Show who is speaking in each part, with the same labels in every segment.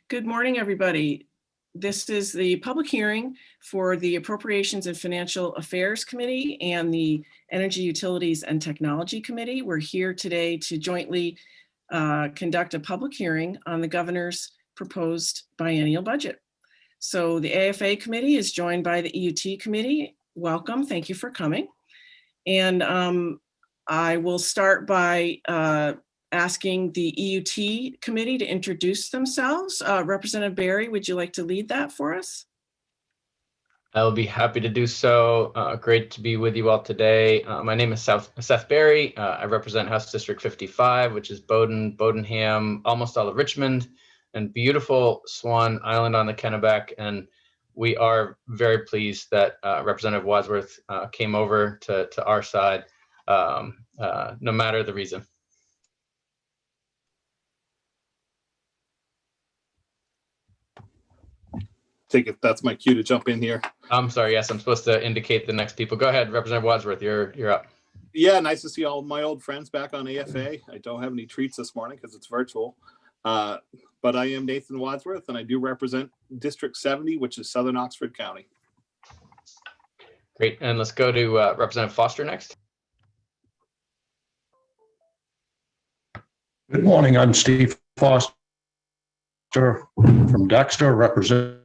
Speaker 1: Good morning, everybody. This is the public hearing for the Appropriations and Financial Affairs Committee and the Energy, Utilities and Technology Committee. We're here today to jointly conduct a public hearing on the governor's proposed biennial budget. So the AFA committee is joined by the EUT committee. Welcome, thank you for coming. And I will start by asking the EUT committee to introduce themselves. Representative Barry, would you like to lead that for us?
Speaker 2: I'll be happy to do so. Great to be with you all today. My name is Seth Barry. I represent House District 55, which is Bowdoin, Bowdenham, almost all of Richmond, and beautiful Swan Island on the Kennebec. And we are very pleased that Representative Wadsworth came over to our side, no matter the reason.
Speaker 3: Take it that's my cue to jump in here.
Speaker 2: I'm sorry, yes, I'm supposed to indicate the next people. Go ahead, Representative Wadsworth, you're up.
Speaker 3: Yeah, nice to see all my old friends back on AFA. I don't have any treats this morning because it's virtual. But I am Nathan Wadsworth and I do represent District 70, which is Southern Oxford County.
Speaker 2: Great, and let's go to Representative Foster next.
Speaker 4: Good morning, I'm Steve Foster from Dexter, representing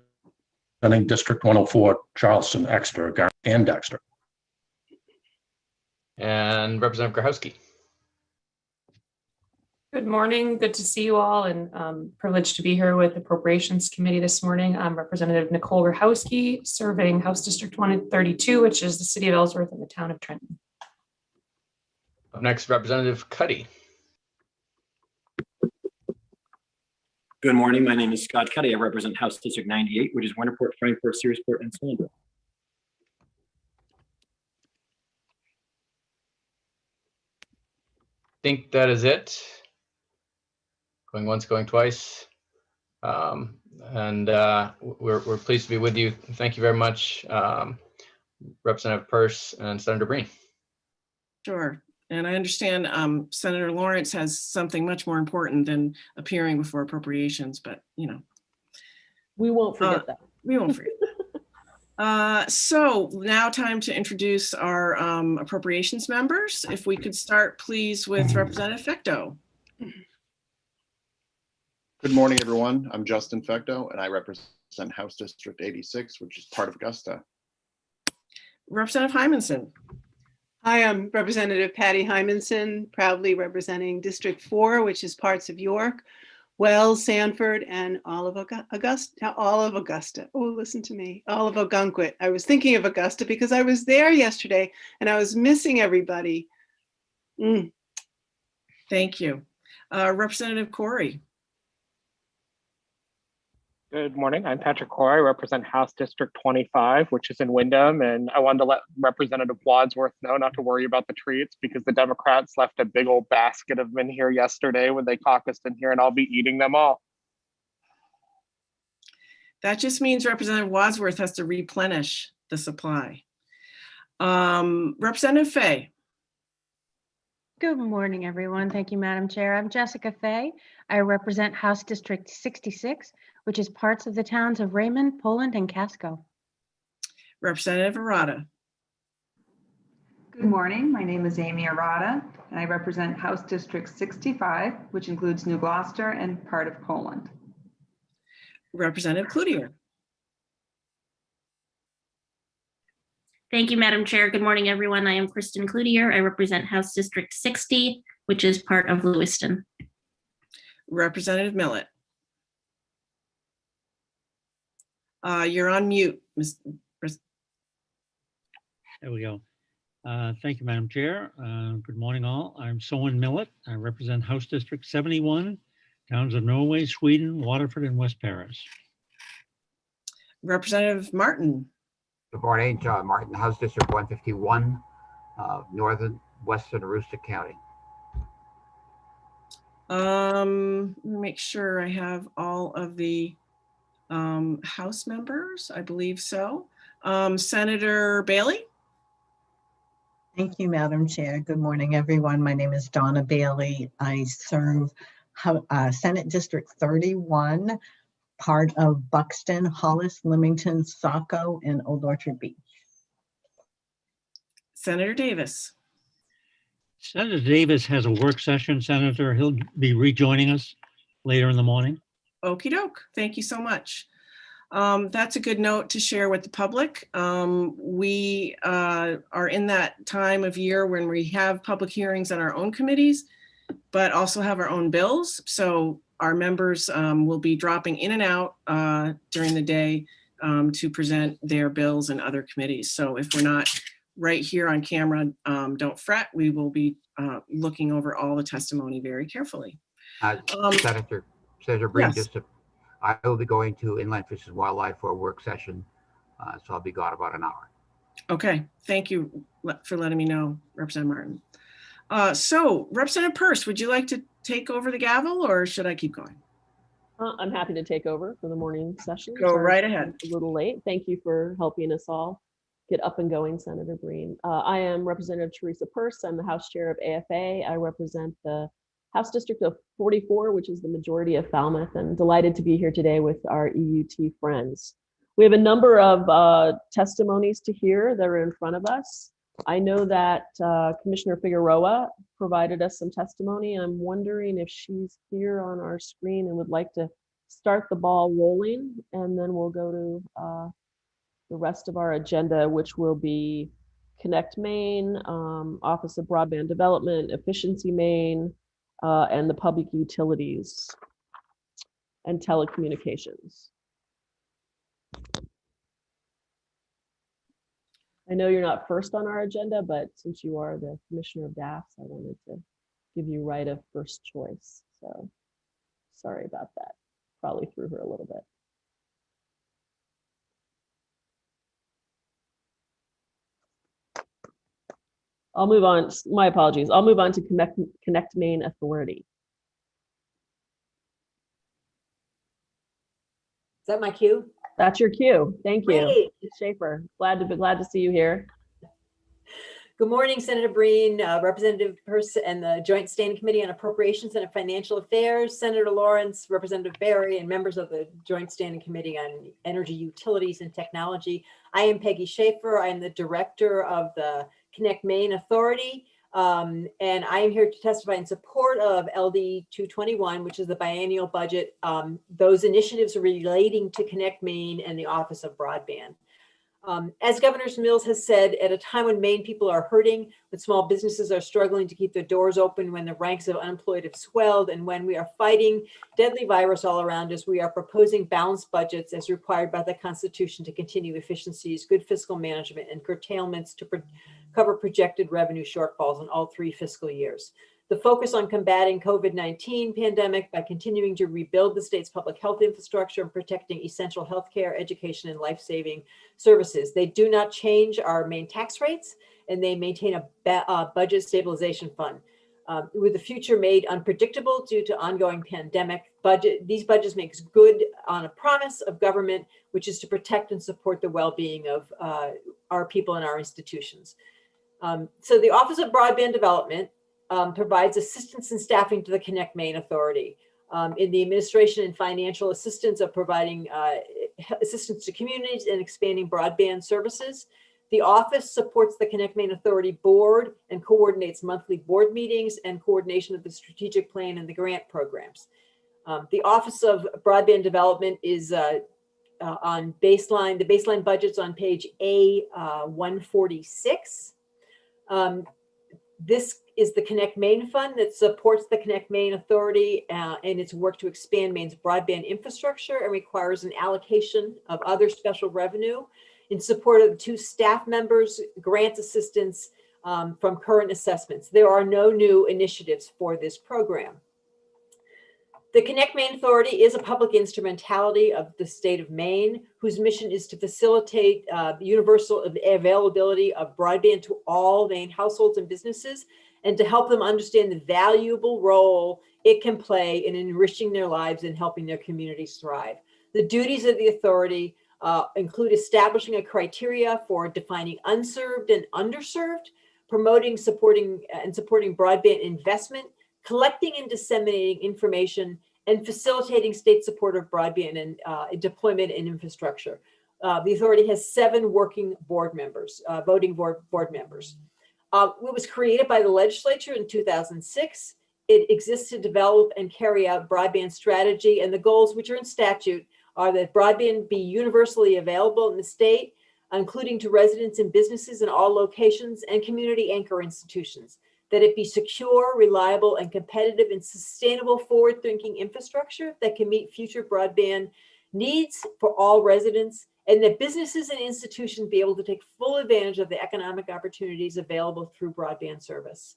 Speaker 4: District 104, Charleston, Exeter, and Dexter.
Speaker 2: And Representative Grahowski.
Speaker 5: Good morning, good to see you all, and privileged to be here with the Appropriations Committee this morning. I'm Representative Nicole Grahowski, serving House District 132, which is the city of Ellsworth and the town of Trenton.
Speaker 2: Up next, Representative Cuddy.
Speaker 6: Good morning. My name is Scott Cuddy. I represent House District 98, which is Winterport, Frankfort, Searsport, and Sandra.
Speaker 2: I think that is it. Going once, going twice. We're pleased to be with you. Thank you very much, Representative Peirce and Senator Breen.
Speaker 1: Sure. And I understand Senator Lawrence has something much more important than appearing before appropriations, but you know.
Speaker 7: We won't forget that.
Speaker 1: We won't forget that. So now time to introduce our appropriations members. If we could start please with Representative Fecteau.
Speaker 8: Good morning, everyone. I'm Justin Fecteau and I represent House District 86, which is part of Augusta.
Speaker 1: Representative Hymanson.
Speaker 7: Hi, I'm Representative Patty Hymanson, proudly representing District 4, which is parts of York, Wells, Sanford, and all of Augusta. Oh, listen to me, all of Ogunquit. I was thinking of Augusta because I was there yesterday and I was missing everybody.
Speaker 1: Thank you. Representative Corey.
Speaker 9: Good morning, I'm Patrick Corey. I represent House District 25, which is in Windham, and I wanted to let Representative Wadsworth know not to worry about the treats because the Democrats left a big old basket of them in here yesterday when they caucused in here, and I'll be eating them all.
Speaker 1: That just means Representative Wadsworth has to replenish the supply. Representative Fay.
Speaker 10: Good morning, everyone. Thank you, Madam Chair. I'm Jessica Fay. I represent House District 66, which is parts of the towns of Raymond, Poland, and Casco.
Speaker 1: Representative Arata.
Speaker 11: Good morning. My name is Amy Arata, and I represent House District 65, which includes New Gloucester and part of Poland.
Speaker 1: Representative Cloutier.
Speaker 12: Thank you, Madam Chair. Good morning, everyone. I am Kristen Cloutier. I represent House District 60, which is part of Lewiston.
Speaker 1: Representative Millett. You're on mute, Ms.
Speaker 13: There we go. Thank you, Madam Chair. Good morning, all. I'm Soen Millett. I represent House District 71, towns of Norway, Sweden, Waterford, and West Paris.
Speaker 1: Representative Martin.
Speaker 14: Good morning, John Martin, House District 151, Northern Western Aroostook County.
Speaker 1: Let me make sure I have all of the House members. I believe so. Senator Bailey.
Speaker 15: Thank you, Madam Chair. Good morning, everyone. My name is Donna Bailey. I serve Senate District 31 part of Buxton, Hollis, Leamington, Saco, and Old Orchard Beach.
Speaker 1: Senator Davis.
Speaker 13: Senator Davis has a work session, Senator. He'll be rejoining us later in the morning.
Speaker 1: Okey doke. Thank you so much. That's a good note to share with the public. We are in that time of year when we have public hearings on our own committees, but also have our own bills. So our members will be dropping in and out during the day to present their bills and other committees. So if we're not right here on camera, don't fret. We will be looking over all the testimony very carefully.
Speaker 14: Senator Breen,
Speaker 1: yes.
Speaker 14: I will be going to Inland Fish and Wildlife for a work session, so I'll be gone about an hour.
Speaker 1: Okay, thank you for letting me know, Representative Martin. So Representative Peirce, would you like to take over the gavel or should I keep going?
Speaker 16: I'm happy to take over for the morning session.
Speaker 1: Go right ahead.
Speaker 16: A little late. Thank you for helping us all get up and going, Senator Breen. I am Representative Teresa Peirce. I'm the House Chair of AFA. I represent the House District of 44, which is the majority of Falmouth, and delighted to be here today with our EUT friends. We have a number of testimonies to hear that are in front of us. I know that Commissioner Figueroa provided us some testimony. I'm wondering if she's here on our screen and would like to start the ball rolling, and then we'll go to the rest of our agenda, which will be Connect Maine, Office of Broadband Development, Efficiency Maine, and the Public Utilities and Telecommunications. I know you're not first on our agenda, but since you are the Commissioner of DAFs, I wanted to give you right of first choice. So sorry about that. Probably threw her a little bit. I'll move on. My apologies. I'll move on to Connect Maine Authority.
Speaker 17: Is that my cue?
Speaker 16: That's your cue. Thank you.
Speaker 17: Great.
Speaker 16: Ms. Schaefer. Glad to see you here.
Speaker 17: Good morning, Senator Breen, Representative Peirce, and the Joint Standing Committee on Appropriations and Financial Affairs, Senator Lawrence, Representative Barry, and members of the Joint Standing Committee on Energy, Utilities, and Technology. I am Peggy Schaefer. I am the Director of the Connect Maine Authority, and I am here to testify in support of LD 221, which is the biennial budget, those initiatives relating to Connect Maine and the Office of Broadband. As Governor Mills has said, at a time when Maine people are hurting, when small businesses are struggling to keep their doors open, when the ranks of unemployed have swelled, and when we are fighting deadly virus all around us, we are proposing balanced budgets as required by the Constitution to continue efficiencies, good fiscal management, and curtailments to cover projected revenue shortfalls in all 3 fiscal years. The focus on combating COVID-19 pandemic by continuing to rebuild the state's public health infrastructure and protecting essential healthcare, education, and life-saving services. They do not change our main tax rates, and they maintain a budget stabilization fund. With the future made unpredictable due to ongoing pandemic, these budgets makes good on a promise of government, which is to protect and support the well-being of our people and our institutions. So the Office of Broadband Development provides assistance and staffing to the Connect Maine Authority in the administration and financial assistance of providing assistance to communities and expanding broadband services. The office supports the Connect Maine Authority board and coordinates monthly board meetings and coordination of the strategic plan and the grant programs. The Office of Broadband Development is on baseline, the baseline budget's on page A146. This is the Connect Maine Fund that supports the Connect Maine Authority and its work to expand Maine's broadband infrastructure and requires an allocation of other special revenue in support of 2 staff members, grant assistance from current assessments. There are no new initiatives for this program. The Connect Maine Authority is a public instrumentality of the state of Maine, whose mission is to facilitate universal availability of broadband to all Maine households and businesses, and to help them understand the valuable role it can play in enriching their lives and helping their communities thrive. The duties of the authority include establishing a criteria for defining unserved and underserved, promoting, supporting broadband investment, collecting and disseminating information, and facilitating state support of broadband and deployment and infrastructure. The authority has 7 working board members, voting board members. It was created by the legislature in 2006. It exists to develop and carry out broadband strategy, and the goals, which are in statute, are that broadband be universally available in the state, including to residents and businesses in all locations and community anchor institutions, that it be secure, reliable, and competitive and sustainable forward-thinking infrastructure that can meet future broadband needs for all residents, and that businesses and institutions be able to take full advantage of the economic opportunities available through broadband service.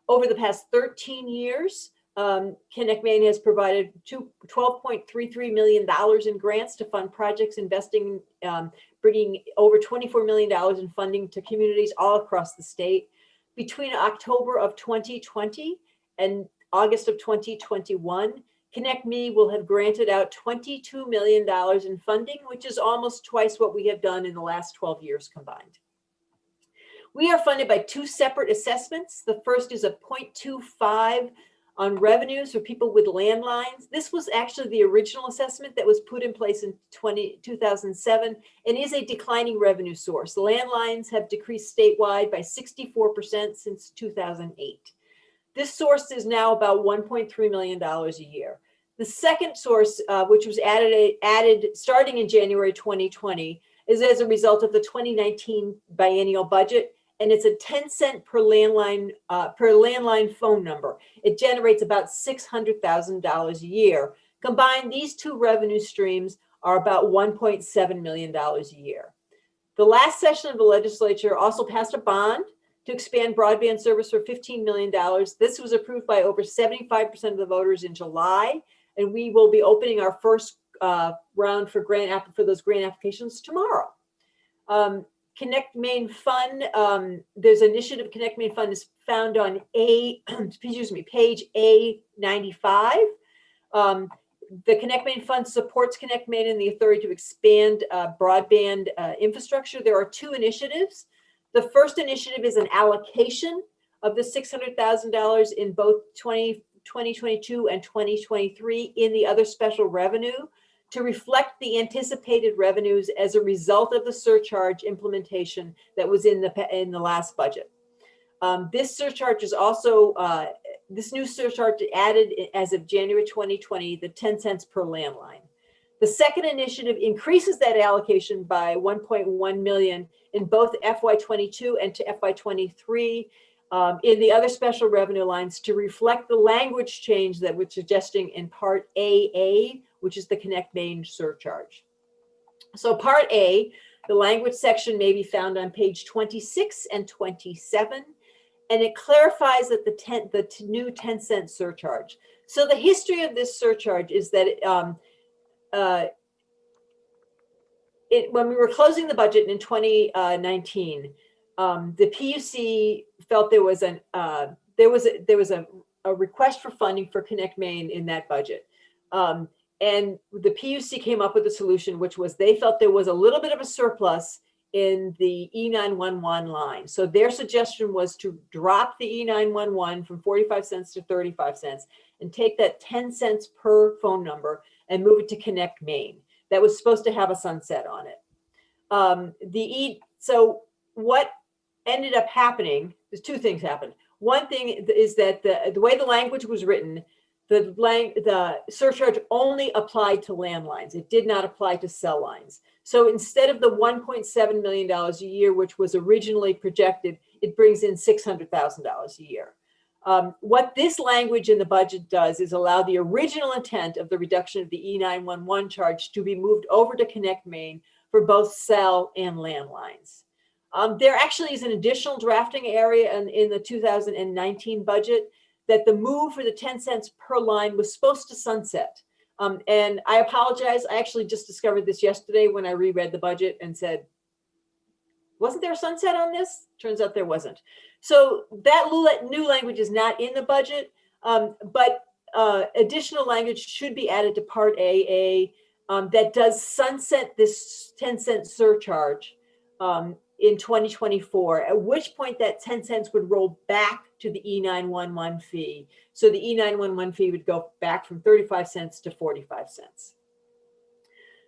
Speaker 17: Over the past 13 years, Connect Maine has provided $12.33 million in grants to fund projects investing, bringing over $24 million in funding to communities all across the state. Between October of 2020 and August of 2021, Connect Me will have granted out $22 million in funding, which is almost twice what we have done in the last 12 years combined. We are funded by 2 separate assessments. The first is a 0.25 on revenues for people with landlines. This was actually the original assessment that was put in place in 2007 and is a declining revenue source. Landlines have decreased statewide by 64% since 2008. This source is now about $1.3 million a year. The second source, which was added starting in January 2020, is as a result of the 2019 biennial budget, and it's a 10-cent per landline phone number. It generates about $600,000 a year. Combined, these 2 revenue streams are about $1.7 million a year. The last session of the legislature also passed a bond to expand broadband service for $15 million. This was approved by over 75% of the voters in July, and we will be opening our first round for those grant applications tomorrow. Connect Maine Fund, there's an initiative. Connect Maine Fund is found on page A95. The Connect Maine Fund supports Connect Maine and the authority to expand broadband infrastructure. There are 2 initiatives. The first initiative is an allocation of the $600,000 in both 2022 and 2023 in the other special revenue to reflect the anticipated revenues as a result of the surcharge implementation that was in the last budget. This surcharge is also, this new surcharge added as of January 2020, the 10 cents per landline. The second initiative increases that allocation by 1.1 million in both FY22 and to FY23 in the other special revenue lines to reflect the language change that we're suggesting in Part AA, which is the Connect Maine surcharge. So Part A, the language section may be found on page 26 and 27, and it clarifies that the new 10-cent surcharge. So the history of this surcharge is that when we were closing the budget in 2019, the PUC felt there was a request for funding for Connect Maine in that budget. And the PUC came up with a solution, which was they felt there was a little bit of a surplus in the E911 line. So their suggestion was to drop the E911 from 45 cents to 35 cents and take that 10 cents per phone number and move it to Connect Maine. That was supposed to have a sunset on it. So what ended up happening, there's 2 things happened. One thing is that the way the language was written, the surcharge only applied to landlines. It did not apply to cell lines. So instead of the $1.7 million a year, which was originally projected, it brings in $600,000 a year. What this language in the budget does is allow the original intent of the reduction of the E911 charge to be moved over to Connect Maine for both cell and landlines. There actually is an additional drafting area in the 2019 budget that the move for the 10 cents per line was supposed to sunset. And I apologize, I actually just discovered this yesterday when I reread the budget and said, wasn't there a sunset on this? Turns out there wasn't. So that new language is not in the budget, but additional language should be added to Part AA that does sunset this 10-cent surcharge in 2024, at which point that 10 cents would roll back to the E911 fee. So the E911 fee would go back from 35 cents to 45 cents.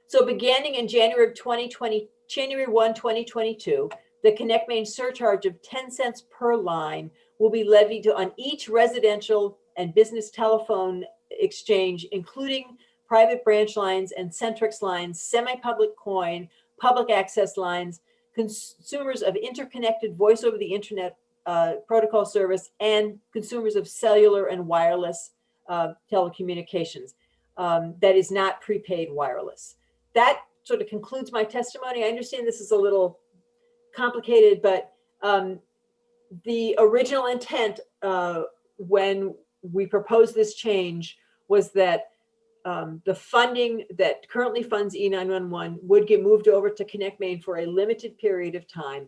Speaker 17: So beginning in January 1, 2022, the Connect Main surcharge of 10 cents per line will be levied on each residential and business telephone exchange, including private branch lines and Centrix lines, semi-public coin, public access lines, consumers of interconnected voice over the internet protocol service, and consumers of cellular and wireless telecommunications that is not prepaid wireless. That sort of concludes my testimony. I understand this is a little complicated, but the original intent when we proposed this change was that the funding that currently funds E911 would get moved over to Connect Main for a limited period of time,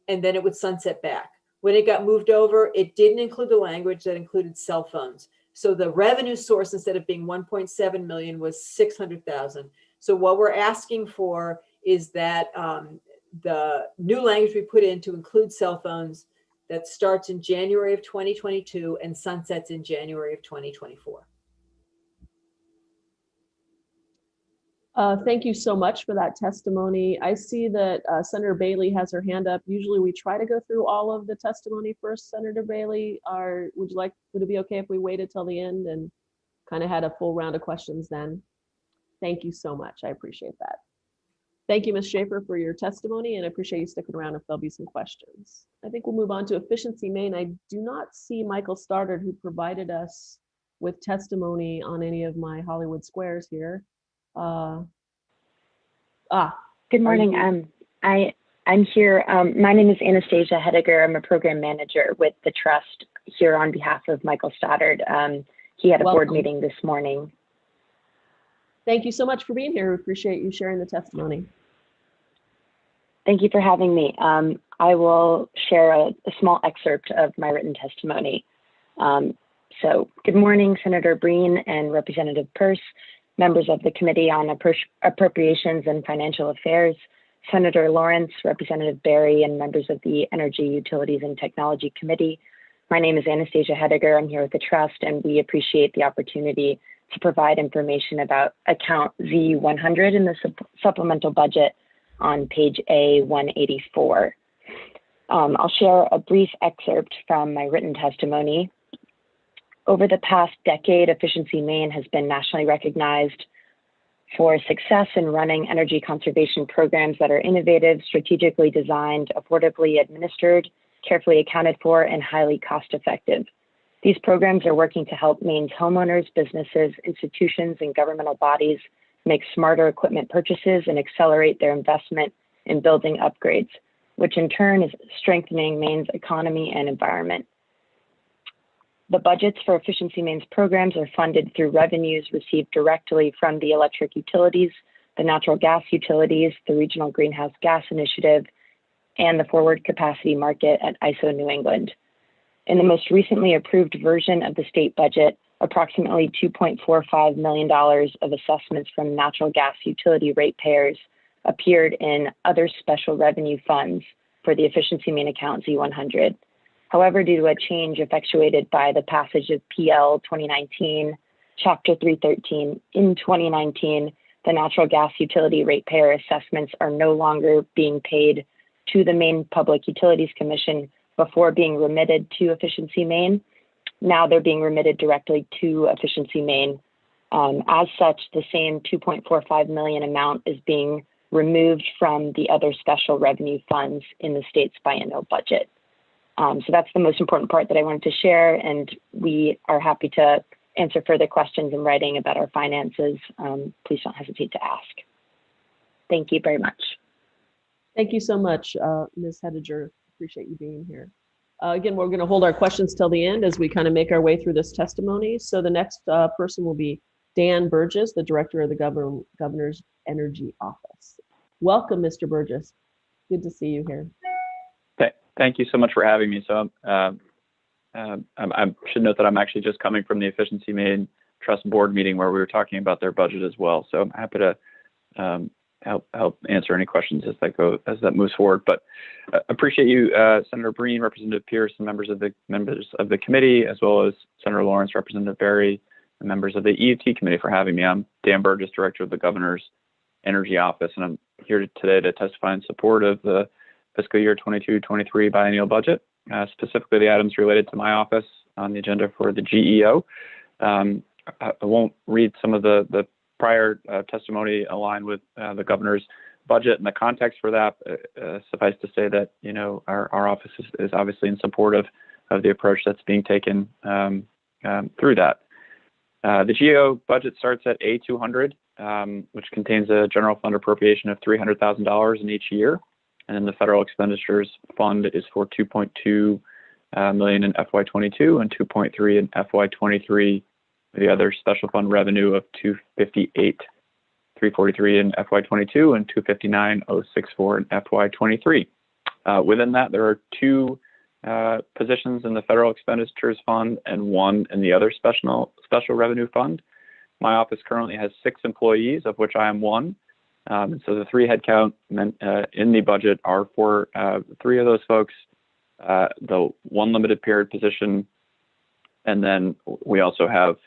Speaker 17: and then it would sunset back. When it got moved over, it didn't include the language that included cell phones. So the revenue source, instead of being 1.7 million, was 600,000. So what we're asking for is that the new language we put in to include cell phones that starts in January of 2022 and sunsets in January of 2024.
Speaker 16: Thank you so much for that testimony. I see that Senator Bailey has her hand up. Usually we try to go through all of the testimony first, Senator Bailey. Would it be okay if we waited till the end and kind of had a full round of questions then? Thank you so much. I appreciate that. Thank you, Ms. Schaefer, for your testimony, and I appreciate you sticking around if there'll be some questions. I think we'll move on to Efficiency Main. I do not see Michael Stoddard, who provided us with testimony on any of my Hollywood squares here.
Speaker 18: Good morning. I'm here. My name is Anastasia Hediger. I'm a program manager with the trust here on behalf of Michael Stoddard. He had a board meeting this morning.
Speaker 16: Thank you so much for being here. We appreciate you sharing the testimony.
Speaker 18: Thank you for having me. I will share a small excerpt of my written testimony. So good morning, Senator Breen and Representative Peirce, members of the Committee on Appropriations and Financial Affairs, Senator Lawrence, Representative Berry, and members of the Energy, Utilities, and Technology Committee. My name is Anastasia Hediger. I'm here with the Trust, and we appreciate the opportunity to provide information about account Z100 in the supplemental budget on page A184. I'll share a brief excerpt from my written testimony. Over the past decade, Efficiency Maine has been nationally recognized for success in running energy conservation programs that are innovative, strategically designed, affordably administered, carefully accounted for, and highly cost-effective. These programs are working to help Maine's homeowners, businesses, institutions, and governmental bodies make smarter equipment purchases and accelerate their investment in building upgrades, which in turn is strengthening Maine's economy and environment. The budgets for Efficiency Maine's programs are funded through revenues received directly from the electric utilities, the natural gas utilities, the Regional Greenhouse Gas Initiative, and the Forward Capacity Market at ISO New England. In the most recently approved version of the state budget, approximately $2.45 million of assessments from natural gas utility ratepayers appeared in other special revenue funds for the Efficiency Maine account Z100. However, due to a change effectuated by the passage of PL 2019, Chapter 313 in 2019, the natural gas utility ratepayer assessments are no longer being paid to the Maine Public Utilities Commission before being remitted to Efficiency Maine. Now they're being remitted directly to Efficiency Maine. As such, the same $2.45 million amount is being removed from the other special revenue funds in the state's biennial budget. So that's the most important part that I wanted to share, and we are happy to answer further questions in writing about our finances. Please don't hesitate to ask. Thank you very much.
Speaker 16: Thank you so much, Ms. Hediger. Appreciate you being here. Again, we're going to hold our questions till the end as we kind of make our way through this testimony. So the next person will be Dan Burgess, the Director of the Governor's Energy Office. Welcome, Mr. Burgess. Good to see you here.
Speaker 19: Thank you so much for having me. So I should note that I'm actually just coming from the Efficiency Maine Trust Board meeting where we were talking about their budget as well. So I'm happy to help answer any questions as that moves forward. But appreciate you, Senator Breen, Representative Pierce, and members of the committee, as well as Senator Lawrence, Representative Berry, and members of the EUT committee for having me. I'm Dan Burgess, Director of the Governor's Energy Office, and I'm here today to testify in support of the fiscal year 22-23 biennial budget, specifically the items related to my office on the agenda for the GEO. I won't read some of the prior testimony aligned with the governor's budget and the context for that. Suffice to say that our office is obviously in support of the approach that's being taken through that. The GEO budget starts at A200, which contains a general fund appropriation of $300,000 in each year, and then the federal expenditures fund is for $2.2 million in FY22 and $2.3 in FY23. The other special fund revenue of $258,343 in FY22 and $259,064 in FY23. Within that, there are two positions in the federal expenditures fund and one in the other special revenue fund. My office currently has 6 employees, of which I am one. And so the 3 headcount in the budget are for 3 of those folks, the 1 limited period position. And then we also have,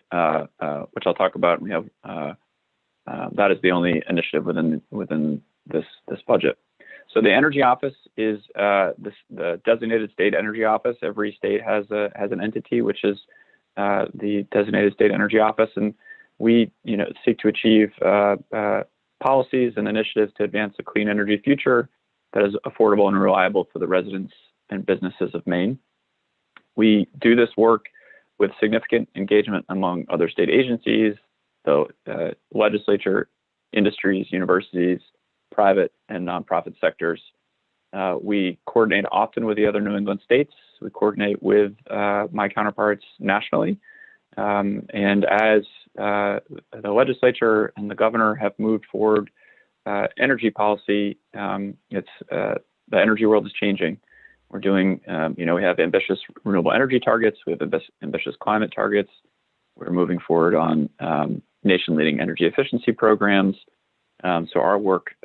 Speaker 19: which I'll talk about, we have, that is the only initiative within this budget. So the energy office is the designated state energy office. Every state has an entity, which is the designated state energy office. And we seek to achieve policies and initiatives to advance a clean energy future that is affordable and reliable for the residents and businesses of Maine. We do this work with significant engagement among other state agencies, the legislature, industries, universities, private and nonprofit sectors. We coordinate often with the other New England states. We coordinate with my counterparts nationally. And as the legislature and the governor have moved forward energy policy, the energy world is changing. We're doing, we have ambitious renewable energy targets. We have ambitious climate targets. We're moving forward on nation-leading energy efficiency programs. So our work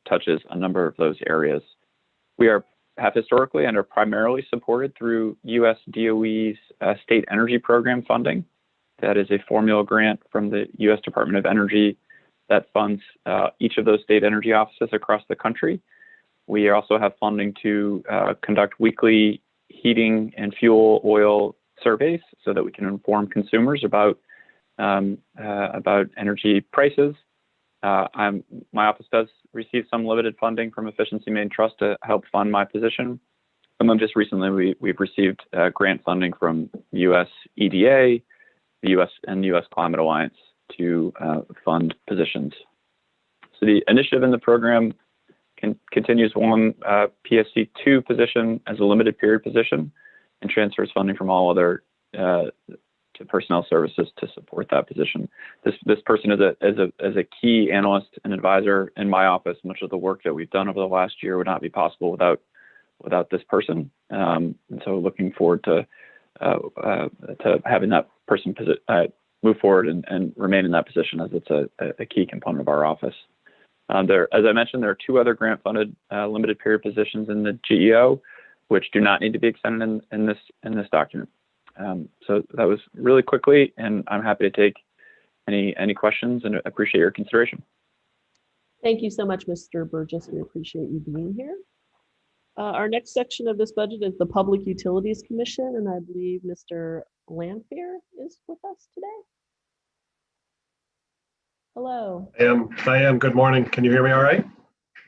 Speaker 19: touches a number of those areas. We have historically and are primarily supported through U.S. DOE's state energy program funding. That is a formula grant from the U.S. Department of Energy that funds each of those state energy offices across the country. We also have funding to conduct weekly heating and fuel oil surveys so that we can inform consumers about energy prices. My office does receive some limited funding from Efficiency Maine Trust to help fund my position. And then just recently, we've received grant funding from U.S. EDA, the U.S. and U.S. Climate Alliance to fund positions. So the initiative in the program continues one PSC 2 position as a limited period position and transfers funding from all other to personnel services to support that position. This person is a key analyst and advisor in my office. Much of the work that we've done over the last year would not be possible without this person. And so looking forward to having that person move forward and remain in that position, as it's a key component of our office. As I mentioned, there are 2 other grant-funded limited period positions in the GEO, which do not need to be extended in this document. So that was really quickly, and I'm happy to take any questions and appreciate your consideration.
Speaker 16: Thank you so much, Mr. Burgess. We appreciate you being here. Our next section of this budget is the Public Utilities Commission, and I believe Mr. Lanfear is with us today. Hello.
Speaker 20: I am. Good morning. Can you hear me all right?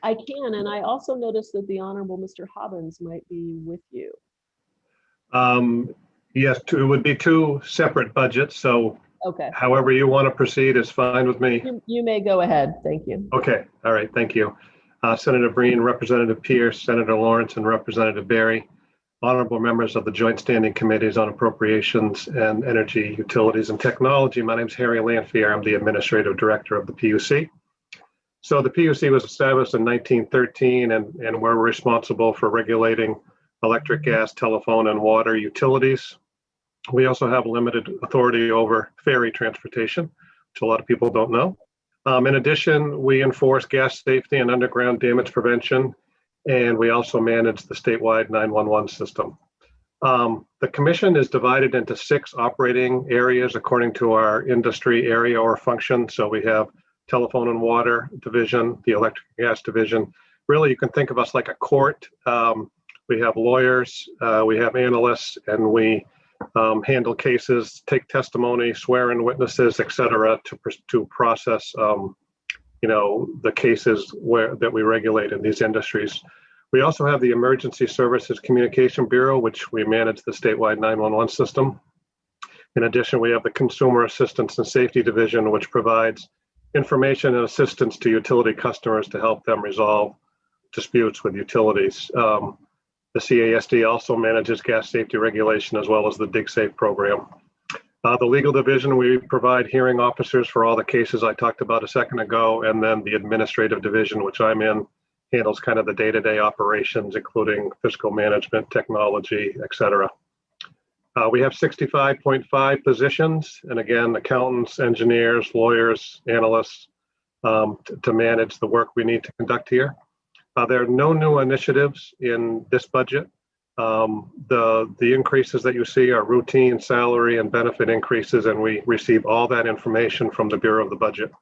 Speaker 16: I can, and I also noticed that the Honorable Mr. Hobbins might be with you.
Speaker 20: Yes, it would be 2 separate budgets, so
Speaker 16: okay.
Speaker 20: However you want to proceed is fine with me.
Speaker 16: You may go ahead. Thank you.
Speaker 20: Okay. All right. Thank you. Senator Breen, Representative Pierce, Senator Lawrence, and Representative Berry, honorable members of the Joint Standing Committees on Appropriations and Energy, Utilities, and Technology. My name is Harry Lanfear. I'm the Administrative Director of the PUC. So the PUC was established in 1913, and we're responsible for regulating electric, gas, telephone, and water utilities. We also have limited authority over ferry transportation, which a lot of people don't know. In addition, we enforce gas safety and underground damage prevention, and we also manage the statewide 911 system. The commission is divided into 6 operating areas according to our industry area or function. So we have telephone and water division, the electric and gas division. Really, you can think of us like a court. We have lawyers, we have analysts, and we handle cases, take testimony, swear in witnesses, et cetera, to process, the cases that we regulate in these industries. We also have the Emergency Services Communication Bureau, which we manage the statewide 911 system. In addition, we have the Consumer Assistance and Safety Division, which provides information and assistance to utility customers to help them resolve disputes with utilities. The CASD also manages gas safety regulation as well as the Dig Safe program. The legal division, we provide hearing officers for all the cases I talked about a second ago, and then the administrative division, which I'm in, handles kind of the day-to-day operations, including fiscal management, technology, et cetera. We have 65.5 positions, and again, accountants, engineers, lawyers, analysts, to manage the work we need to conduct here. There are no new initiatives in this budget. The increases that you see are routine salary and benefit increases, and we receive all that information from the Bureau of the Budget.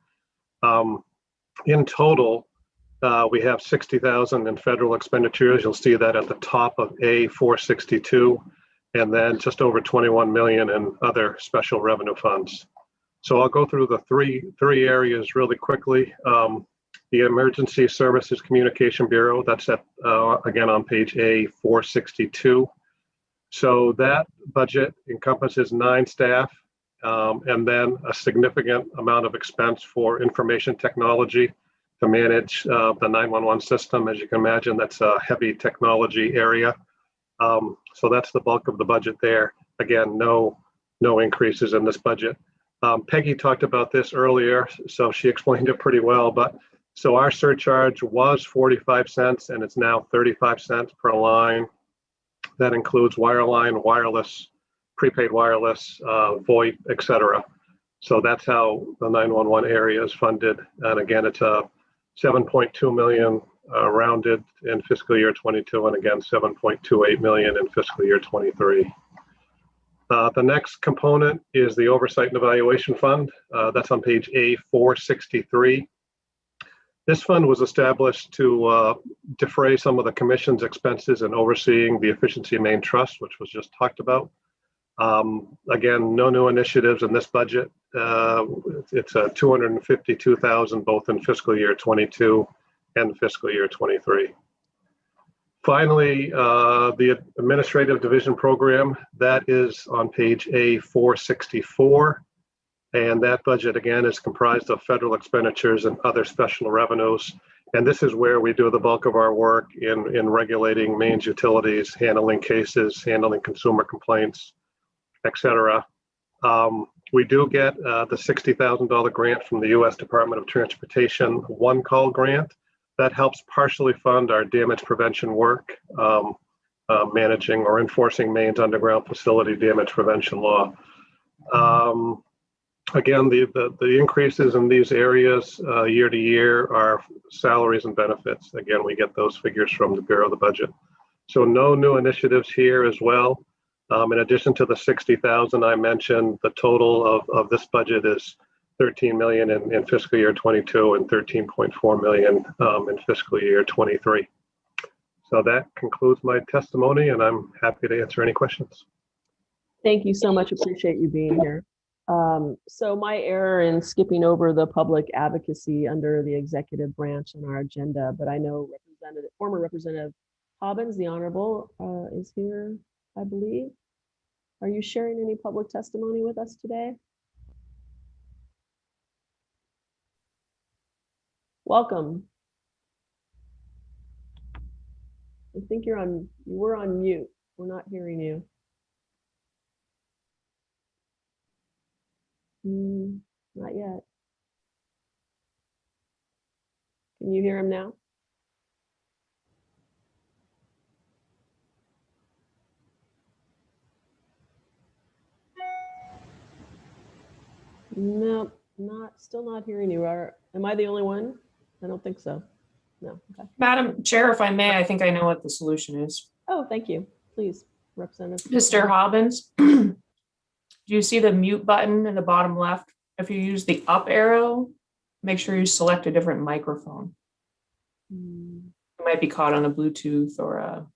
Speaker 20: In total, we have 60,000 in federal expenditures. You'll see that at the top of A462, and then just over 21 million in other special revenue funds. So I'll go through the three areas really quickly. The Emergency Services Communication Bureau, that's at, again, on page A462. So that budget encompasses 9 staff, and then a significant amount of expense for information technology to manage the 911 system. As you can imagine, that's a heavy technology area. So that's the bulk of the budget there. Again, no increases in this budget. Peggy talked about this earlier, so she explained it pretty well, but so our surcharge was 45 cents and it's now 35 cents per line. That includes wireline, wireless, prepaid wireless, VoIP, et cetera. So that's how the 911 area is funded. And again, it's a 7.2 million rounded in fiscal year 22, and again, 7.28 million in fiscal year 23. The next component is the Oversight and Evaluation Fund. That's on page A463. This fund was established to defray some of the commission's expenses in overseeing the Efficiency Main Trust, which was just talked about. Again, no new initiatives in this budget. It's $252,000 both in fiscal year 22 and fiscal year 23. Finally, the Administrative Division Program, that is on page A464. And that budget, again, is comprised of federal expenditures and other special revenues. And this is where we do the bulk of our work in regulating mains utilities, handling cases, handling consumer complaints, et cetera. We do get the $60,000 grant from the U.S. Department of Transportation One Call grant. That helps partially fund our damage prevention work, managing or enforcing Maine's underground facility damage prevention law. Again, the increases in these areas year to year are salaries and benefits. Again, we get those figures from the Bureau of the Budget. So no new initiatives here as well. In addition to the 60,000 I mentioned, the total of this budget is 13 million in fiscal year 22 and 13.4 million in fiscal year 23. So that concludes my testimony, and I'm happy to answer any questions.
Speaker 16: Thank you so much. Appreciate you being here. So my error in skipping over the public advocacy under the executive branch on our agenda, but I know former Representative Hobbins, the Honorable, is here, I believe. Are you sharing any public testimony with us today? Welcome. I think you were on mute. We're not hearing you. Not yet. Can you hear him now? Nope, Still not hearing you. Am I the only one? I don't think so. No, okay.
Speaker 5: Madam Chair, if I may, I think I know what the solution is.
Speaker 16: Oh, thank you. Please, Representative.
Speaker 5: Mr. Hobbins, do you see the mute button in the bottom left? If you use the up arrow, make sure you select a different microphone. It might be caught on a Bluetooth or a.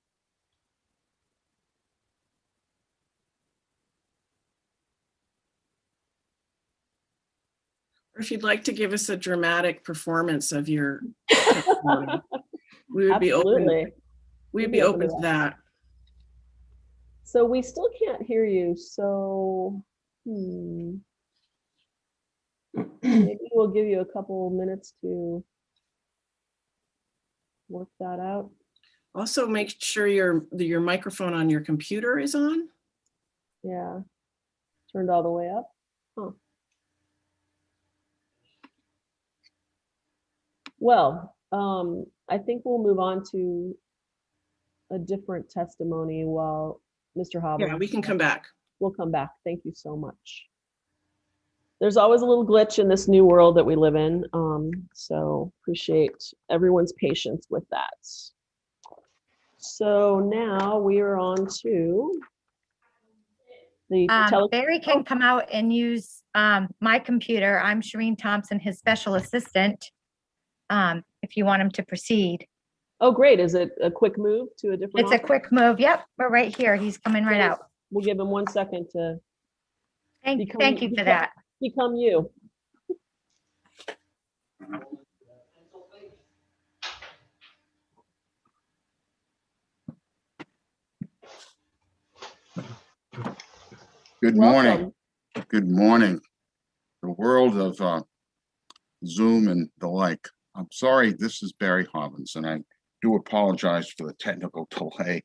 Speaker 1: Or if you'd like to give us a dramatic performance of your testimony, we would be open. We'd be open to that.
Speaker 16: So we still can't hear you. So maybe we'll give you a couple minutes to work that out.
Speaker 1: Also, make sure your microphone on your computer is on.
Speaker 16: Yeah, turned all the way up. Huh. Well, I think we'll move on to a different testimony while Mr. Hobbins.
Speaker 1: Yeah, we can come back.
Speaker 16: We'll come back. Thank you so much. There's always a little glitch in this new world that we live in, so appreciate everyone's patience with that. So now we are on to the
Speaker 21: Barry can come out and use my computer. I'm Shireen Thompson, his special assistant, if you want him to proceed.
Speaker 16: Oh, great. Is it a quick move to a different
Speaker 21: It's a quick move. Yep, we're right here. He's coming right out.
Speaker 16: We'll give him 1 second to
Speaker 21: Thank you for that.
Speaker 16: Become you.
Speaker 22: Good morning. Good morning. The world of Zoom and the like. I'm sorry, this is Barry Hobbins, and I do apologize for the technical delay.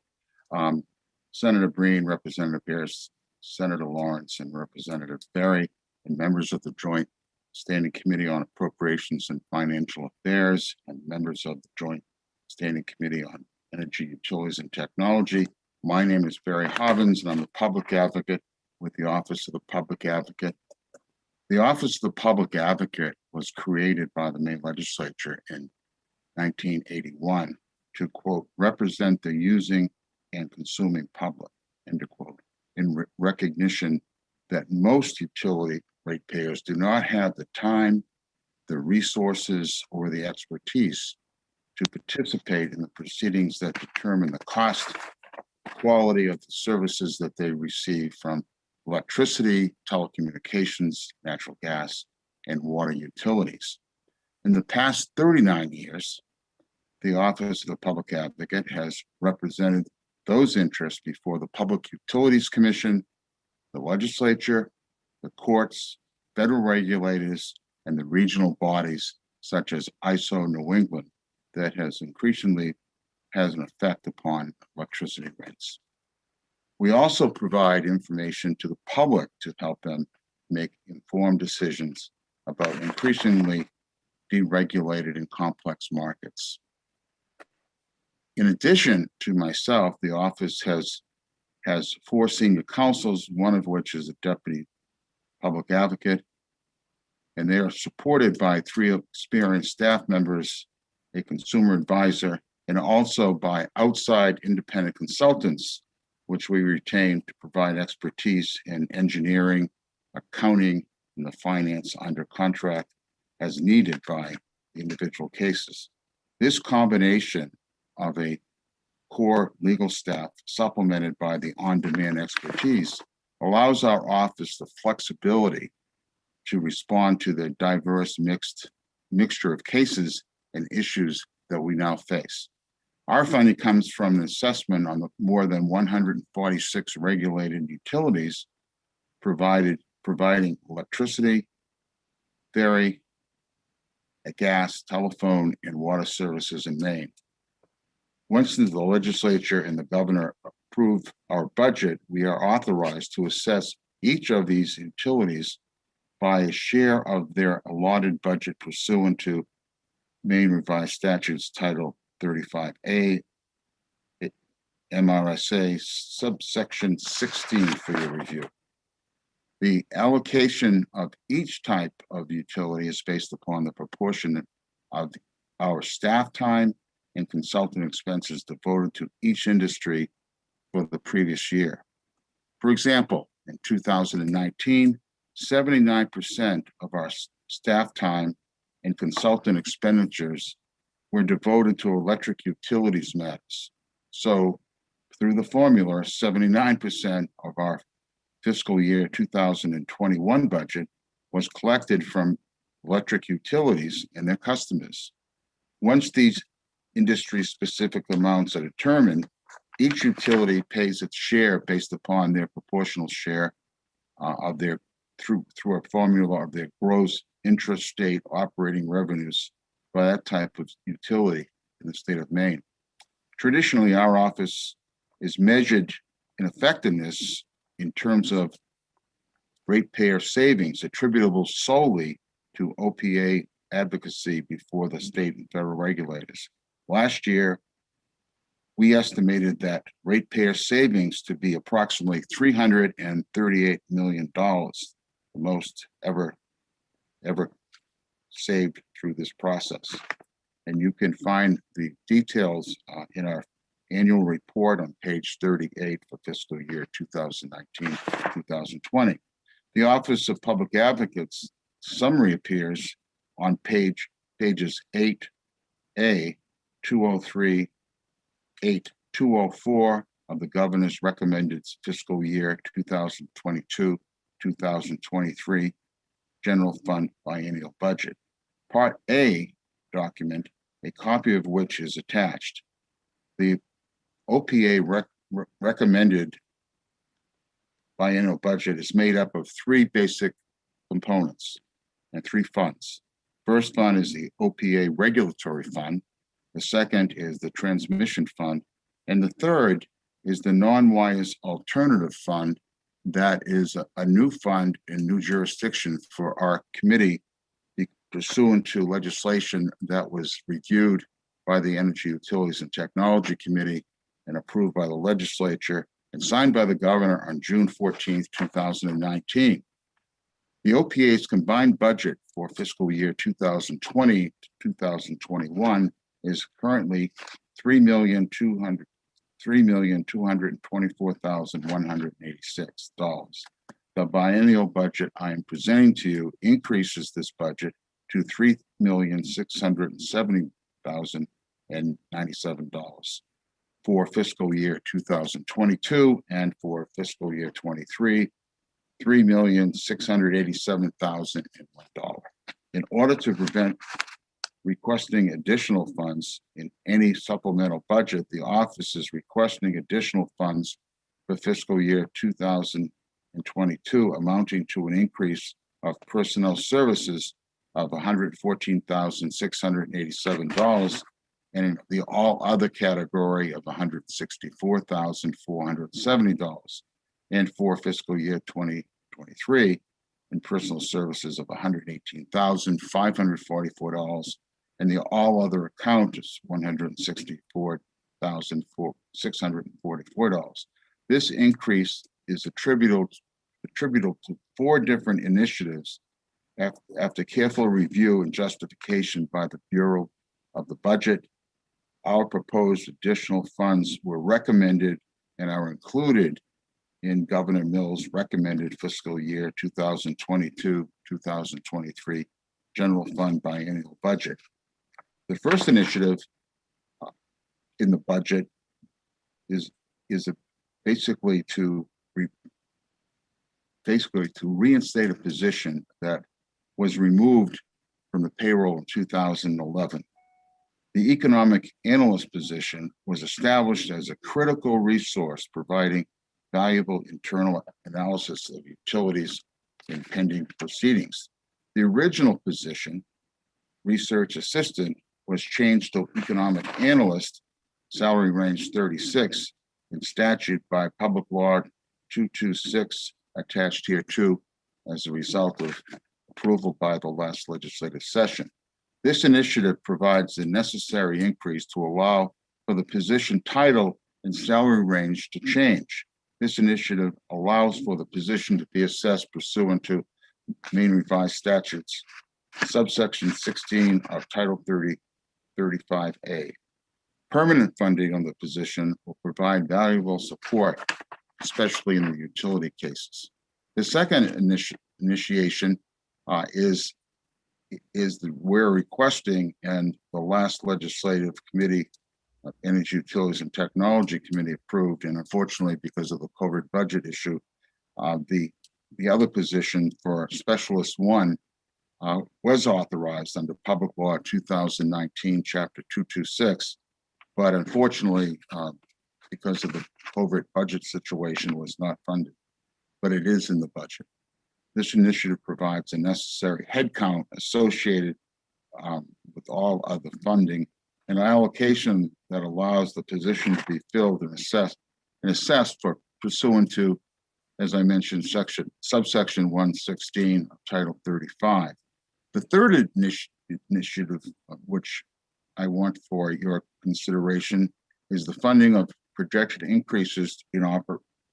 Speaker 22: Senator Breen, Representative Pierce, Senator Lawrence, and Representative Berry, and members of the Joint Standing Committee on Appropriations and Financial Affairs, and members of the Joint Standing Committee on Energy, Utilities, and Technology. My name is Barry Hobbins, and I'm a public advocate with the Office of the Public Advocate. The Office of the Public Advocate was created by the Maine Legislature in 1981 to, quote, represent the using and consuming public, end quote, in recognition that most utility ratepayers do not have the time, the resources, or the expertise to participate in the proceedings that determine the cost, quality of the services that they receive from electricity, telecommunications, natural gas, and water utilities. In the past 39 years, the Office of the Public Advocate has represented those interests before the Public Utilities Commission, the legislature, the courts, federal regulators, and the regional bodies such as ISO New England that has increasingly has an effect upon electricity rates. We also provide information to the public to help them make informed decisions about increasingly deregulated and complex markets. In addition to myself, the office has 4 senior counsels, one of which is a deputy public advocate, and they are supported by 3 experienced staff members, a consumer advisor, and also by outside independent consultants, which we retain to provide expertise in engineering, accounting, and the finance under contract as needed by the individual cases. This combination of a core legal staff supplemented by the on-demand expertise allows our office the flexibility to respond to the diverse mixture of cases and issues that we now face. Our funding comes from an assessment on the more than 146 regulated utilities providing electricity, ferry, gas, telephone, and water services in Maine. Once the legislature and the governor approve our budget, we are authorized to assess each of these utilities by a share of their allotted budget pursuant to Maine Revised Statutes Title 35A, MRSA subsection 16 for your review. The allocation of each type of utility is based upon the proportion of our staff time and consultant expenses devoted to each industry for the previous year. For example, in 2019, 79% of our staff time and consultant expenditures were devoted to electric utilities matters. So through the formula, 79% of our fiscal year 2021 budget was collected from electric utilities and their customers. Once these industry-specific amounts are determined, each utility pays its share based upon their proportional share of their through a formula of their gross intrastate operating revenues by that type of utility in the state of Maine. Traditionally, our office is measured in effectiveness in terms of ratepayer savings attributable solely to OPA advocacy before the state and federal regulators. Last year, we estimated that ratepayer savings to be approximately $338 million, the most ever saved through this process. And you can find the details in our annual report on page 38 for fiscal year 2019-2020. The Office of Public Advocates summary appears on pages 8A, 203, 8204 of the Governor's recommended fiscal year 2022-2023 General Fund Biennial Budget. Part A document, a copy of which is attached. The OPA recommended biennial budget is made up of three basic components and three funds. First fund is the OPA regulatory fund. The second is the transmission fund. And the third is the non-wires alternative fund. That is a new fund in new jurisdiction for our committee pursuant to legislation that was reviewed by the Energy Utilities and Technology Committee and approved by the legislature and signed by the governor on June 14th, 2019. The OPA's combined budget for fiscal year 2020 to 2021 is currently $3,224,186. The biennial budget I am presenting to you increases this budget to $3,670,097 for fiscal year 2022 and for fiscal year 23, $3,687,001. In order to prevent requesting additional funds in any supplemental budget, the office is requesting additional funds for fiscal year 2022 amounting to an increase of personnel services of $114,687 and in the all other category of $164,470. And for fiscal year 2023 in personal services of $118,544 and the all other account is $164,644. This increase is attributable to four different initiatives after careful review and justification by the Bureau of the Budget. Our proposed additional funds were recommended and are included in Governor Mills' recommended fiscal year 2022-2023 General Fund Biennial Budget. The first initiative in the budget is basically to reinstate a position that was removed from the payroll in 2011. The economic analyst position was established as a critical resource providing valuable internal analysis of utilities in pending proceedings. The original position, research assistant, was changed to economic analyst, salary range 36 in statute by Public Law 226 attached here 2 as a result of approval by the last legislative session. This initiative provides the necessary increase to allow for the position title and salary range to change. This initiative allows for the position to be assessed pursuant to Maine Revised Statutes, subsection 16 of Title 35A. Permanent funding on the position will provide valuable support, especially in the utility cases. The second initiation is that we're requesting, and the last legislative committee, Energy, Utilities, and Technology Committee approved, and unfortunately, because of the COVID budget issue, the other position for Specialist 1 was authorized under Public Law 2019, Chapter 226, but unfortunately, because of the COVID budget situation, was not funded, but it is in the budget. This initiative provides a necessary headcount associated with all other funding, an allocation that allows the position to be filled and assessed for pursuant to, as I mentioned, subsection 116 of Title 35. The third initiative, which I want for your consideration, is the funding of projected increases in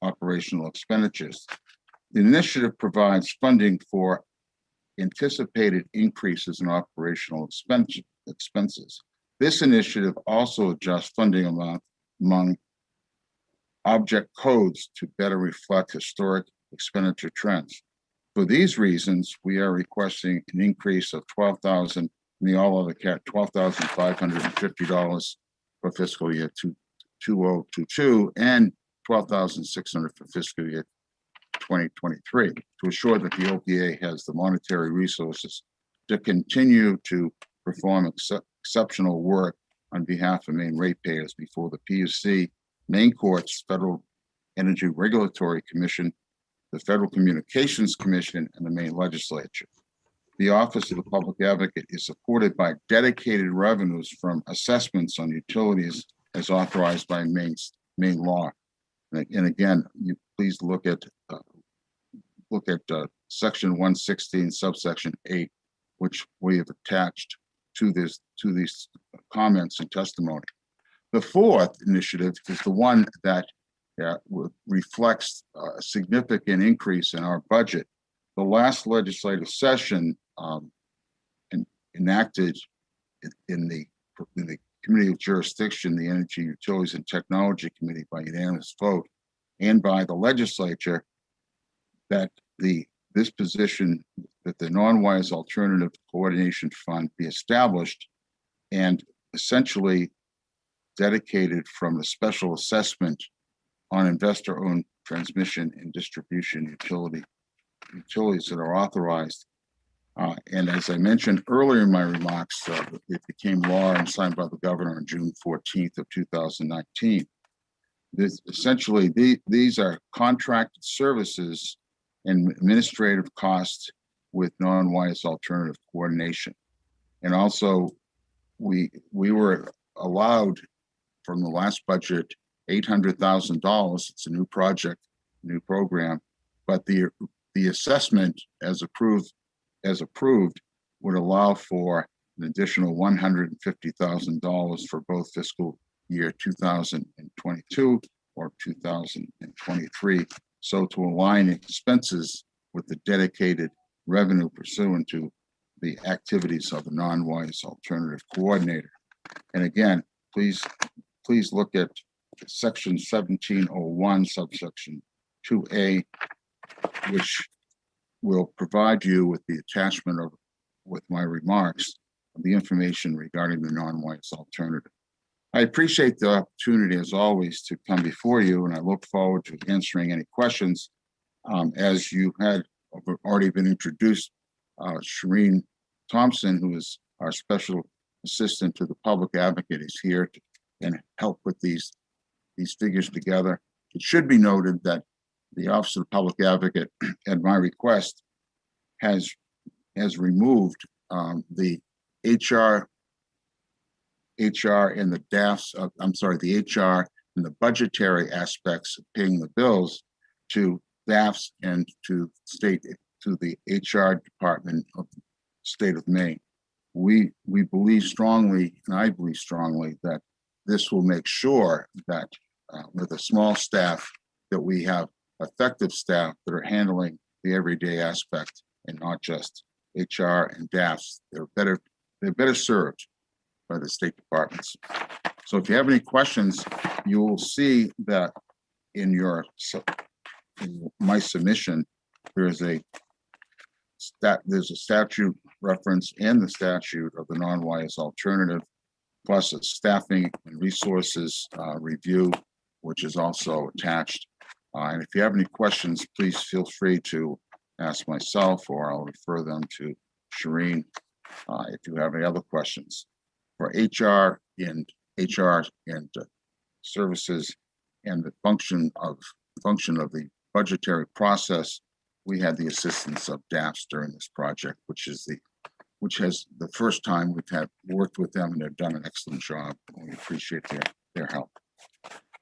Speaker 22: operational expenditures. The initiative provides funding for anticipated increases in operational expenses. This initiative also adjusts funding among object codes to better reflect historic expenditure trends. For these reasons, we are requesting an increase of $12,000 in the all other cat, $12,550 for fiscal year 2022 and $12,600 for fiscal year 2023 to ensure that the OPA has the monetary resources to continue to perform exceptional work on behalf of Maine ratepayers before the PUC, Maine Courts, Federal Energy Regulatory Commission, the Federal Communications Commission, and the Maine Legislature. The Office of the Public Advocate is supported by dedicated revenues from assessments on utilities as authorized by Maine law. And again, you please look at section 116, subsection 8, which we have attached to these comments and testimony. The fourth initiative is the one that reflects a significant increase in our budget. The last legislative session enacted in the Committee of Jurisdiction, the Energy, Utilities, and Technology Committee by unanimous vote, and by the legislature, that this position, that the non-wise alternative coordination fund be established and essentially dedicated from the special assessment on investor-owned transmission and distribution utilities that are authorized. And as I mentioned earlier in my remarks, it became law and signed by the governor on June 14th of 2019. These are contracted services and administrative costs with non-wise alternative coordination. And also, we were allowed from the last budget $800,000. It's a new project, new program, but the assessment as approved would allow for an additional $150,000 for both fiscal year 2022 or 2023. So to align expenses with the dedicated revenue pursuant to the activities of the non-wise alternative coordinator. And again, please look at section 1701, subsection 2A, which will provide you with the attachment with my remarks, of the information regarding the non-wise alternative. I appreciate the opportunity, as always, to come before you, and I look forward to answering any questions. As you had already been introduced, Shireen Thompson, who is our special assistant to the public advocate, is here to help with these figures together. It should be noted that the Office of the Public Advocate, at my request, has removed the HR and the DAFs, the HR and the budgetary aspects of paying the bills to DAFs and to the HR department of the state of Maine. We believe strongly, and I believe strongly, that this will make sure that with a small staff, that we have effective staff that are handling the everyday aspect and not just HR and DAFs. They're better served by the state departments. So if you have any questions, you will see that in my submission, there's a statute reference in the statute of the non-WIAS alternative, plus a staffing and resources review, which is also attached. And if you have any questions, please feel free to ask myself, or I'll refer them to Shireen if you have any other questions. For HR and services and the function of the budgetary process, we had the assistance of DAFs during this project, which has the first time we've worked with them, and they've done an excellent job, and we appreciate their help.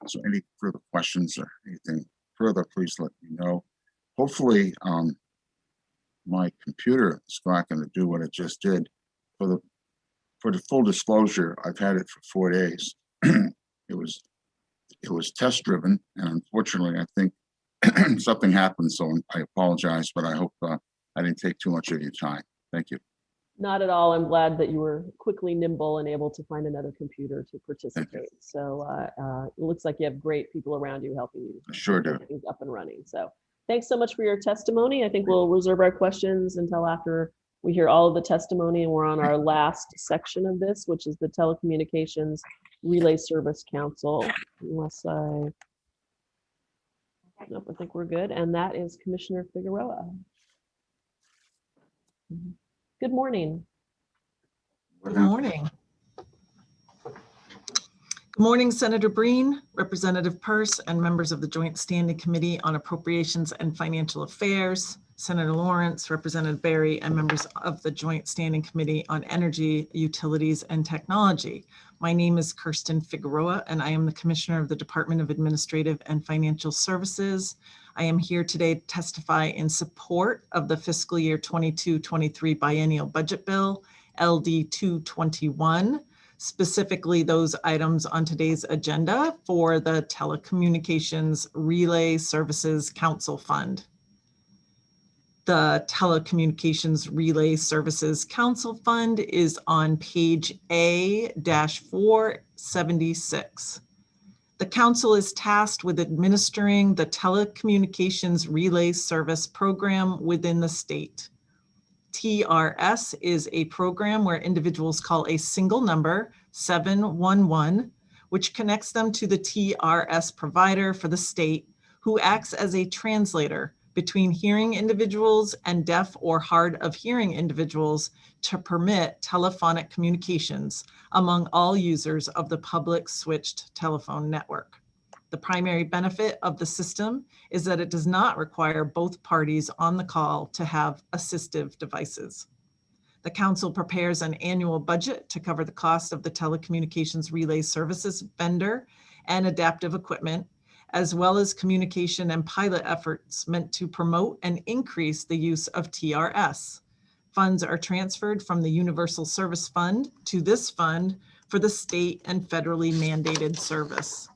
Speaker 22: So any further questions or anything further, please let me know. Hopefully my computer is not going to do what it just did. For the full disclosure, I've had it for 4 days. It was test driven, and unfortunately I think something happened, so I apologize, but I hope I didn't take too much of your time. Thank you.
Speaker 16: Not at all. I'm glad that you were quickly nimble and able to find another computer to participate. So it looks like you have great people around you helping you.
Speaker 22: I sure do.
Speaker 16: Get things up and running. So thanks so much for your testimony. I think we'll reserve our questions until after we hear all of the testimony, and we're on our last section of this, which is the Telecommunications Relay Service Council. Nope, I think we're good. And that is Commissioner Figueroa. Good morning.
Speaker 15: Good morning. Good morning, Senator Breen, Representative Peirce, and members of the Joint Standing Committee on Appropriations and Financial Affairs, Senator Lawrence, Representative Berry, and members of the Joint Standing Committee on Energy, Utilities, and Technology. My name is Kirsten Figueroa, and I am the Commissioner of the Department of Administrative and Financial Services. I am here today to testify in support of the fiscal year 22-23 biennial budget bill, LD 221, specifically those items on today's agenda for the Telecommunications Relay Services Council Fund. The Telecommunications Relay Services Council Fund is on page A-476. The council is tasked with administering the Telecommunications Relay Service program within the state. TRS is a program where individuals call a single number, 711, which connects them to the TRS provider for the state, who acts as a translator between hearing individuals and deaf or hard of hearing individuals to permit telephonic communications among all users of the public switched telephone network. The primary benefit of the system is that it does not require both parties on the call to have assistive devices. The council prepares an annual budget to cover the cost of the telecommunications relay services vendor and adaptive equipment, as well as communication and pilot efforts meant to promote and increase the use of TRS. Funds are transferred from the Universal Service Fund to this fund for the state and federally mandated service.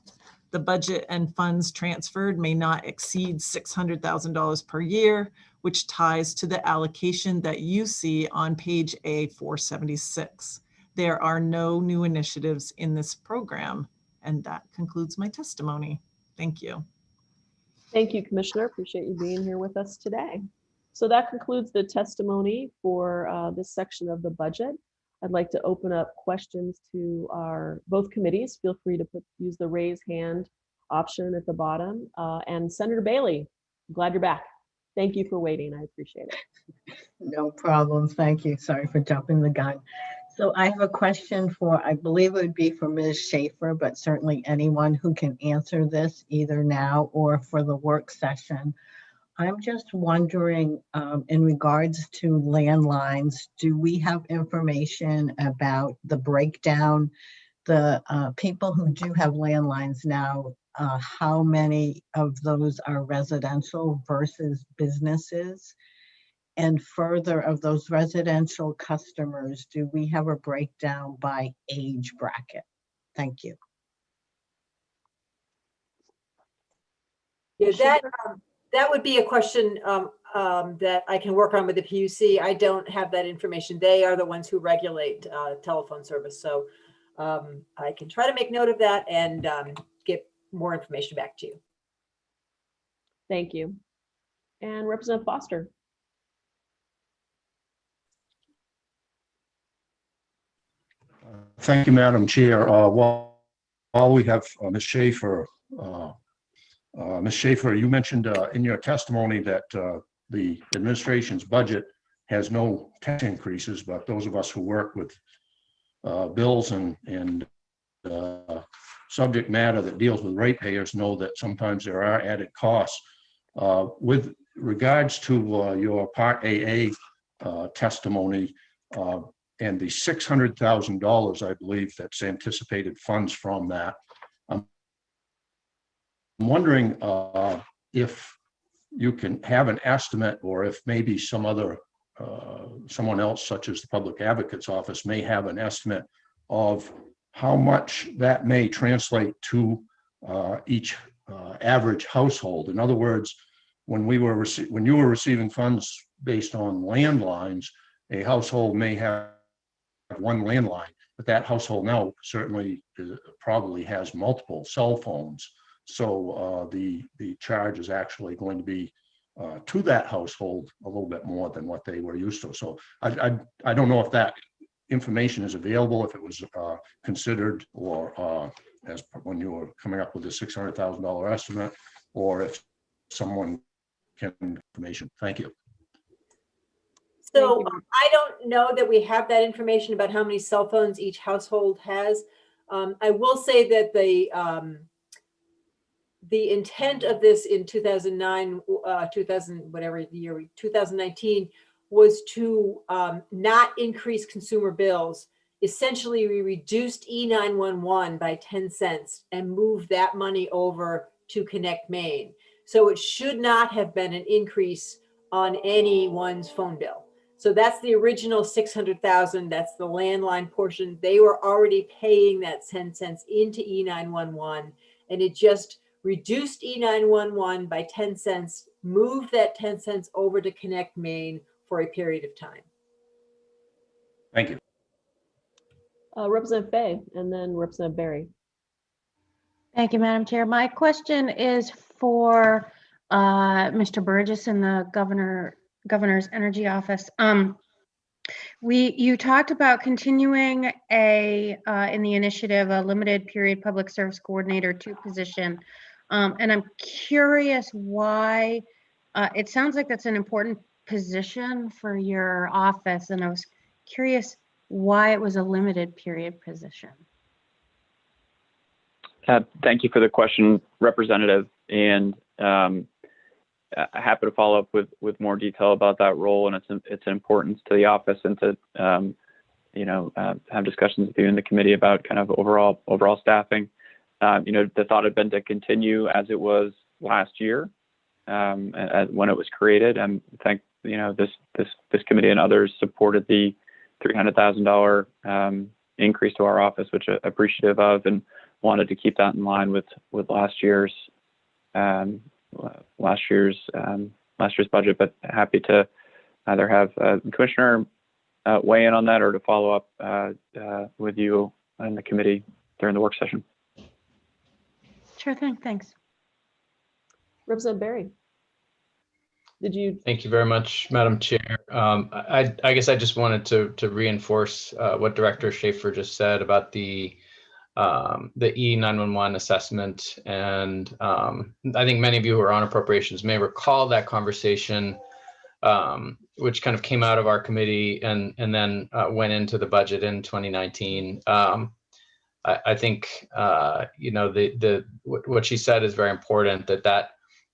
Speaker 15: The budget and funds transferred may not exceed $600,000 per year, which ties to the allocation that you see on page A-476. There are no new initiatives in this program, and that concludes my testimony. Thank you.
Speaker 16: Thank you, Commissioner. Appreciate you being here with us today. So that concludes the testimony for this section of the budget. I'd like to open up questions to both committees. Feel free to use the raise hand option at the bottom. And Senator Bailey, I'm glad you're back. Thank you for waiting. I appreciate it.
Speaker 15: No problem. Thank you. Sorry for jumping the gun. So I have a question for, I believe it would be for Ms. Schaefer, but certainly anyone who can answer this either now or for the work session. I'm just wondering, in regards to landlines, do we have information about the breakdown, the people who do have landlines now, how many of those are residential versus businesses? And further, of those residential customers, do we have a breakdown by age bracket? Thank you.
Speaker 17: Yeah, that would be a question that I can work on with the PUC. I don't have that information. They are the ones who regulate telephone service. So I can try to make note of that and get more information back to you.
Speaker 16: Thank you. And Representative Foster.
Speaker 3: Thank you, Madam Chair. While we have Ms. Schaefer, Ms. Schaefer, you mentioned in your testimony that the administration's budget has no tax increases, but those of us who work with bills and subject matter that deals with ratepayers know that sometimes there are added costs. With regards to your Part AA testimony, and the $600,000, I believe that's anticipated funds from that. I'm wondering if you can have an estimate, or if maybe someone else, such as the Public Advocate's Office, may have an estimate of how much that may translate to each average household. In other words, when you were receiving funds based on landlines, a household may have one landline, but that household now certainly probably has multiple cell phones. So the charge is actually going to be to that household a little bit more than what they were used to. So I don't know if that information is available, if it was considered, or as when you were coming up with the $600,000 estimate, or if someone can information. Thank you.
Speaker 17: So I don't know that we have that information about how many cell phones each household has. I will say that the intent of this in 2009, 2019, was to not increase consumer bills. Essentially, we reduced E911 by 10 cents and moved that money over to Connect Maine. So it should not have been an increase on anyone's phone bill. So that's the original 600,000. That's the landline portion. They were already paying that 10 cents into E911, and it just reduced E911 by 10 cents, moved that 10 cents over to Connect Maine for a period of time.
Speaker 3: Thank you.
Speaker 16: Representative Fay, and then Representative Berry.
Speaker 10: Thank you, Madam Chair. My question is for Mr. Burgess in the Governor's Energy Office. You talked about continuing in the initiative a limited period public service coordinator 2 position, and I'm curious why. It sounds like that's an important position for your office, and I was curious why it was a limited period position.
Speaker 19: Thank you for the question, Representative, and happy to follow up with more detail about that role and its importance to the office, and to have discussions with you in the committee about kind of overall staffing. The thought had been to continue as it was last year, when it was created, and thank this committee and others supported the $300,000 increase to our office, which I'm appreciative of, and wanted to keep that in line with last year's budget. But happy to either have the Commissioner weigh in on that, or to follow up with you in the committee during the work session.
Speaker 10: Sure thing. Thanks.
Speaker 16: Representative Berry.
Speaker 2: Thank you very much, Madam Chair. I guess I just wanted to reinforce what Director Schaefer just said about the E911 assessment. And I think many of you who are on appropriations may recall that conversation, which kind of came out of our committee and then went into the budget in 2019. I think, what she said is very important, that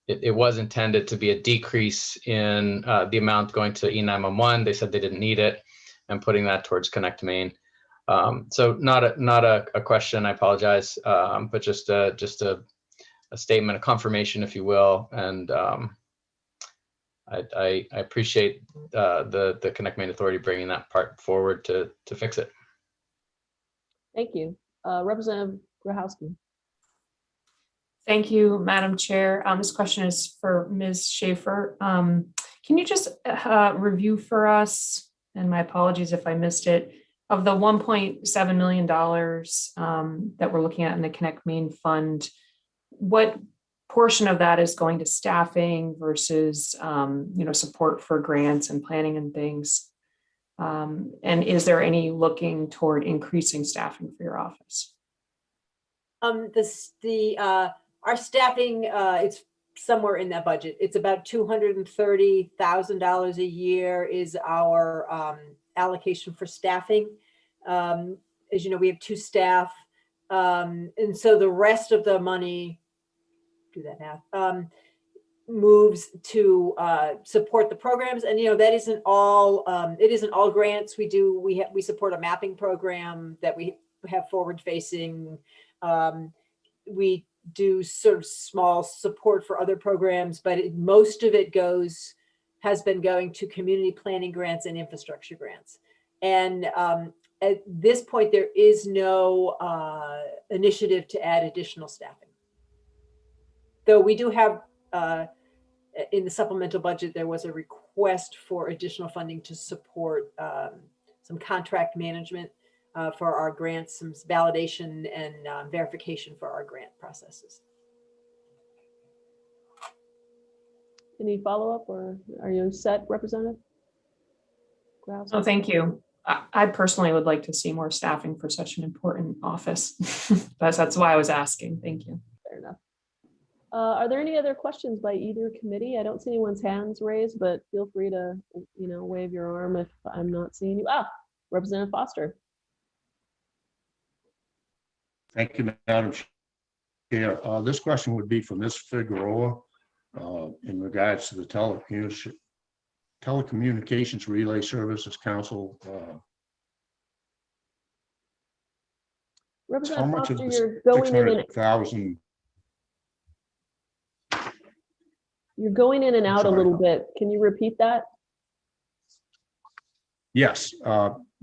Speaker 2: it was intended to be a decrease in the amount going to E911. They said they didn't need it, and putting that towards Connect Maine. So not a question, I apologize, but just a statement, a confirmation, if you will. And I appreciate the Connect Maine Authority bringing that part forward to fix it.
Speaker 16: Thank you. Representative Grochowski.
Speaker 5: Thank you, Madam Chair. This question is for Ms. Schaefer. Can you just review for us, and my apologies if I missed it, of the $1.7 million that we're looking at in the Connect Main Fund, what portion of that is going to staffing versus support for grants and planning and things? And is there any looking toward increasing staffing for your office?
Speaker 17: Our staffing, it's somewhere in that budget. It's about $230,000 a year is our allocation for staffing. As you know, we have 2 staff. And so the rest of the money, do that math, moves to support the programs. And, that isn't all, it isn't all grants. We support a mapping program that we have forward facing. We do sort of small support for other programs, but most of it has been going to community planning grants and infrastructure grants. And at this point, there is no initiative to add additional staffing. Though we do have, in the supplemental budget, there was a request for additional funding to support some contract management for our grants, some validation and verification for our grant processes.
Speaker 16: Any follow-up, or are you set, Representative Grouse?
Speaker 5: Oh, thank you. I personally would like to see more staffing for such an important office. That's why I was asking. Thank you.
Speaker 16: Fair enough. Are there any other questions by either committee? I don't see anyone's hands raised, but feel free to, wave your arm if I'm not seeing you. Representative Foster.
Speaker 3: Thank you, Madam Chair. This question would be for Ms. Figueroa in regards to the Telecommunications Relay Services Council.
Speaker 16: Representative
Speaker 3: how much
Speaker 16: Foster,
Speaker 3: of the
Speaker 16: you're going in and
Speaker 3: 600,000?
Speaker 16: You're going in and out a
Speaker 3: sorry.
Speaker 16: little bit. Can you repeat that?
Speaker 3: Yes,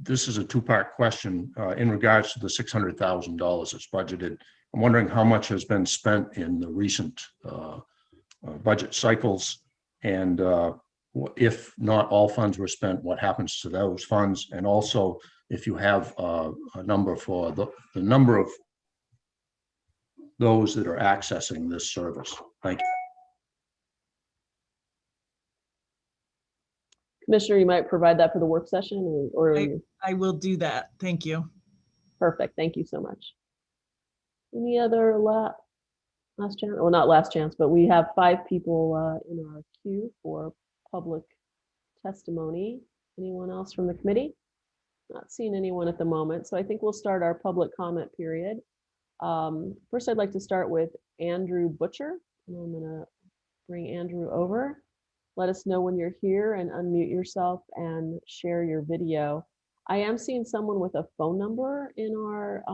Speaker 3: this is a 2-part question in regards to the $600,000 that's budgeted. I'm wondering how much has been spent in the recent budget cycles, and if not all funds were spent, what happens to those funds? And also, if you have a number for the number of those that are accessing this service. Thank you.
Speaker 16: Commissioner, you might provide that for the work session, or
Speaker 15: I will do that. Thank you.
Speaker 16: Perfect. Thank you so much. Any other last chance? Well, not last chance, but we have 5 people in our queue for public testimony. Anyone else from the committee? Not seeing anyone at the moment, so I think we'll start our public comment period. First, I'd like to start with Andrew Butcher, and I'm going to bring Andrew over. Let us know when you're here and unmute yourself and share your video. I am seeing someone with a phone number in our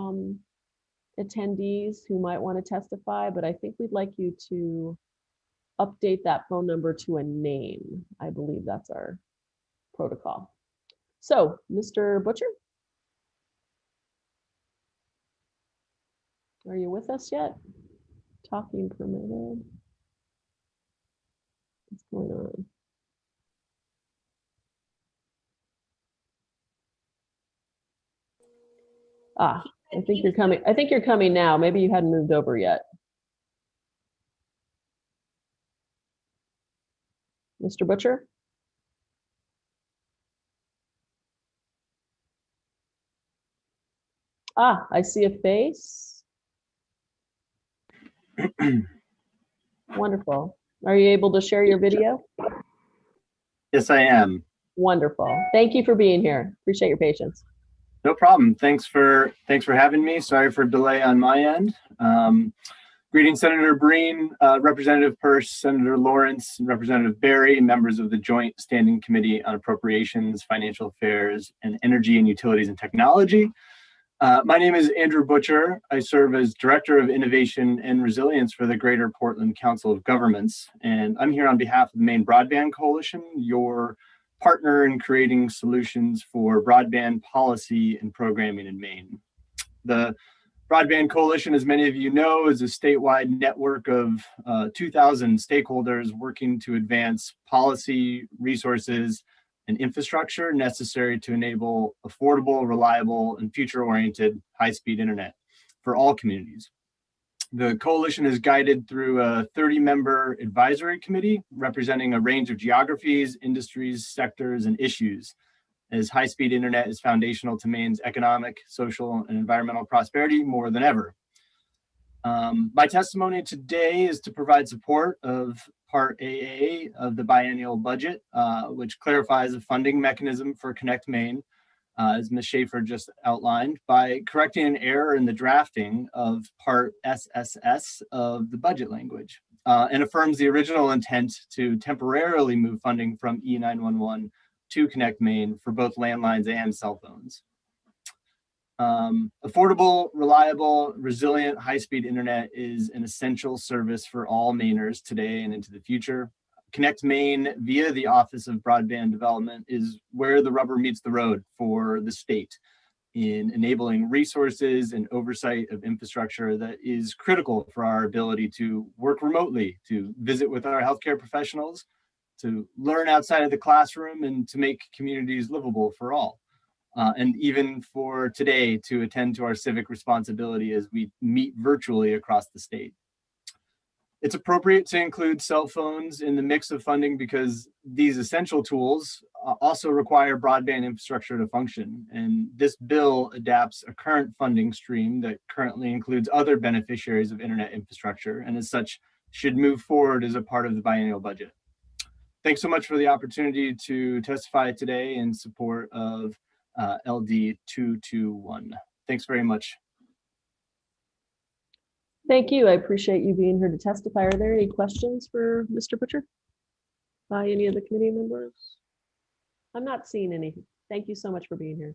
Speaker 16: attendees who might want to testify, but I think we'd like you to update that phone number to a name. I believe that's our protocol. So, Mr. Butcher, are you with us yet? Talking permitted. What's going on? I think you're coming. I think you're coming now. Maybe you hadn't moved over yet. Mr. Butcher? I see a face. Wonderful. Are you able to share your video?
Speaker 4: Yes, I am.
Speaker 16: Wonderful. Thank you for being here. Appreciate your patience.
Speaker 4: No problem. Thanks for having me. Sorry for delay on my end. Greetings, Senator Breen, Representative Peirce, Senator Lawrence, and Representative Berry, members of the Joint Standing Committee on Appropriations, Financial Affairs, and Energy and Utilities and Technology. My name is Andrew Butcher. I serve as Director of Innovation and Resilience for the Greater Portland Council of Governments, and I'm here on behalf of the Maine Broadband Coalition, your partner in creating solutions for broadband policy and programming in Maine. The Broadband Coalition, as many of you know, is a statewide network of 2,000 stakeholders working to advance policy, resources, and infrastructure necessary to enable affordable, reliable, and future-oriented high-speed internet for all communities. The coalition is guided through a 30-member advisory committee representing a range of geographies, industries, sectors, and issues, as high-speed internet is foundational to Maine's economic, social, and environmental prosperity more than ever. My testimony today is to provide support of Part AA of the biennial budget, which clarifies the funding mechanism for Connect Maine, as Ms. Schaefer just outlined, by correcting an error in the drafting of Part SSS of the budget language, and affirms the original intent to temporarily move funding from E911 to Connect Maine for both landlines and cell phones. Affordable, reliable, resilient, high-speed internet is an essential service for all Mainers today and into the future. Connect Maine via the Office of Broadband Development is where the rubber meets the road for the state in enabling resources and oversight of infrastructure that is critical for our ability to work remotely, to visit with our healthcare professionals, to learn outside of the classroom, and to make communities livable for all. And even for today, to attend to our civic responsibility as we meet virtually across the state. It's appropriate to include cell phones in the mix of funding because these essential tools also require broadband infrastructure to function. And this bill adapts a current funding stream that currently includes other beneficiaries of internet infrastructure, and as such should move forward as a part of the biennial budget. Thanks so much for the opportunity to testify today in support of LD 221. Thanks very much.
Speaker 16: Thank you. I appreciate you being here to testify. Are there any questions for Mr. Butcher by any of the committee members? I'm not seeing any. Thank you so much for being here.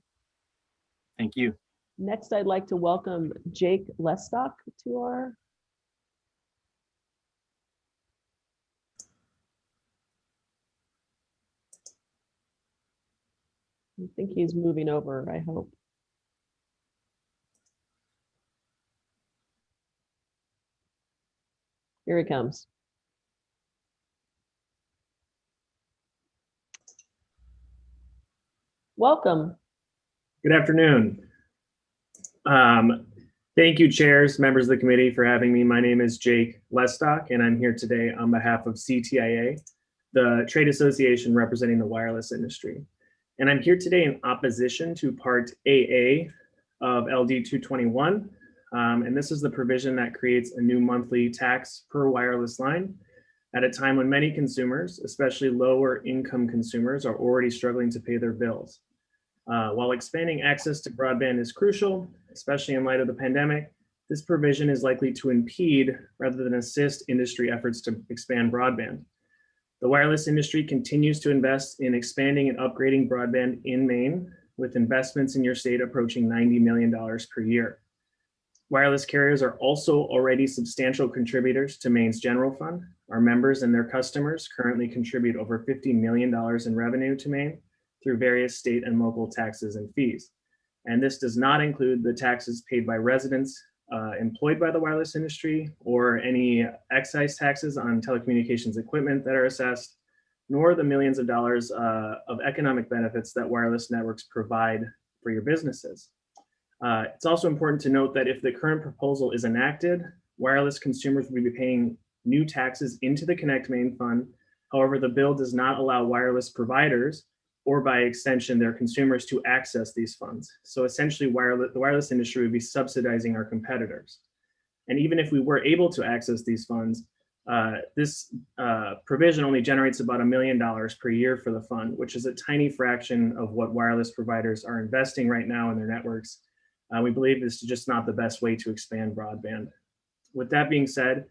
Speaker 4: Thank you.
Speaker 16: Next, I'd like to welcome Jake Lestock to our I think he's moving over, I hope. Here he comes. Welcome.
Speaker 6: Good afternoon. Thank you, chairs, members of the committee, for having me. My name is Jake Lestock, and I'm here today on behalf of CTIA, the trade association representing the wireless industry. And I'm here today in opposition to Part AA of LD 221. And this is the provision that creates a new monthly tax per wireless line at a time when many consumers, especially lower income consumers, are already struggling to pay their bills. While expanding access to broadband is crucial, especially in light of the pandemic, this provision is likely to impede rather than assist industry efforts to expand broadband. The wireless industry continues to invest in expanding and upgrading broadband in Maine, with investments in your state approaching $90 million per year. Wireless carriers are also already substantial contributors to Maine's general fund. Our members and their customers currently contribute over $50 million in revenue to Maine through various state and local taxes and fees. And this does not include the taxes paid by residents employed by the wireless industry, or any excise taxes on telecommunications equipment that are assessed, nor the millions of dollars of economic benefits that wireless networks provide for your businesses. It's also important to note that if the current proposal is enacted, wireless consumers will be paying new taxes into the Connect Maine Fund. However, the bill does not allow wireless providers, or by extension, their consumers, to access these funds. So essentially, the wireless industry would be subsidizing our competitors. And even if we were able to access these funds, this provision only generates about $1 million per year for the fund, which is a tiny fraction of what wireless providers are investing right now in their networks. We believe this is just not the best way to expand broadband. With that being said,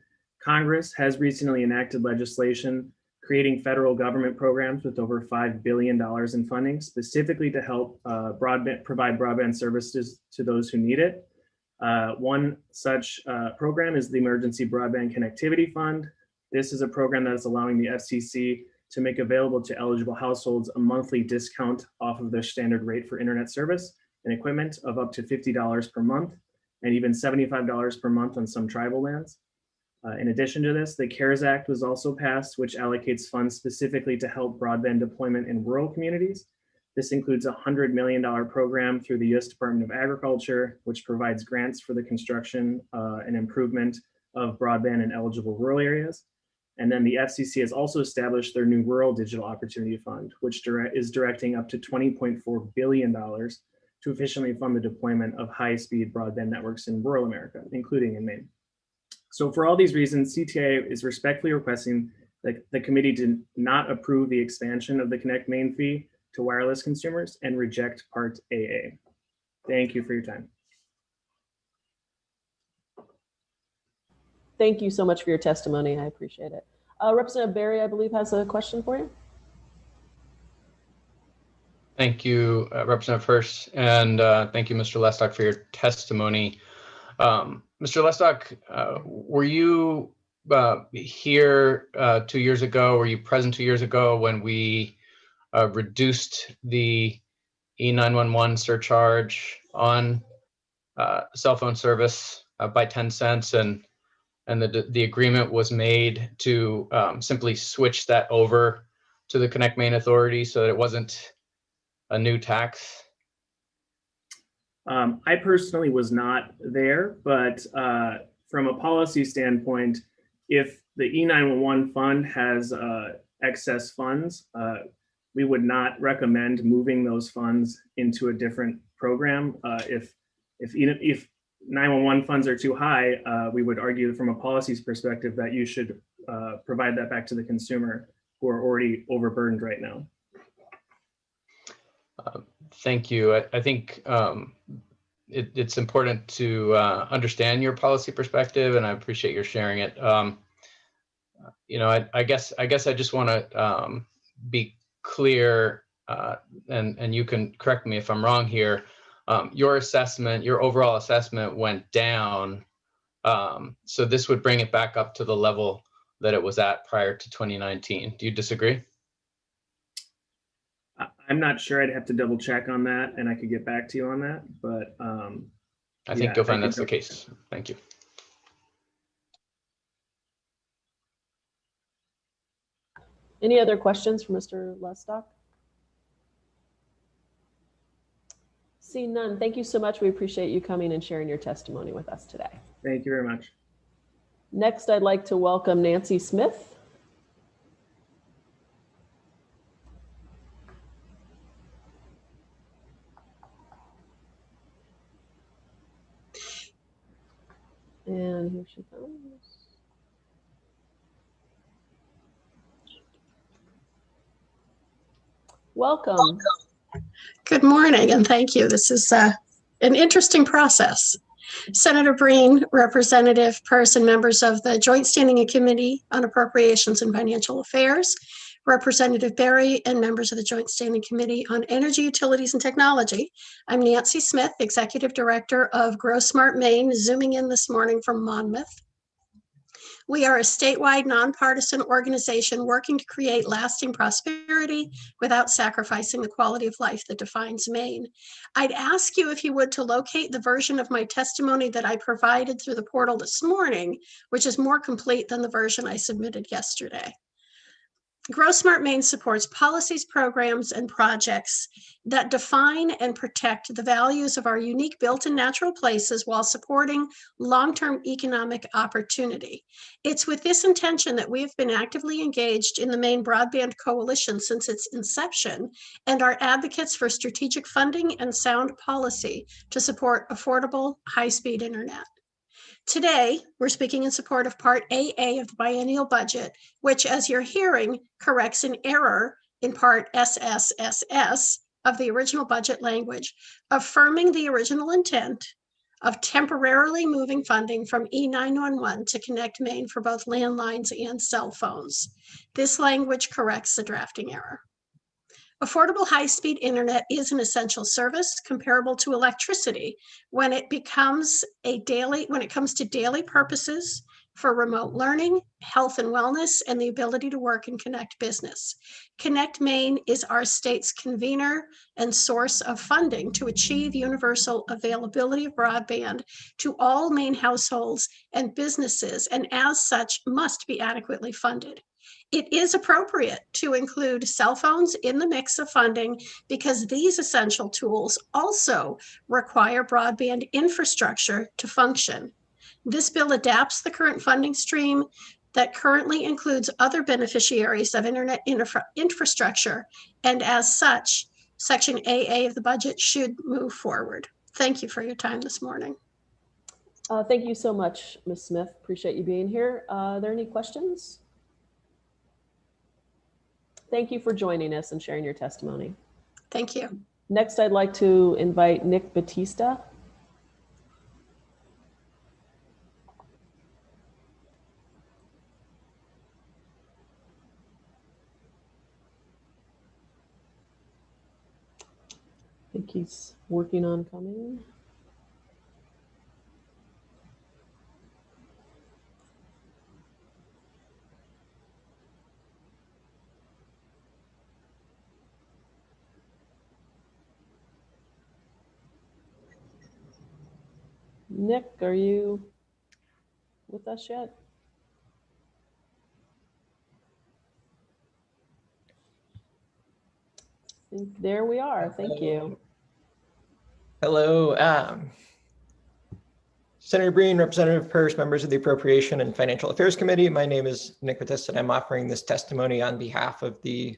Speaker 6: Congress has recently enacted legislation creating federal government programs with over $5 billion in funding, specifically to help provide broadband services to those who need it. One such program is the Emergency Broadband Connectivity Fund. This is a program that is allowing the FCC to make available to eligible households a monthly discount off of their standard rate for internet service and equipment of up to $50 per month. and even $75 per month on some tribal lands. In addition to this, the CARES Act was also passed, which allocates funds specifically to help broadband deployment in rural communities. This includes a $100 million program through the U.S. Department of Agriculture, which provides grants for the construction and improvement of broadband in eligible rural areas. And then the FCC has also established their new Rural Digital Opportunity Fund, which is directing up to $20.4 billion to efficiently fund the deployment of high-speed broadband networks in rural America, including in Maine. So for all these reasons, CTIA is respectfully requesting that the committee did not approve the expansion of the Connect Maine fee to wireless consumers and reject Part AA. Thank you for your time.
Speaker 16: Thank you so much for your testimony. I appreciate it. Representative Berry, I believe, has a question for you.
Speaker 2: Thank you, Representative Hurst, and thank you, Mr. Lestock, for your testimony. Mr. Lestock, were you here 2 years ago? Were you present 2 years ago when we reduced the E911 surcharge on cell phone service by 10 cents, and the agreement was made to simply switch that over to the Connect Maine Authority so that it wasn't a new tax?
Speaker 6: I personally was not there, but from a policy standpoint, if the E911 fund has excess funds, we would not recommend moving those funds into a different program. If 911 funds are too high, we would argue from a policies perspective that you should provide that back to the consumer who are already overburdened right now.
Speaker 2: Thank you. I think it's important to understand your policy perspective, and I appreciate your sharing it. I guess I just want to be clear, and you can correct me if I'm wrong here. Your assessment, your overall assessment went down, so this would bring it back up to the level that it was at prior to 2019. Do you disagree?
Speaker 6: I'm not sure. I'd have to double check on that, and I could get back to you on that. But
Speaker 2: I think you'll find that's the case. Thank you.
Speaker 16: Any other questions for Mr. Lestock? Seeing none, thank you so much. We appreciate you coming and sharing your testimony with us today.
Speaker 6: Thank you very much.
Speaker 16: Next, I'd like to welcome Nancy Smith. And here she comes. Welcome.
Speaker 7: Good morning, and thank you. This is an interesting process. Senator Breen, Representative Peirce, and members of the Joint Standing Committee on Appropriations and Financial Affairs, Representative Berry, and members of the Joint Standing Committee on Energy, Utilities, and Technology. I'm Nancy Smith, Executive Director of Grow Smart Maine, zooming in this morning from Monmouth. We are a statewide nonpartisan organization working to create lasting prosperity without sacrificing the quality of life that defines Maine. I'd ask you, if you would, to locate the version of my testimony that I provided through the portal this morning, which is more complete than the version I submitted yesterday. Grow Smart Maine supports policies, programs, and projects that define and protect the values of our unique built-in natural places while supporting long-term economic opportunity. It's with this intention that we have been actively engaged in the Maine Broadband Coalition since its inception and are advocates for strategic funding and sound policy to support affordable, high-speed internet. Today, we're speaking in support of Part AA of the biennial budget, which, as you're hearing, corrects an error in Part SSSS of the original budget language, affirming the original intent of temporarily moving funding from E911 to Connect Maine for both landlines and cell phones. This language corrects the drafting error. Affordable high-speed internet is an essential service comparable to electricity when it comes to daily purposes for remote learning, health and wellness, and the ability to work and connect business. Connect Maine is our state's convener and source of funding to achieve universal availability of broadband to all Maine households and businesses, and as such must be adequately funded. It is appropriate to include cell phones in the mix of funding because these essential tools also require broadband infrastructure to function. This bill adapts the current funding stream that currently includes other beneficiaries of internet infrastructure, and as such, Section AA of the budget should move forward. Thank you for your time this morning.
Speaker 16: Thank you so much, Ms. Smith. Appreciate you being here. Are there any questions? Thank you for joining us and sharing your testimony.
Speaker 7: Thank you.
Speaker 16: Next, I'd like to invite Nick Batista. I think he's working on coming. Nick, are you with us yet? There we are. Thank you.
Speaker 8: Hello, Senator Breen, Representative Peirce, members of the Appropriation and Financial Affairs Committee. My name is Nick Batista, and I'm offering this testimony on behalf of the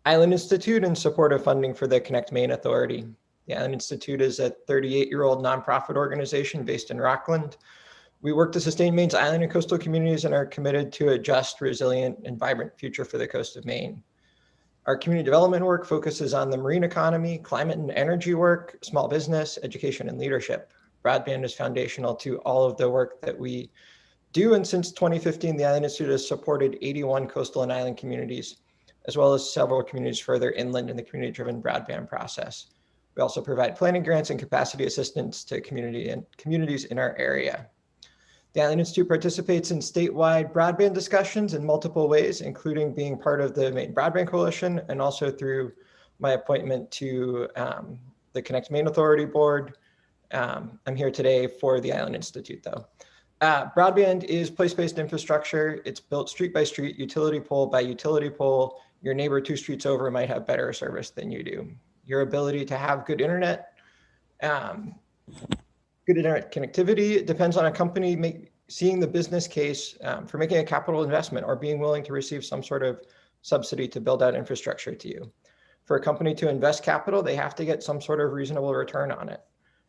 Speaker 8: Island Institute in support of funding for the Connect Maine Authority. The Island Institute is a 38-year-old nonprofit organization based in Rockland. We work to sustain Maine's island and coastal communities and are committed to a just, resilient, and vibrant future for the coast of Maine. Our community development work focuses on the marine economy, climate and energy work, small business, education, and leadership. Broadband is foundational to all of the work that we do, and since 2015, the Island Institute has supported 81 coastal and island communities, as well as several communities further inland in the community-driven broadband process. We also provide planning grants and capacity assistance to communities in our area. The Island Institute participates in statewide broadband discussions in multiple ways, including being part of the Maine Broadband Coalition and also through my appointment to the Connect Maine Authority Board. I'm here today for the Island Institute though. Broadband is place-based infrastructure. It's built street by street, utility pole by utility pole. Your neighbor 2 streets over might have better service than you do. Your ability to have good internet connectivity depends on a company seeing the business case for making a capital investment or being willing to receive some sort of subsidy to build out infrastructure to you. For a company to invest capital, they have to get some sort of reasonable return on it.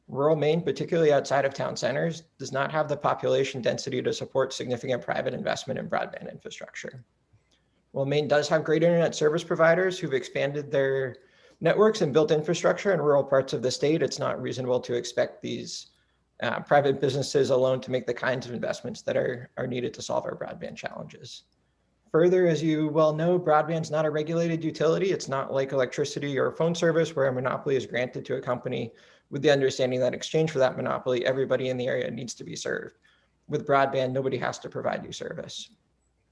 Speaker 8: Rural Maine, particularly outside of town centers, does not have the population density to support significant private investment in broadband infrastructure. While Maine does have great internet service providers who've expanded their networks and built infrastructure in rural parts of the state, it's not reasonable to expect these private businesses alone to make the kinds of investments that are needed to solve our broadband challenges. Further, as you well know, broadband's not a regulated utility. It's not like electricity or phone service where a monopoly is granted to a company with the understanding that in exchange for that monopoly, everybody in the area needs to be served. With broadband, nobody has to provide you service.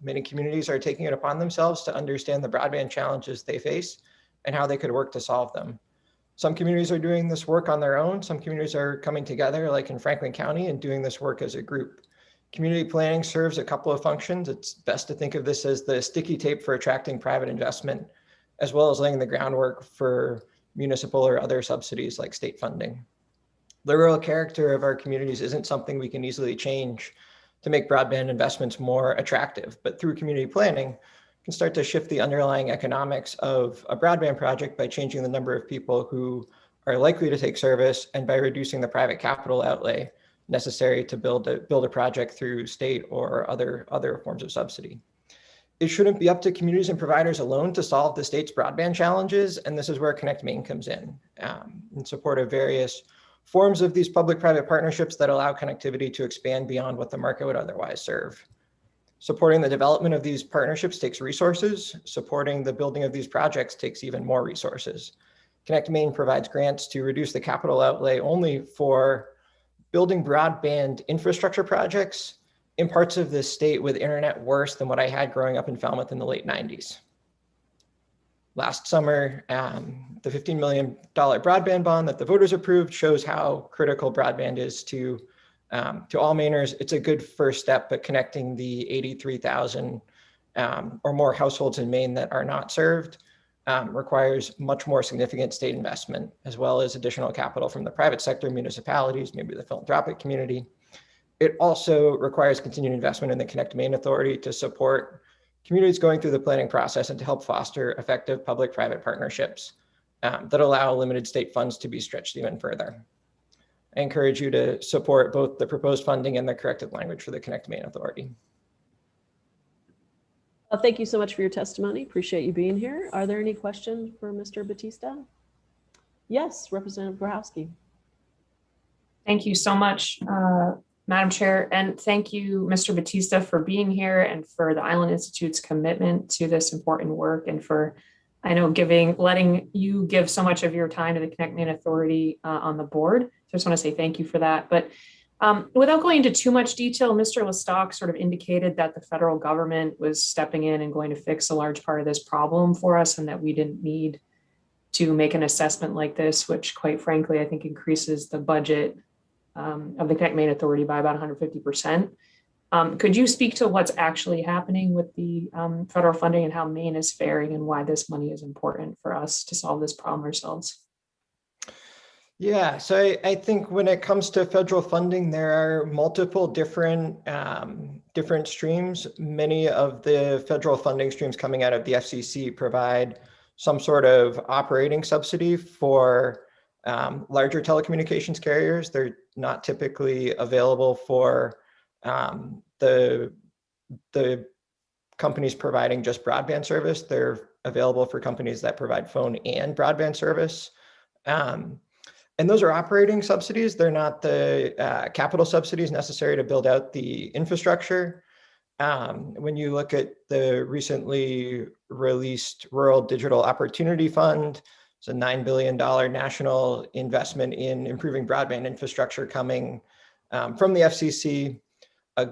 Speaker 8: Many communities are taking it upon themselves to understand the broadband challenges they face and how they could work to solve them. Some communities are doing this work on their own. Some communities are coming together, like in Franklin County, and doing this work as a group. Community planning serves a couple of functions. It's best to think of this as the sticky tape for attracting private investment, as well as laying the groundwork for municipal or other subsidies like state funding. The rural character of our communities isn't something we can easily change to make broadband investments more attractive, but through community planning, can start to shift the underlying economics of a broadband project by changing the number of people who are likely to take service and by reducing the private capital outlay necessary to build a project through state or other forms of subsidy. It shouldn't be up to communities and providers alone to solve the state's broadband challenges, and this is where Connect Maine comes in support of various forms of these public-private partnerships that allow connectivity to expand beyond what the market would otherwise serve. Supporting the development of these partnerships takes resources. Supporting the building of these projects takes even more resources. Connect Maine provides grants to reduce the capital outlay only for building broadband infrastructure projects in parts of the state with internet worse than what I had growing up in Falmouth in the late 90s. Last summer, the $15 million broadband bond that the voters approved shows how critical broadband is to all Mainers. It's a good first step, but connecting the 83,000 or more households in Maine that are not served requires much more significant state investment, as well as additional capital from the private sector, municipalities, maybe the philanthropic community. It also requires continued investment in the Connect Maine Authority to support communities going through the planning process and to help foster effective public-private partnerships that allow limited state funds to be stretched even further. I encourage you to support both the proposed funding and the corrected language for the Connect Maine Authority.
Speaker 16: Thank you so much for your testimony. Appreciate you being here. Are there any questions for Mr. Batista? Yes, Representative Grahowski.
Speaker 5: Thank you so much, Madam Chair, and thank you, Mr. Batista, for being here and for the Island Institute's commitment to this important work, and for, I know, letting you give so much of your time to the Connect Maine Authority on the board. So I just want to say thank you for that. But without going into too much detail, Mr. Lestock sort of indicated that the federal government was stepping in and going to fix a large part of this problem for us, and that we didn't need to make an assessment like this, which quite frankly, I think increases the budget of the Connect Maine Authority by about 150%. Could you speak to what's actually happening with the federal funding and how Maine is faring and why this money is important for us to solve this problem ourselves?
Speaker 8: Yeah, so I think when it comes to federal funding, there are multiple different streams. Many of the federal funding streams coming out of the FCC provide some sort of operating subsidy for larger telecommunications carriers. They're not typically available for the companies providing just broadband service. They're available for companies that provide phone and broadband service. And those are operating subsidies. They're not the capital subsidies necessary to build out the infrastructure. When you look at the recently released Rural Digital Opportunity Fund, it's a $9 billion national investment in improving broadband infrastructure coming from the FCC. I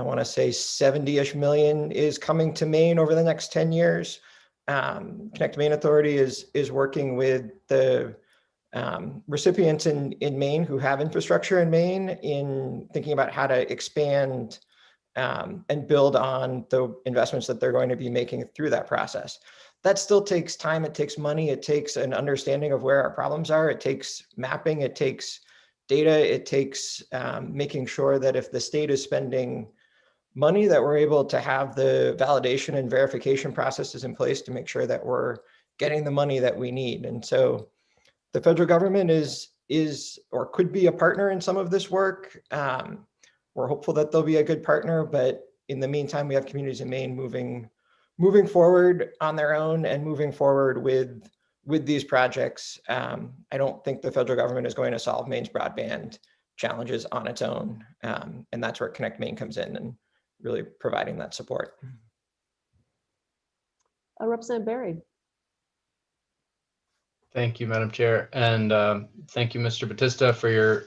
Speaker 8: want to say 70-ish million is coming to Maine over the next 10 years. Connect Maine Authority is working with the recipients in Maine who have infrastructure in Maine in thinking about how to expand and build on the investments that they're going to be making through that process. That still takes time, it takes money, it takes an understanding of where our problems are, it takes mapping, it takes data, it takes making sure that if the state is spending money, that we're able to have the validation and verification processes in place to make sure that we're getting the money that we need. And so the federal government is or could be a partner in some of this work. We're hopeful that they'll be a good partner, but in the meantime, we have communities in Maine moving forward on their own and moving forward with these projects. I don't think the federal government is going to solve Maine's broadband challenges on its own. And that's where Connect Maine comes in and really providing that support.
Speaker 16: Representative Berry.
Speaker 2: Thank you, Madam Chair. And thank you, Mr. Batista, for your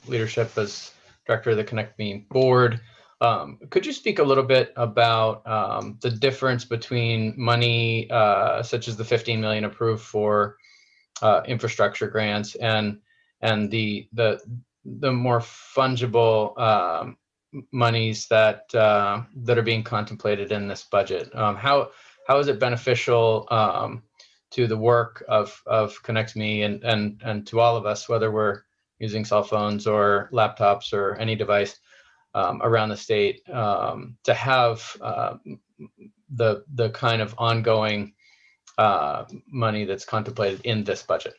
Speaker 2: leadership as Director of the Connect Maine Board. Could you speak a little bit about the difference between money such as the 15 million approved for infrastructure grants and the more fungible monies that that are being contemplated in this budget? How is it beneficial to the work of Connect Me and to all of us, whether we're using cell phones or laptops or any device around the state, to have the kind of ongoing money that's contemplated in this budget?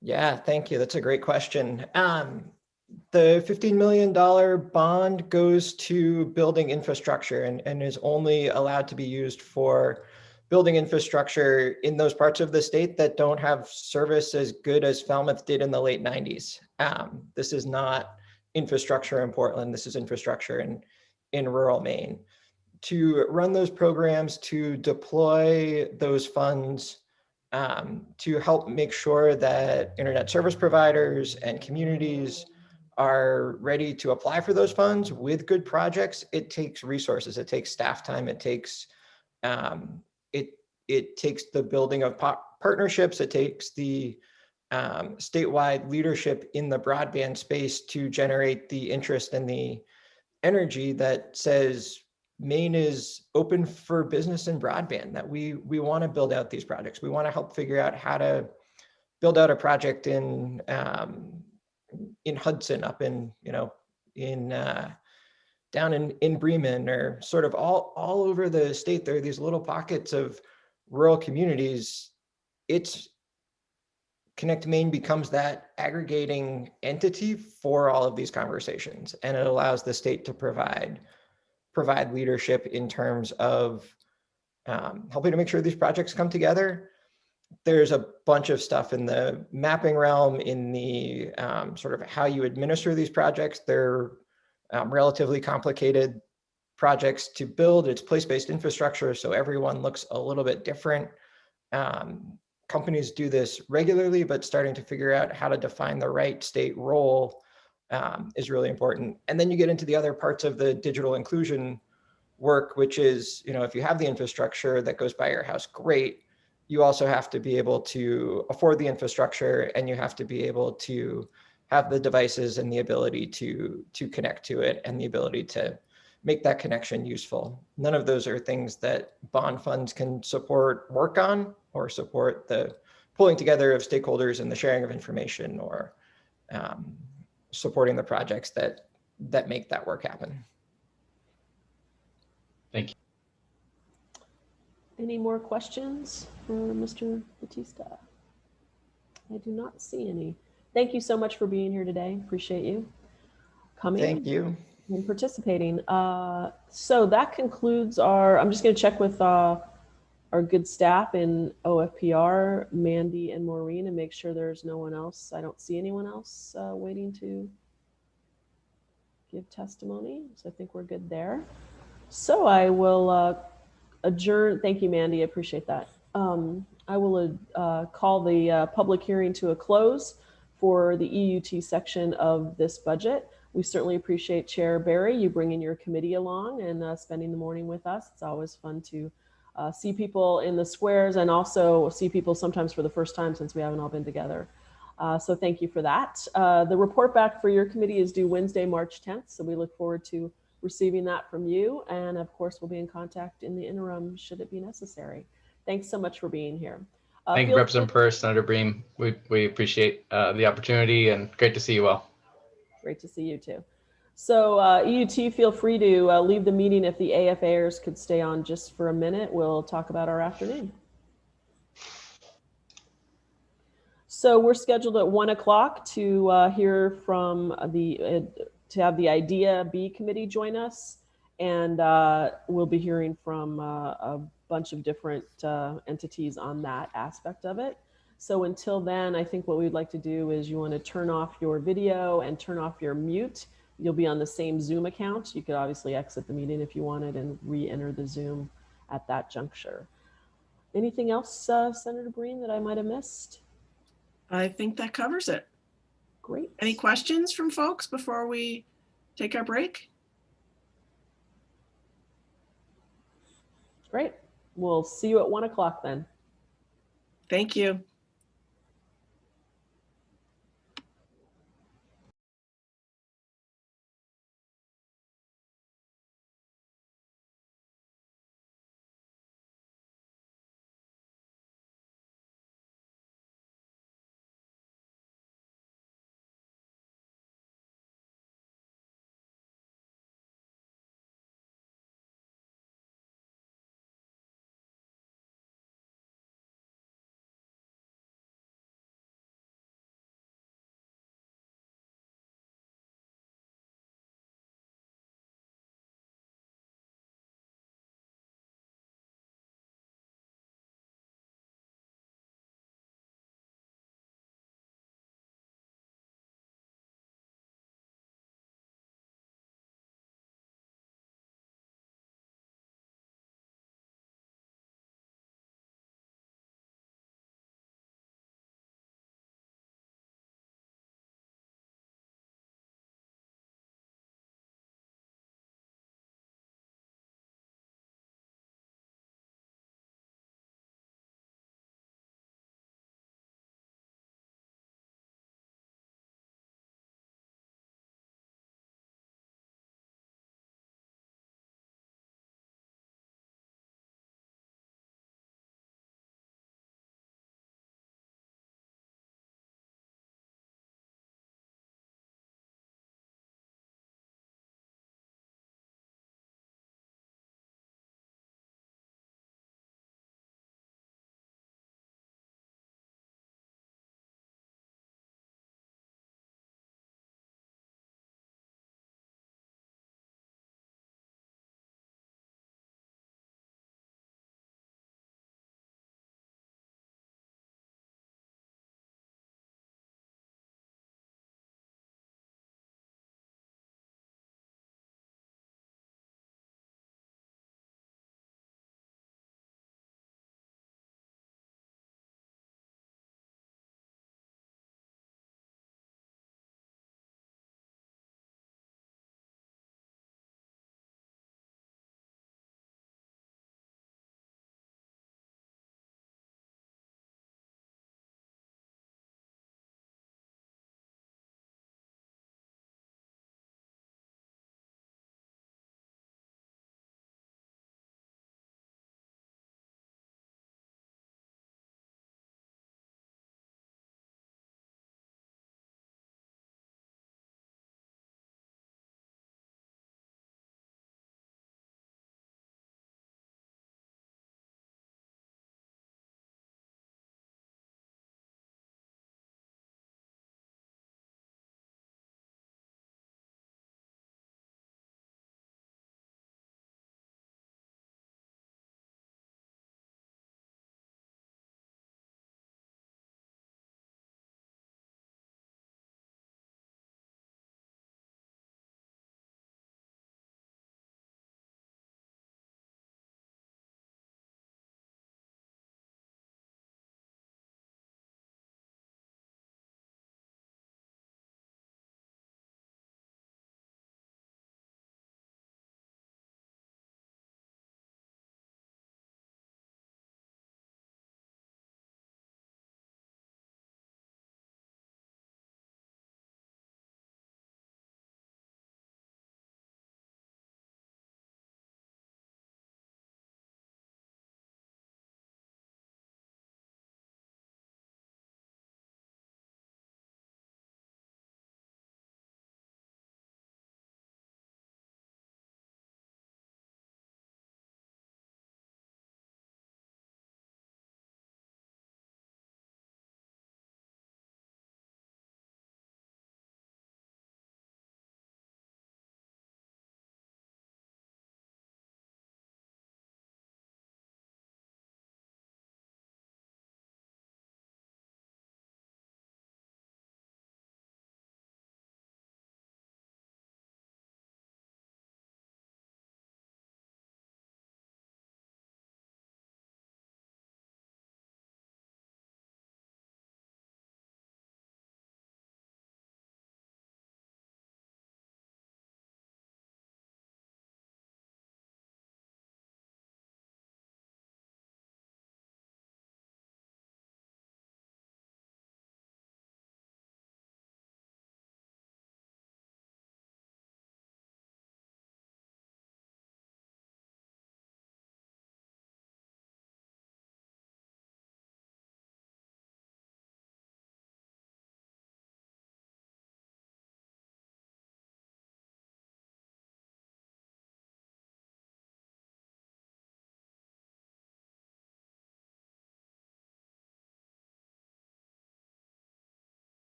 Speaker 8: Yeah, thank you. That's a great question. The $15 million bond goes to building infrastructure and is only allowed to be used for building infrastructure in those parts of the state that don't have service as good as Falmouth did in the late 90s. This is not infrastructure in Portland. This is infrastructure in rural Maine. To run those programs, to deploy those funds, to help make sure that internet service providers and communities are ready to apply for those funds with good projects, it takes resources, it takes staff time, it takes it takes the building of partnerships, it takes the statewide leadership in the broadband space to generate the interest and the energy that says Maine is open for business and broadband, that we want to build out these projects. We want to help figure out how to build out a project in Hudson, up in, down in Bremen, or sort of all over the state. There are these little pockets of rural communities. Connect Maine becomes that aggregating entity for all of these conversations, and it allows the state to provide leadership in terms of helping to make sure these projects come together. There's a bunch of stuff in the mapping realm, in the sort of how you administer these projects. They're relatively complicated projects to build. It's place-based infrastructure, so everyone looks a little bit different. Companies do this regularly, but starting to figure out how to define the right state role is really important. And then you get into the other parts of the digital inclusion work, which is, if you have the infrastructure that goes by your house, great. You also have to be able to afford the infrastructure, and you have to be able to have the devices and the ability to connect to it, and the ability to make that connection useful. None of those are things that bond funds can support work on, or support the pulling together of stakeholders and the sharing of information, or supporting the projects that make that work happen.
Speaker 2: Thank you.
Speaker 16: Any more questions for Mr. Batista? I do not see any. Thank you so much for being here today. Appreciate you coming.
Speaker 8: Thank you.
Speaker 16: And participating. So that concludes I'm just going to check with our good staff in OFPR, Mandy and Maureen, and make sure there's no one else. I don't see anyone else waiting to give testimony. So I think we're good there. So I will adjourn. Thank you, Mandy. I appreciate that. I will call the public hearing to a close for the EUT section of this budget. We certainly appreciate Chair Barry, you bringing your committee along and spending the morning with us. It's always fun to see people in the squares, and also see people sometimes for the first time since we haven't all been together. So thank you for that. The report back for your committee is due Wednesday, March 10th. So we look forward to receiving that from you. And of course, we'll be in contact in the interim should it be necessary. Thanks so much for being here.
Speaker 2: Thank you, Representative Purse, Senator Bream. We appreciate the opportunity, and great to see you all.
Speaker 16: Great to see you too. So EUT, feel free to leave the meeting. If the AFAers could stay on just for a minute, we'll talk about our afternoon. So we're scheduled at 1 o'clock to hear from to have the IDEA B committee join us. And we'll be hearing from a bunch of different entities on that aspect of it. So until then, I think what we'd like to do is you want to turn off your video and turn off your mute. You'll be on the same Zoom account. You could obviously exit the meeting if you wanted and re-enter the Zoom at that juncture. Anything else, Senator Breen, that I might have missed?
Speaker 1: I think that covers it.
Speaker 16: Great.
Speaker 1: Any questions from folks before we take our break?
Speaker 16: Great. We'll see you at 1 o'clock then.
Speaker 1: Thank you.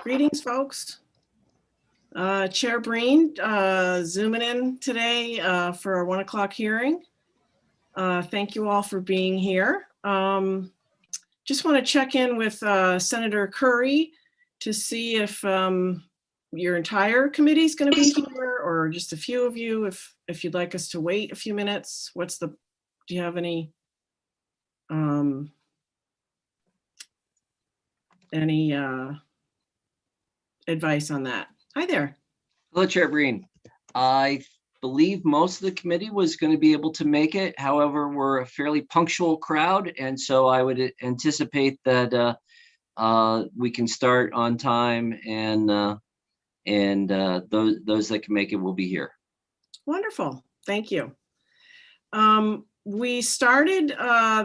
Speaker 1: Greetings, folks. Chair Breen, zooming in today for our 1 o'clock hearing. Thank you all for being here. Just want to check in with Senator Curry to see if your entire committee is going to be here or just a few of you, if you'd like us to wait a few minutes. Do you have any advice on that? Hi there.
Speaker 9: Hello, Chair Breen. I believe most of the committee was going to be able to make it. However, we're a fairly punctual crowd, and so I would anticipate that we can start on time, and those that can make it will be here.
Speaker 1: Wonderful. Thank you. We started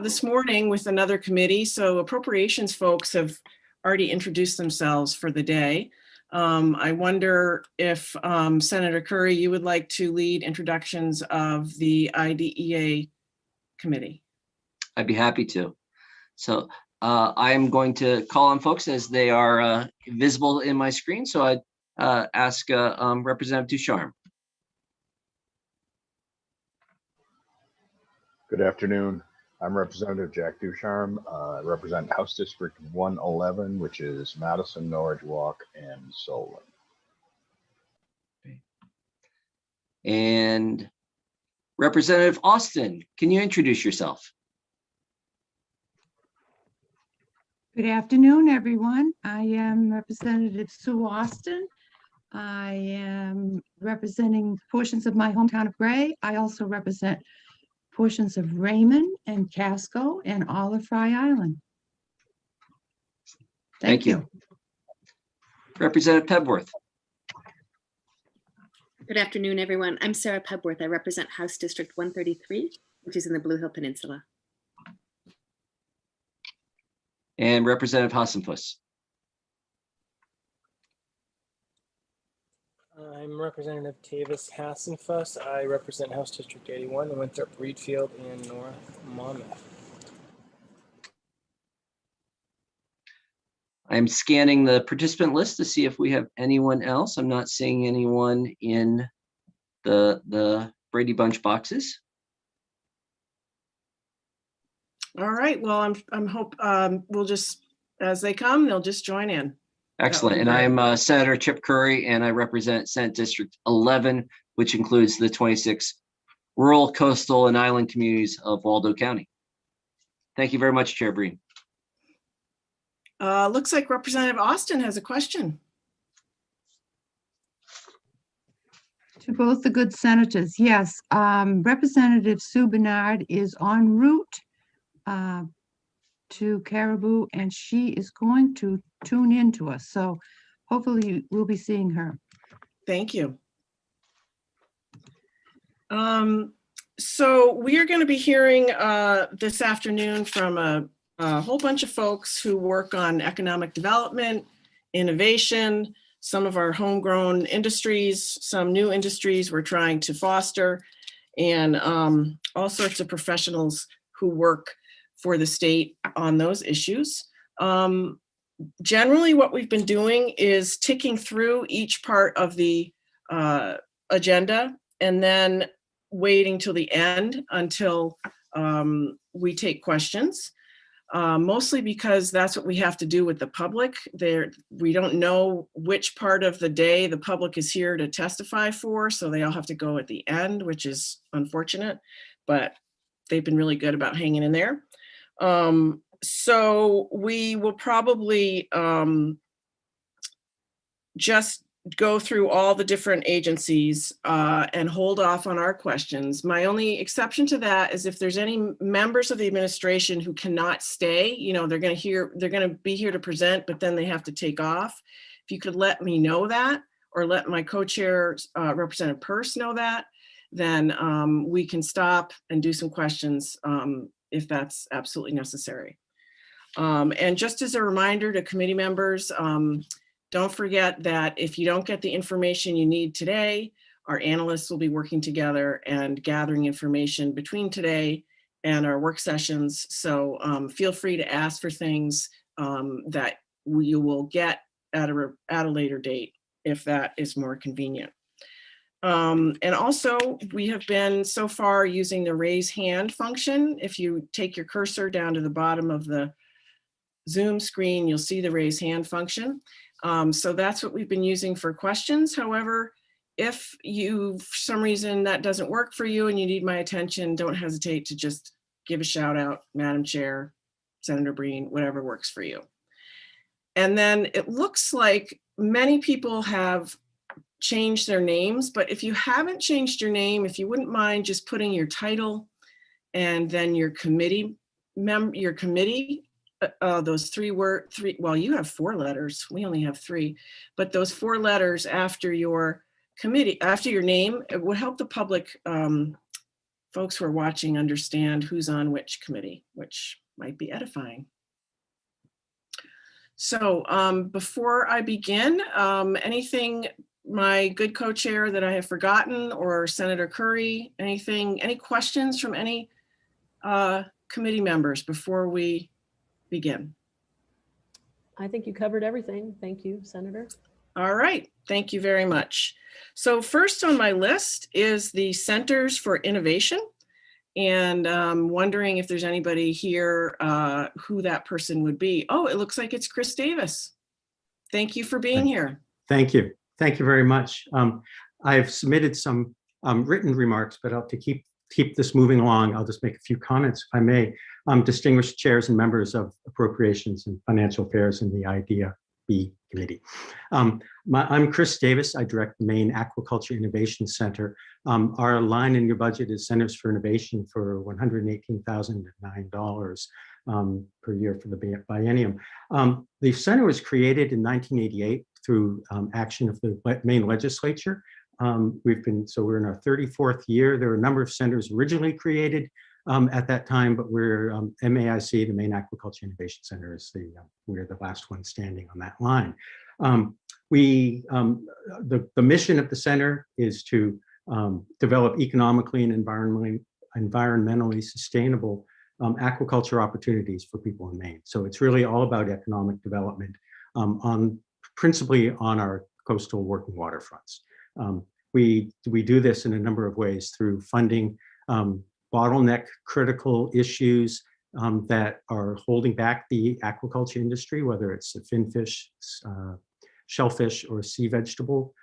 Speaker 1: this morning with another committee, so appropriations folks have already introduced themselves for the day. I wonder if Senator Curry, you would like to lead introductions of the IDEA committee.
Speaker 9: I'd be happy to. So I'm going to call on folks as they are visible in my screen. So I'd ask Representative Ducharme.
Speaker 11: Good afternoon. I'm Representative Jack Ducharme. I represent House District 111, which is Madison, Norridge Walk, and Solon.
Speaker 9: And Representative Austin, can you introduce yourself?
Speaker 23: Good afternoon, everyone. I am Representative Sue Austin. I am representing portions of my hometown of Gray. I also represent portions of Raymond and Casco and all of Fry Island. Thank you.
Speaker 9: Representative Pebworth.
Speaker 24: Good afternoon, everyone. I'm Sarah Pebworth. I represent House District 133, which is in the Blue Hill Peninsula.
Speaker 9: And Representative Hassenfuss.
Speaker 25: I'm Representative Tavis Hassenfuss. I represent House District 81 in Winthrop, Reedfield, and North Monmouth.
Speaker 9: I'm scanning the participant list to see if we have anyone else. I'm not seeing anyone in the Brady Bunch boxes.
Speaker 1: All right. Well, I'm hope we'll just, as they come, they'll just join in.
Speaker 9: Excellent. And I'm Senator Chip Curry, and I represent Senate District 11, which includes the 26 rural, coastal, and island communities of Waldo County. Thank you very much, Chair Breen.
Speaker 1: Looks like Representative Austin has a question.
Speaker 23: To both the good senators, yes. Representative Sue Bernard is en route to Caribou, and she is going to tune in to us. So hopefully we'll be seeing her.
Speaker 1: Thank you. So we are going to be hearing this afternoon from a whole bunch of folks who work on economic development, innovation, some of our homegrown industries, some new industries we're trying to foster, and all sorts of professionals who work for the state on those issues. Generally, what we've been doing is ticking through each part of the agenda and then waiting till the end until we take questions. Mostly because that's what we have to do with the public. We don't know which part of the day the public is here to testify for, so they all have to go at the end, which is unfortunate, but they've been really good about hanging in there. So we will probably just go through all the different agencies and hold off on our questions. My only exception to that is if there's any members of the administration who cannot stay, they're going to be here to present, but then they have to take off. If you could let me know that, or let my co-chair, Representative Peirce, know that, then we can stop and do some questions if that's absolutely necessary. And just as a reminder to committee members, don't forget that if you don't get the information you need today, our analysts will be working together and gathering information between today and our work sessions. So feel free to ask for things that you will get at a later date, if that is more convenient. And also, we have been so far using the raise hand function. If you take your cursor down to the bottom of the Zoom screen, you'll see the raise hand function. So that's what we've been using for questions. However, if you, for some reason, that doesn't work for you and you need my attention, don't hesitate to just give a shout out, Madam Chair, Senator Breen, whatever works for you. And then it looks like many people have changed their names, but if you haven't changed your name, if you wouldn't mind just putting your title and then your committee, those three, well, you have 4 letters, we only have 3, but those 4 letters after your committee, after your name, it would help the public, folks who are watching, understand who's on which committee, which might be edifying. So before I begin, anything, my good co-chair, that I have forgotten, or Senator Curry, any questions from any committee members before we begin?
Speaker 16: I think you covered everything. Thank you, Senator.
Speaker 1: All right, thank you very much. So first on my list is the Centers for Innovation. And wondering if there's anybody here who that person would be. Oh, it looks like it's Chris Davis. Thank you for being here.
Speaker 12: Thank you. Thank you very much. I've submitted some written remarks, but to keep this moving along, I'll just make a few comments, if I may. Distinguished chairs and members of Appropriations and Financial Affairs in the IDEA Committee. I'm Chris Davis. I direct the Maine Aquaculture Innovation Center. Our line in your budget is Centers for Innovation for $118,009 per year for the biennium. The center was created in 1988 through action of the Maine legislature. We're in our 34th year. There were a number of centers originally created at that time, but we're MAIC, the Maine Aquaculture Innovation Center, is we're the last one standing on that line. The mission of the center is to develop economically and environmentally sustainable aquaculture opportunities for people in Maine. So it's really all about economic development principally on our coastal working waterfronts. We do this in a number of ways through funding bottleneck critical issues that are holding back the aquaculture industry, whether it's the finfish, shellfish, or sea vegetable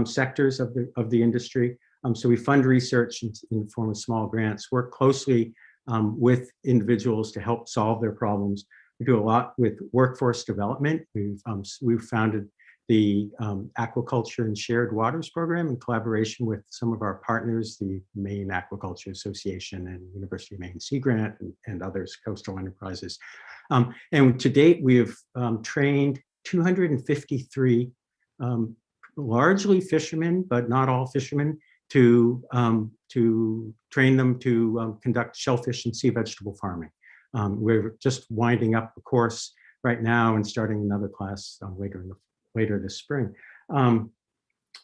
Speaker 12: sectors of the industry. So we fund research in the form of small grants, work closely with individuals to help solve their problems. We do a lot with workforce development. We've founded the Aquaculture and Shared Waters program in collaboration with some of our partners, the Maine Aquaculture Association and University of Maine Sea Grant and others, coastal enterprises. And to date, we have trained 253 largely fishermen, but not all fishermen, to train them to conduct shellfish and sea vegetable farming. We're just winding up the course right now and starting another class later this spring.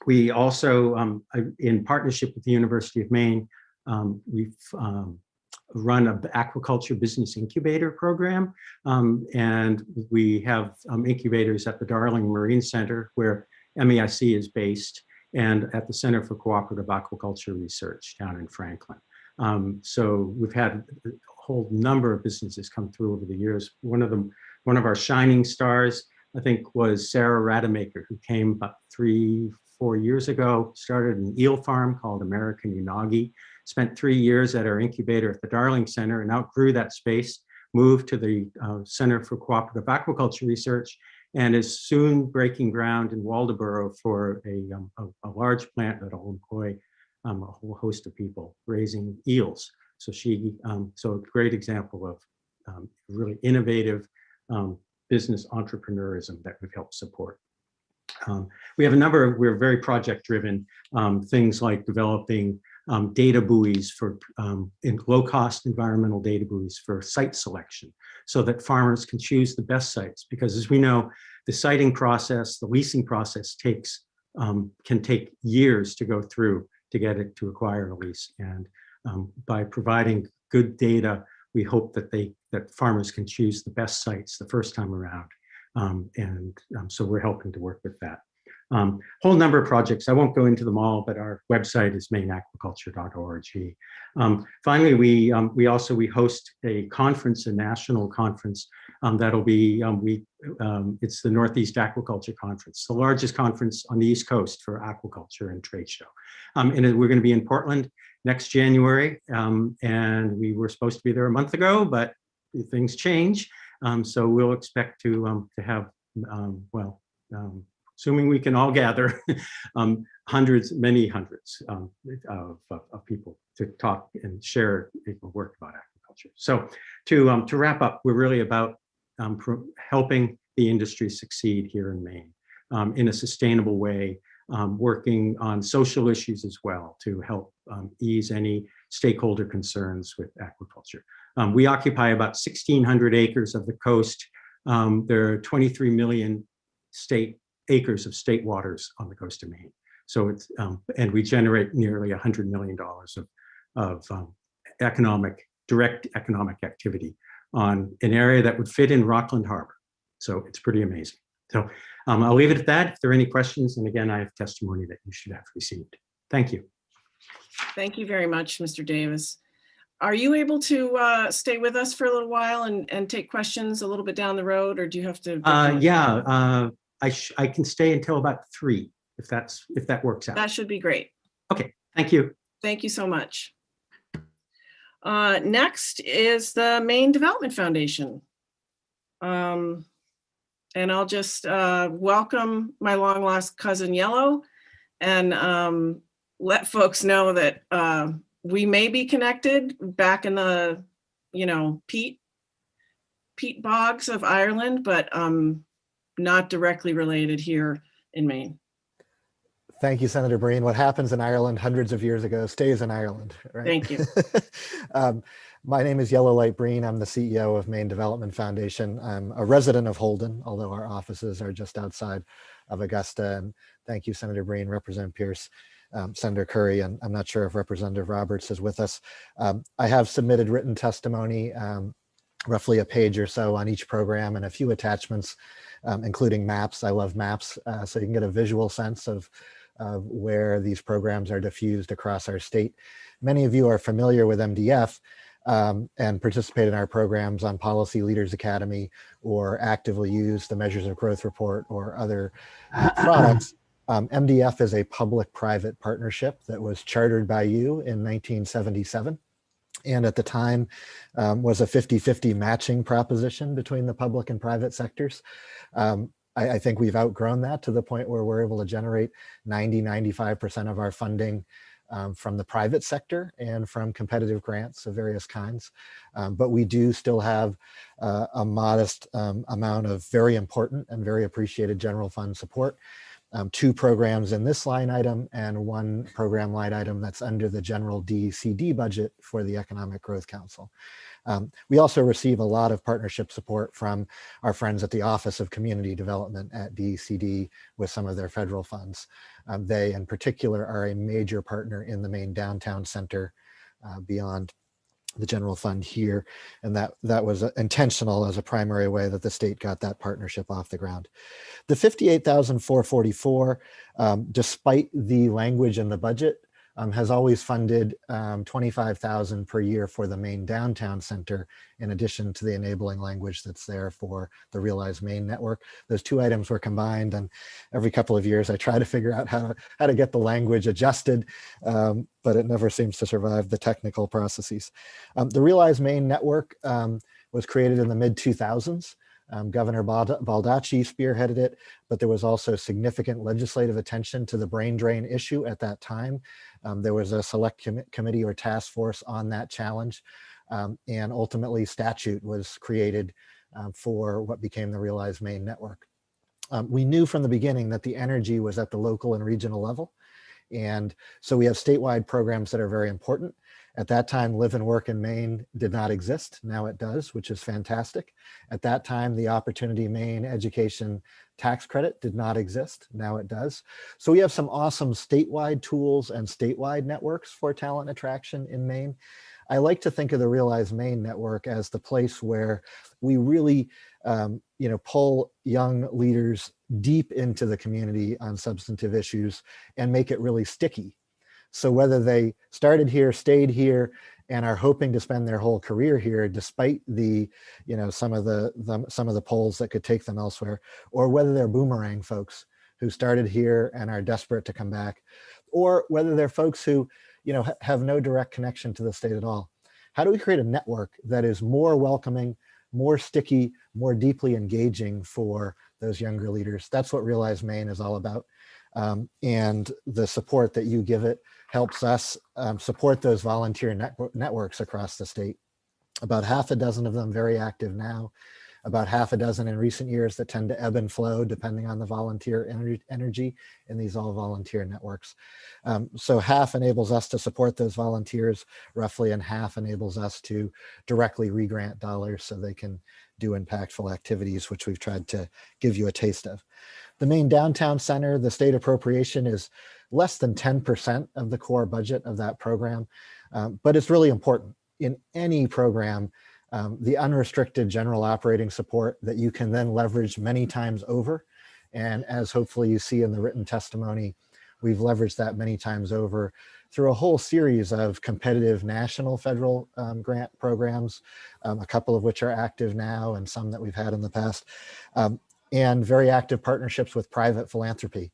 Speaker 12: We also, in partnership with the University of Maine, we've run an aquaculture business incubator program, and we have incubators at the Darling Marine Center, where MEIC is based, and at the Center for Cooperative Aquaculture Research down in Franklin. So we've had a whole number of businesses come through over the years. One of our shining stars, I think, was Sarah Rademacher, who came about 3-4 years ago, started an eel farm called American Unagi, spent 3 years at our incubator at the Darling Center and outgrew that space, moved to the Center for Cooperative Aquaculture Research, and is soon breaking ground in Waldoboro for a large plant that will employ a whole host of people raising eels. So so a great example of really innovative business entrepreneurism that we've helped support. We have we're very project driven, things like developing data buoys for low-cost environmental data buoys for site selection so that farmers can choose the best sites. Because as we know, the siting process, the leasing process can take years to go through to get it to acquire a lease. And by providing good data, we hope that farmers can choose the best sites the first time around. So we're helping to work with that. Whole number of projects. I won't go into them all, but our website is maineagriculture.org. Finally, we host a conference, a national conference that'll be it's the Northeast Aquaculture Conference, the largest conference on the East Coast for aquaculture and trade show. And we're going to be in Portland next January, and we were supposed to be there a month ago, but things change. So we'll expect to have assuming we can all gather, many hundreds of people to talk and share work about aquaculture. So to wrap up, we're really about helping the industry succeed here in Maine in a sustainable way, working on social issues as well to help ease any stakeholder concerns with aquaculture. We occupy about 1,600 acres of the coast. There are 23 million acres of state waters on the coast of Maine. So it's, and we generate nearly $100 million of direct economic activity on an area that would fit in Rockland Harbor. So it's pretty amazing. So I'll leave it at that. If there are any questions, and again, I have testimony that you should have received. Thank you.
Speaker 1: Thank you very much, Mr. Davis. Are you able to stay with us for a little while and take questions a little bit down the road, or do you have to?
Speaker 12: I can stay until about 3, if that works out.
Speaker 1: That should be great.
Speaker 12: Okay, thank you.
Speaker 1: Thank you so much. Next is the Maine Development Foundation. And I'll just welcome my long lost cousin Yellow and let folks know that we may be connected back in the, peat bogs of Ireland, but not directly related here in Maine.
Speaker 13: Thank you, Senator Breen. What happens in Ireland hundreds of years ago stays in Ireland, right?
Speaker 1: Thank you.
Speaker 13: My name is Yellow Light Breen. I'm the CEO of Maine Development Foundation. I'm a resident of Holden, although our offices are just outside of Augusta. And thank you, Senator Breen, Representative Pierce, Senator Curry, and I'm not sure if Representative Roberts is with us. I have submitted written testimony, roughly a page or so on each program and a few attachments, including maps. I love maps, so you can get a visual sense of where these programs are diffused across our state. Many of you are familiar with MDF and participate in our programs on Policy Leaders Academy or actively use the Measures of Growth Report or other products. MDF is a public-private partnership that was chartered by you in 1977. And at the time was a 50-50 matching proposition between the public and private sectors. I think we've outgrown that to the point where we're able to generate 90–95% of our funding from the private sector and from competitive grants of various kinds. But we do still have a modest amount of very important and very appreciated general fund support. 2 programs in this line item and 1 program line item that's under the general DCD budget for the Economic Growth Council. We also receive a lot of partnership support from our friends at the Office of Community Development at DCD with some of their federal funds. They in particular are a major partner in the Maine Downtown Center beyond the general fund here. And that was intentional as a primary way that the state got that partnership off the ground. The $58,444, despite the language in the budget, has always funded $25,000 per year for the Maine Downtown Center, in addition to the enabling language that's there for the Realize Maine network. Those 2 items were combined, and every couple of years I try to figure out how to get the language adjusted, but it never seems to survive the technical processes. The Realize Maine network was created in the mid-2000s. Governor Baldacci spearheaded it, but there was also significant legislative attention to the brain drain issue at that time. There was a select committee or task force on that challenge, and ultimately statute was created for what became the Realize Maine network. We knew from the beginning that the energy was at the local and regional level, and so we have statewide programs that are very important. At that time, Live and Work in Maine did not exist. Now it does, which is fantastic. At that time, the Opportunity Maine Education Tax Credit did not exist. Now it does. So we have some awesome statewide tools and statewide networks for talent attraction in Maine. I like to think of the Realize Maine network as the place where we really pull young leaders deep into the community on substantive issues and make it really sticky. So whether they started here, stayed here, and are hoping to spend their whole career here, despite the, some of the polls that could take them elsewhere, or whether they're boomerang folks who started here and are desperate to come back, or whether they're folks who, have no direct connection to the state at all. How do we create a network that is more welcoming, more sticky, more deeply engaging for those younger leaders? That's what Realize Maine is all about. And the support that you give it helps us support those volunteer networks across the state. About half a dozen of them very active now, about half a dozen in recent years that tend to ebb and flow depending on the volunteer energy in these all volunteer networks. So half enables us to support those volunteers roughly, and half enables us to directly re-grant dollars so they can do impactful activities, which we've tried to give you a taste of. The Maine Downtown Center, the state appropriation is less than 10% of the core budget of that program, but it's really important. In any program, the unrestricted general operating support that you can then leverage many times over. And as hopefully you see in the written testimony, we've leveraged that many times over through a whole series of competitive national federal grant programs, a couple of which are active now and some that we've had in the past, and very active partnerships with private philanthropy.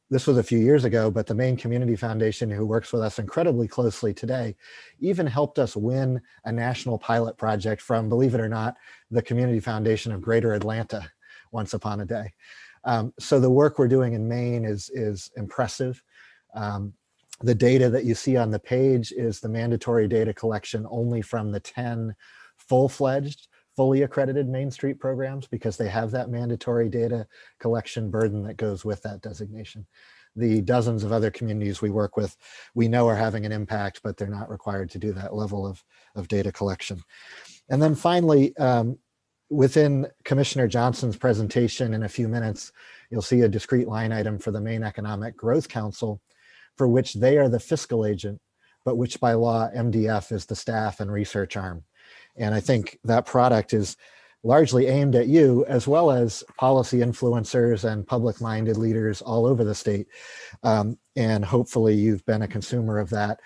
Speaker 13: This was a few years ago, but the Maine Community Foundation, who works with us incredibly closely today, even helped us win a national pilot project from, believe it or not, the Community Foundation of Greater Atlanta once upon a day. So the work we're doing in Maine is impressive. The data that you see on the page is the mandatory data collection only from the 10 full-fledged, fully accredited Main Street programs, because they have that mandatory data collection burden that goes with that designation. The dozens of other communities we work with, we know are having an impact, but they're not required to do that level of data collection. And then finally, within Commissioner Johnson's presentation in a few minutes, you'll see a discrete line item for the Maine Economic Growth Council, for which they are the fiscal agent, but which by law, MDF is the staff and research arm. And I think that product is largely aimed at you, as well as policy influencers and public-minded leaders all over the state. And hopefully you've been a consumer of that.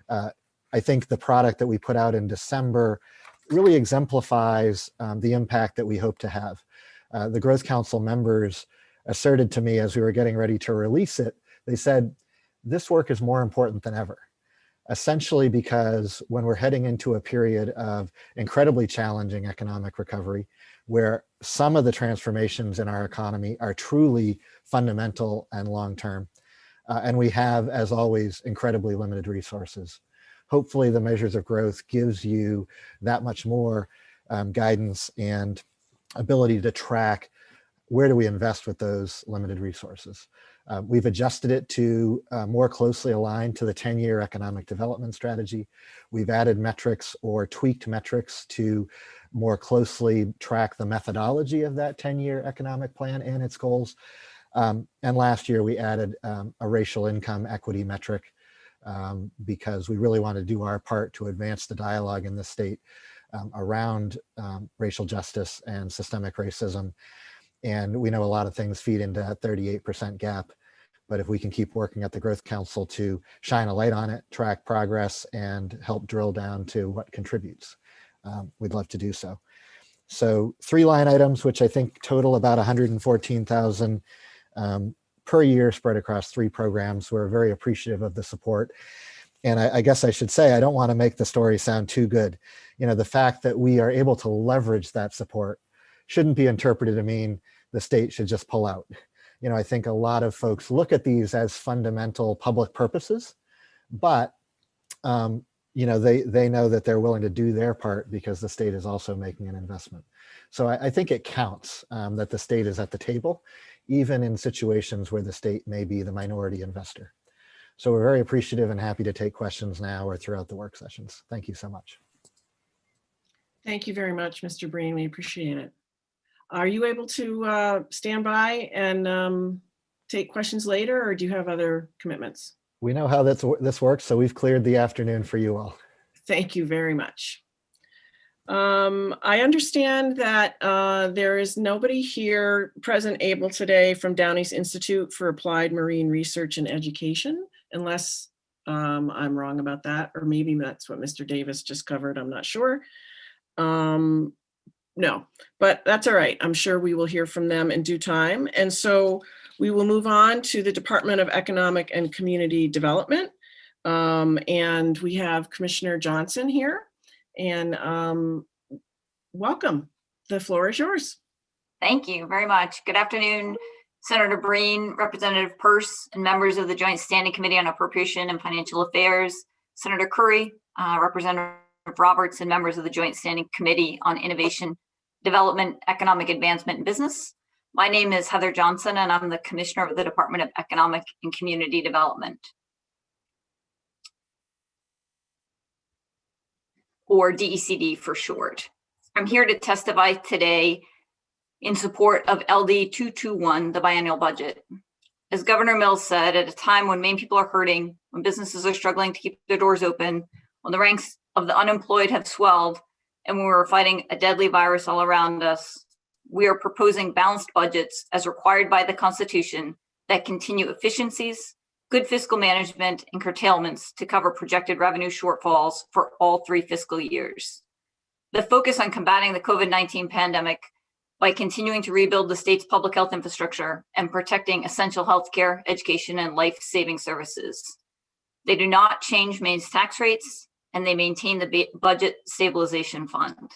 Speaker 13: I think the product that we put out in December really exemplifies the impact that we hope to have. The Growth Council members asserted to me as we were getting ready to release it, they said, this work is more important than ever. Essentially because when we're heading into a period of incredibly challenging economic recovery, where some of the transformations in our economy are truly fundamental and long-term, and we have, as always, incredibly limited resources. Hopefully the measures of growth gives you that much more guidance and ability to track where do we invest with those limited resources. We've adjusted it to more closely align to the 10-year economic development strategy. We've added metrics or tweaked metrics to more closely track the methodology of that 10-year economic plan and its goals. And last year we added a racial income equity metric because we really want to do our part to advance the dialogue in the state around racial justice and systemic racism. And we know a lot of things feed into that 38% gap, but if we can keep working at the Growth Council to shine a light on it, track progress, and help drill down to what contributes, we'd love to do so. So 3 line items, which I think total about 114,000 per year spread across 3 programs. We're very appreciative of the support. And I guess I should say, I don't want to make the story sound too good. The fact that we are able to leverage that support shouldn't be interpreted to mean the state should just pull out. I think a lot of folks look at these as fundamental public purposes, but they know that they're willing to do their part because the state is also making an investment. So I think it counts that the state is at the table, even in situations where the state may be the minority investor. So we're very appreciative and happy to take questions now or throughout the work sessions. Thank you so much.
Speaker 1: Thank you very much, Mr. Breen. We appreciate it. Are you able to stand by and take questions later, or do you have other commitments?
Speaker 13: We know how this works, so we've cleared the afternoon for you all.
Speaker 1: Thank you very much. I understand that there is nobody here present able today from Downey's Institute for Applied Marine Research and Education, unless I'm wrong about that, or maybe that's what Mr. Davis just covered, I'm not sure. No, but that's all right. I'm sure we will hear from them in due time. And so we will move on to the Department of Economic and Community Development. And we have Commissioner Johnson here. And welcome. The floor is yours.
Speaker 14: Thank you very much. Good afternoon, Senator Breen, Representative Peirce, and members of the Joint Standing Committee on Appropriation and Financial Affairs, Senator Curry, Representative Roberts, and members of the Joint Standing Committee on Innovation, Development, Economic Advancement, and Business. My name is Heather Johnson, and I'm the Commissioner of the Department of Economic and Community Development, or DECD for short. I'm here to testify today in support of LD 221, the biennial budget. As Governor Mills said, at a time when Maine people are hurting, when businesses are struggling to keep their doors open, when the ranks of the unemployed have swelled, and when we're fighting a deadly virus all around us, we are proposing balanced budgets as required by the Constitution that continue efficiencies, good fiscal management, and curtailments to cover projected revenue shortfalls for all 3 fiscal years. The focus on combating the COVID-19 pandemic by continuing to rebuild the state's public health infrastructure and protecting essential healthcare, education, and life-saving services. They do not change Maine's tax rates, and they maintain the budget stabilization fund.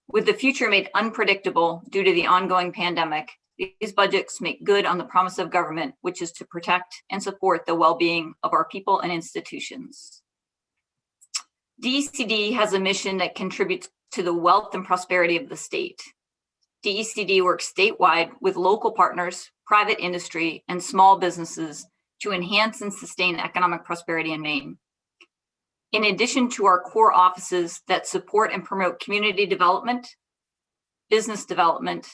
Speaker 14: With the future made unpredictable due to the ongoing pandemic, these budgets make good on the promise of government, which is to protect and support the well-being of our people and institutions. DECD has a mission that contributes to the wealth and prosperity of the state. DECD works statewide with local partners, private industry, and small businesses to enhance and sustain economic prosperity in Maine. In addition to our core offices that support and promote community development, business development,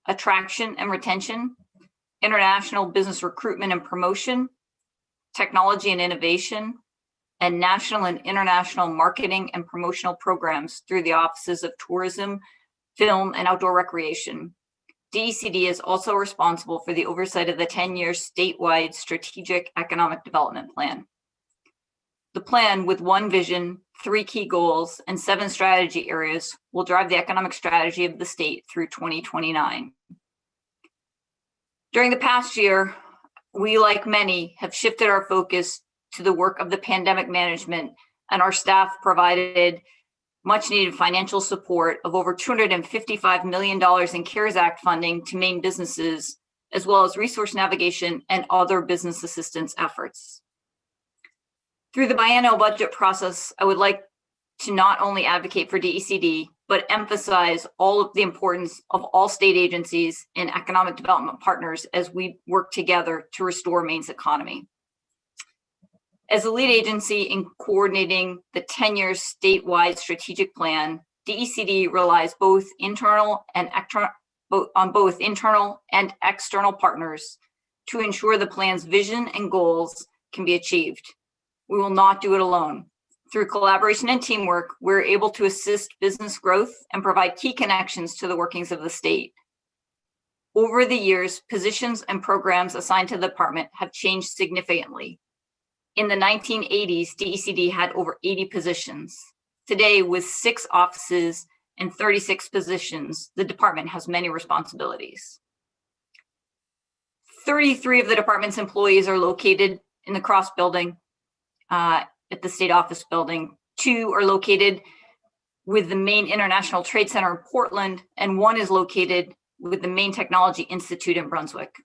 Speaker 14: attraction and retention, international business recruitment and promotion, technology and innovation, and national and international marketing and promotional programs through the offices of tourism, film, and outdoor recreation. DECD is also responsible for the oversight of the 10-year statewide strategic economic development plan. The plan, with 1 vision, 3 key goals, and 7 strategy areas, will drive the economic strategy of the state through 2029. During the past year, we, like many, have shifted our focus to the work of the pandemic management, and our staff provided much needed financial support of over $255 million in CARES Act funding to Maine businesses, as well as resource navigation and other business assistance efforts. Through the biennial budget process, I would like to not only advocate for DECD, but emphasize all of the importance of all state agencies and economic development partners as we work together to restore Maine's economy. As the lead agency in coordinating the 10-year statewide strategic plan, DECD relies both internal and external partners to ensure the plan's vision and goals can be achieved. We will not do it alone. Through collaboration and teamwork, we're able to assist business growth and provide key connections to the workings of the state. Over the years, positions and programs assigned to the department have changed significantly. In the 1980s, DECD had over 80 positions. Today, with 6 offices and 36 positions, the department has many responsibilities. 33 of the department's employees are located in the Cross Building at the state office building. 2 are located with the Maine International Trade Center in Portland, and 1 is located with the Maine Technology Institute in Brunswick.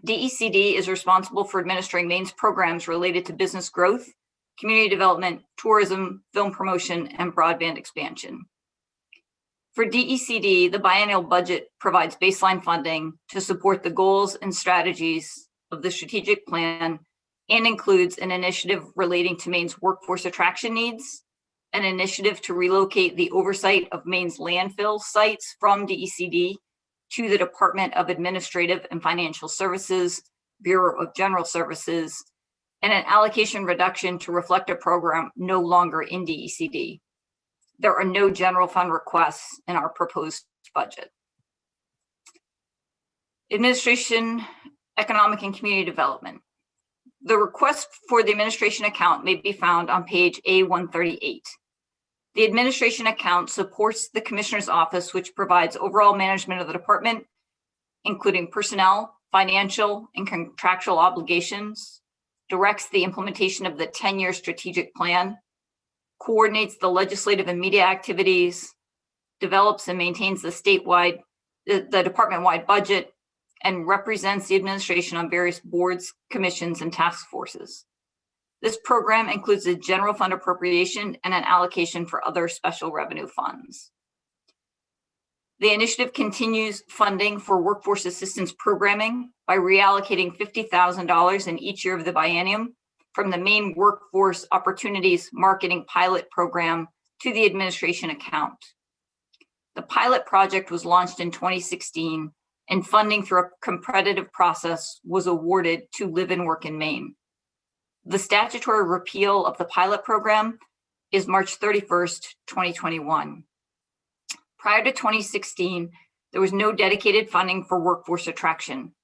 Speaker 14: DECD is responsible for administering Maine's programs related to business growth, community development, tourism, film promotion, and broadband expansion. For DECD, the biennial budget provides baseline funding to support the goals and strategies of the strategic plan and includes an initiative relating to Maine's workforce attraction needs, an initiative to relocate the oversight of Maine's landfill sites from DECD to the Department of Administrative and Financial Services, Bureau of General Services, and an allocation reduction to reflect a program no longer in DECD. There are no general fund requests in our proposed budget. Administration, Economic and Community Development. The request for the administration account may be found on page A138. The administration account supports the Commissioner's Office, which provides overall management of the department, including personnel, financial, and contractual obligations, directs the implementation of the 10-year strategic plan, coordinates the legislative and media activities, develops and maintains the department-wide budget, and represents the administration on various boards, commissions, and task forces. This program includes a general fund appropriation and an allocation for other special revenue funds. The initiative continues funding for workforce assistance programming by reallocating $50,000 in each year of the biennium from the main workforce opportunities marketing pilot program to the administration account. The pilot project was launched in 2016, and funding through a competitive process was awarded to Live and Work in Maine. The statutory repeal of the pilot program is March 31st, 2021. Prior to 2016, there was no dedicated funding for workforce attraction.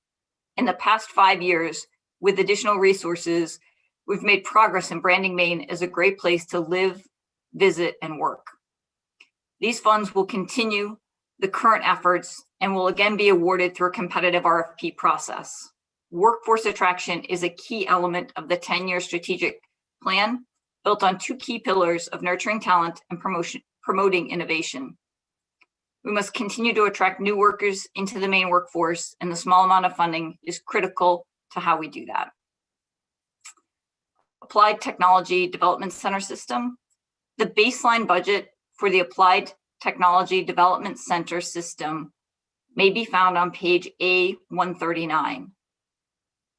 Speaker 14: In the past 5 years, with additional resources, we've made progress in branding Maine as a great place to live, visit, and work. These funds will continue the current efforts and will again be awarded through a competitive RFP process. Workforce attraction is a key element of the 10-year strategic plan, built on 2 key pillars of nurturing talent and promoting innovation. We must continue to attract new workers into the Maine workforce, and the small amount of funding is critical to how we do that. Applied Technology Development Center System. The baseline budget for the Applied Technology Development Center System may be found on page A139.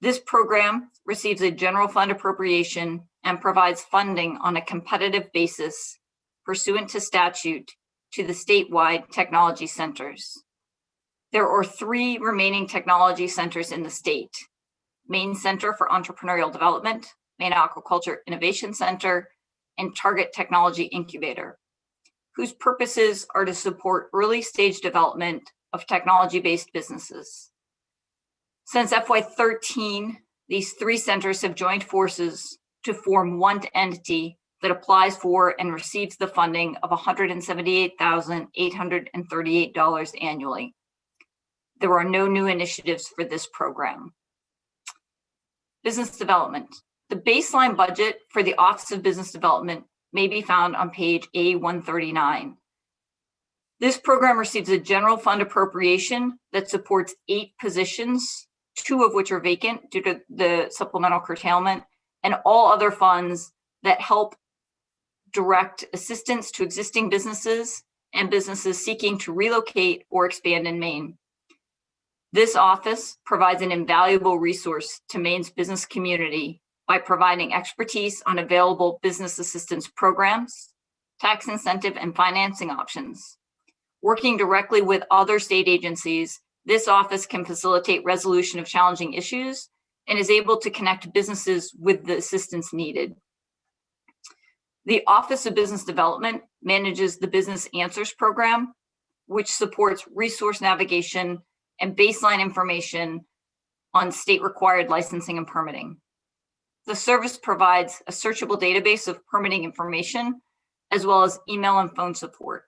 Speaker 14: This program receives a general fund appropriation and provides funding on a competitive basis pursuant to statute to the statewide technology centers. There are 3 remaining technology centers in the state: Maine Center for Entrepreneurial Development, Maine Aquaculture Innovation Center, and Target Technology Incubator, whose purposes are to support early stage development of technology-based businesses. Since FY13, these 3 centers have joined forces to form one entity that applies for and receives the funding of $178,838 annually. There are no new initiatives for this program. Business Development. The baseline budget for the Office of Business Development may be found on page A139. This program receives a general fund appropriation that supports 8 positions, 2 of which are vacant due to the supplemental curtailment, and all other funds that help direct assistance to existing businesses and businesses seeking to relocate or expand in Maine. This office provides an invaluable resource to Maine's business community by providing expertise on available business assistance programs, tax incentive and financing options. Working directly with other state agencies, this office can facilitate resolution of challenging issues and is able to connect businesses with the assistance needed. The Office of Business Development manages the Business Answers program, which supports resource navigation and baseline information on state-required licensing and permitting. The service provides a searchable database of permitting information, as well as email and phone support.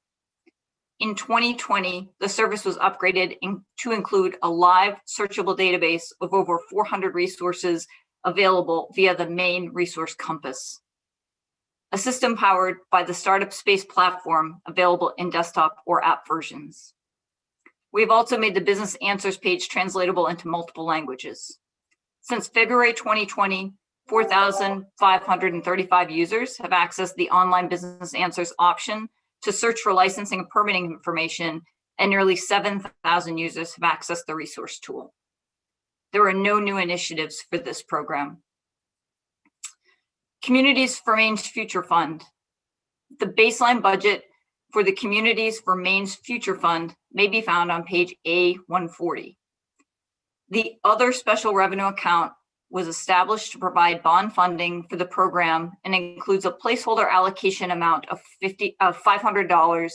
Speaker 14: In 2020, the service was upgraded to include a live searchable database of over 400 resources available via the Maine Resource Compass, a system powered by the Startup Space platform available in desktop or app versions. We've also made the Business Answers page translatable into multiple languages. Since February 2020, 4,535 users have accessed the online Business Answers option to search for licensing and permitting information, and nearly 7,000 users have accessed the resource tool. There are no new initiatives for this program. Communities for Maine's Future Fund. The baseline budget for the Communities for Maine's Future Fund may be found on page A140. The other special revenue account was established to provide bond funding for the program and includes a placeholder allocation amount of $500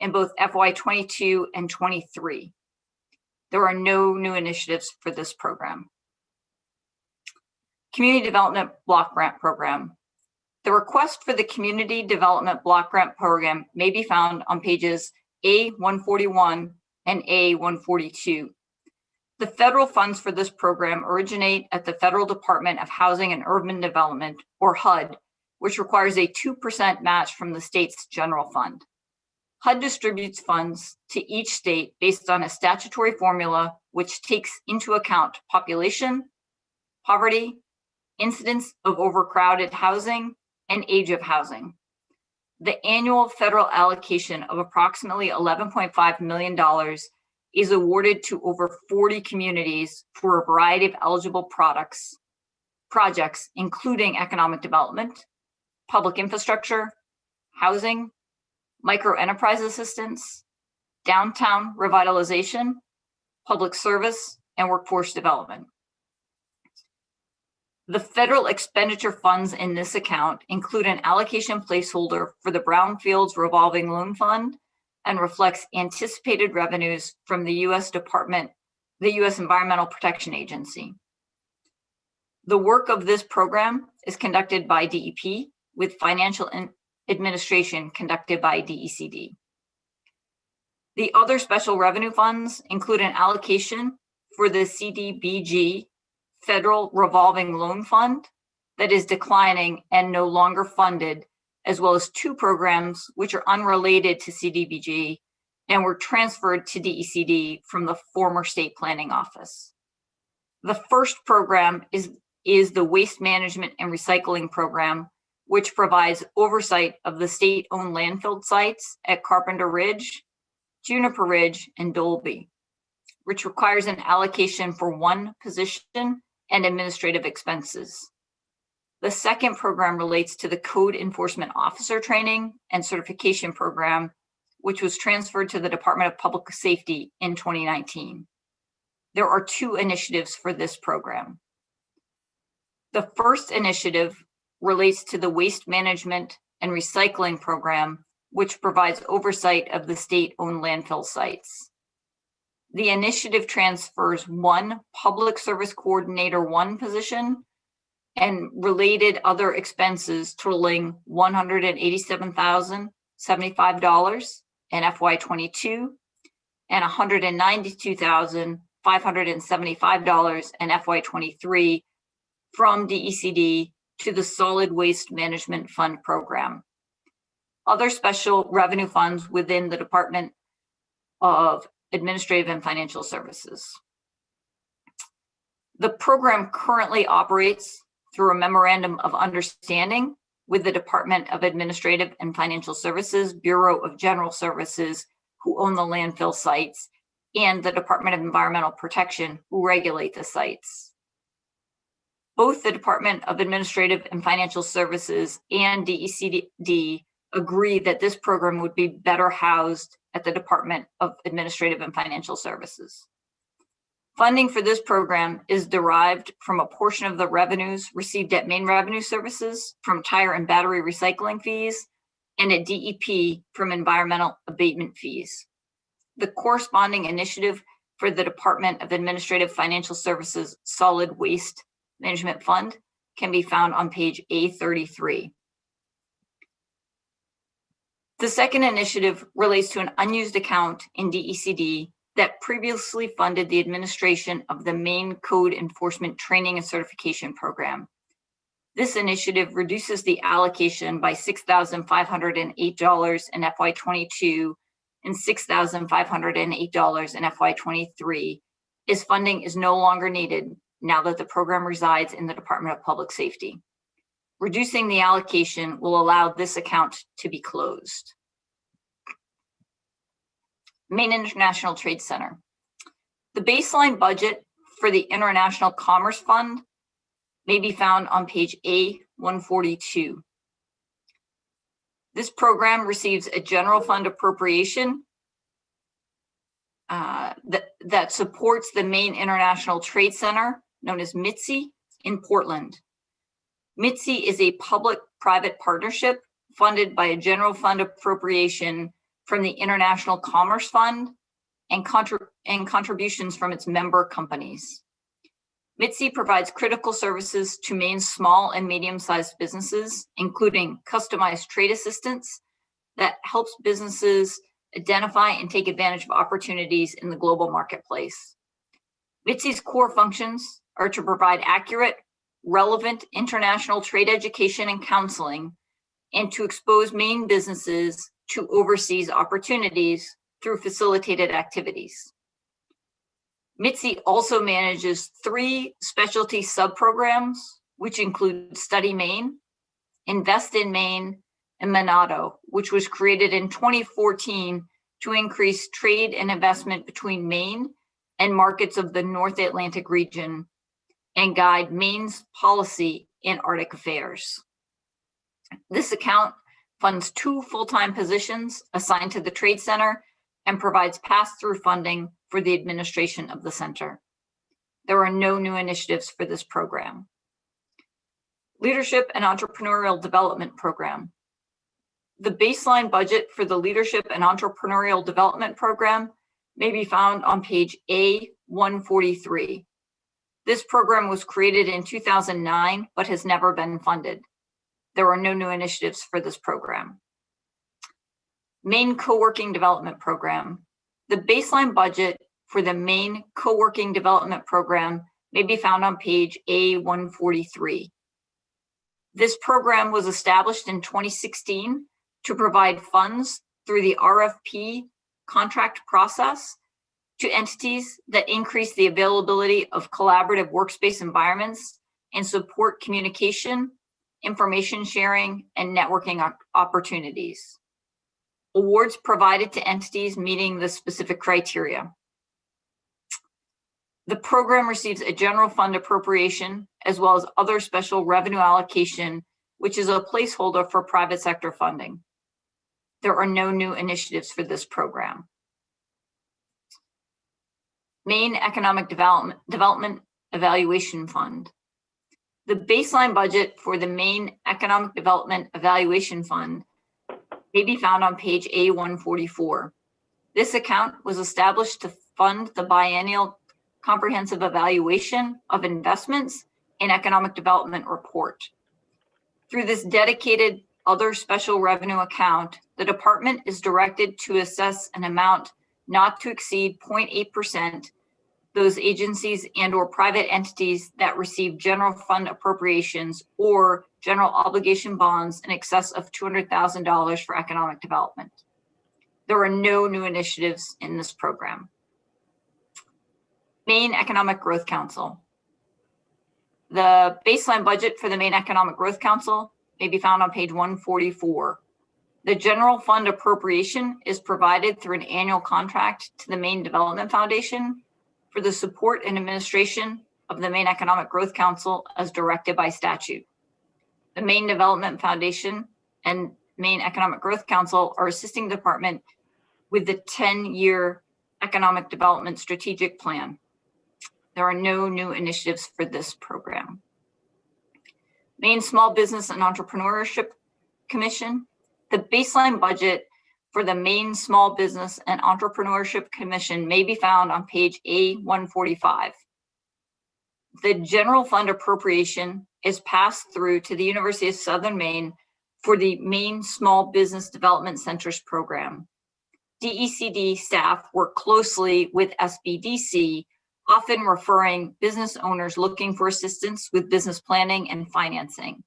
Speaker 14: in both FY22 and 23. There are no new initiatives for this program. Community Development Block Grant Program. The request for the Community Development Block Grant Program may be found on pages A141 and A142. The federal funds for this program originate at the Federal Department of Housing and Urban Development, or HUD, which requires a 2% match from the state's general fund. HUD distributes funds to each state based on a statutory formula which takes into account population, poverty, incidence of overcrowded housing, and age of housing. The annual federal allocation of approximately $11.5 million is awarded to over 40 communities for a variety of eligible projects, including economic development, public infrastructure, housing, micro-enterprise assistance, downtown revitalization, public service, and workforce development. The federal expenditure funds in this account include an allocation placeholder for the Brownfields Revolving Loan Fund and reflects anticipated revenues from the U.S. Environmental Protection Agency. The work of this program is conducted by DEP with financial administration conducted by DECD. The other special revenue funds include an allocation for the CDBG Federal Revolving Loan Fund that is declining and no longer funded, as well as two programs which are unrelated to CDBG and were transferred to DECD from the former State Planning Office. The first program is the Waste Management and Recycling Program, which provides oversight of the state-owned landfill sites at Carpenter Ridge, Juniper Ridge, and Dolby, which requires an allocation for one position and administrative expenses. The second program relates to the Code Enforcement Officer Training and Certification Program, which was transferred to the Department of Public Safety in 2019. There are two initiatives for this program. The first initiative relates to the Waste Management and Recycling Program, which provides oversight of the state-owned landfill sites. The initiative transfers one Public Service Coordinator 1 position and related other expenses totaling $187,075 in FY22 and $192,575 in FY23 from DECD to the Solid Waste Management Fund program. Other special revenue funds within the Department of Administrative and Financial Services. The program currently operates through a memorandum of understanding with the Department of Administrative and Financial Services, Bureau of General Services, who own the landfill sites, and the Department of Environmental Protection, who regulate the sites. Both the Department of Administrative and Financial Services and DECD agree that this program would be better housed at the Department of Administrative and Financial Services. Funding for this program is derived from a portion of the revenues received at Main Revenue Services from tire and battery recycling fees and at DEP from environmental abatement fees. The corresponding initiative for the Department of Administrative Financial Services Solid Waste Management Fund can be found on page A33. The second initiative relates to an unused account in DECD that previously funded the administration of the Maine Code Enforcement Training and Certification Program. This initiative reduces the allocation by $6,508 in FY22 and $6,508 in FY23, as funding is no longer needed now that the program resides in the Department of Public Safety. Reducing the allocation will allow this account to be closed. Maine International Trade Center. The baseline budget for the International Commerce Fund may be found on page A142. This program receives a general fund appropriation that supports the Maine International Trade Center, known as MITSI, in Portland. MITSI is a public-private partnership funded by a general fund appropriation from the International Commerce Fund and contributions from its member companies. MITSI provides critical services to Maine's small and medium-sized businesses, including customized trade assistance that helps businesses identify and take advantage of opportunities in the global marketplace. MITSI's core functions are to provide accurate, relevant international trade education and counseling, and to expose Maine businesses to overseas opportunities through facilitated activities. MITSI also manages 3 specialty sub-programs, which include Study Maine, Invest in Maine, and Monado, which was created in 2014 to increase trade and investment between Maine and markets of the North Atlantic region and guide Maine's policy in Arctic affairs. This account funds 2 full-time positions assigned to the Trade Center and provides pass-through funding for the administration of the center. There are no new initiatives for this program. Leadership and Entrepreneurial Development Program. The baseline budget for the Leadership and Entrepreneurial Development Program may be found on page A143. This program was created in 2009, but has never been funded. There are no new initiatives for this program. Maine Co-working Development Program. The baseline budget for the Maine Co-working Development Program may be found on page A143. This program was established in 2016 to provide funds through the RFP contract process to entities that increase the availability of collaborative workspace environments and support communication, information sharing, and networking opportunities. Awards provided to entities meeting the specific criteria. The program receives a general fund appropriation as well as other special revenue allocation, which is a placeholder for private sector funding. There are no new initiatives for this program. Maine Economic Development Evaluation Fund. The baseline budget for the Maine Economic Development Evaluation Fund may be found on page A144. This account was established to fund the biennial comprehensive evaluation of investments in economic development report. Through this dedicated other special revenue account, the department is directed to assess an amount not to exceed 0.8% those agencies and or private entities that receive general fund appropriations or general obligation bonds in excess of $200,000 for economic development. There are no new initiatives in this program. Maine Economic Growth Council. The baseline budget for the Maine Economic Growth Council may be found on page 144. The general fund appropriation is provided through an annual contract to the Maine Development Foundation for the support and administration of the Maine Economic Growth Council as directed by statute. The Maine Development Foundation and Maine Economic Growth Council are assisting the department with the 10-year economic development strategic plan. There are no new initiatives for this program. Maine Small Business and Entrepreneurship Commission. The baseline budget for the Maine Small Business and Entrepreneurship Commission may be found on page A145. The general fund appropriation is passed through to the University of Southern Maine for the Maine Small Business Development Centers program. DECD staff work closely with SBDC, often referring business owners looking for assistance with business planning and financing.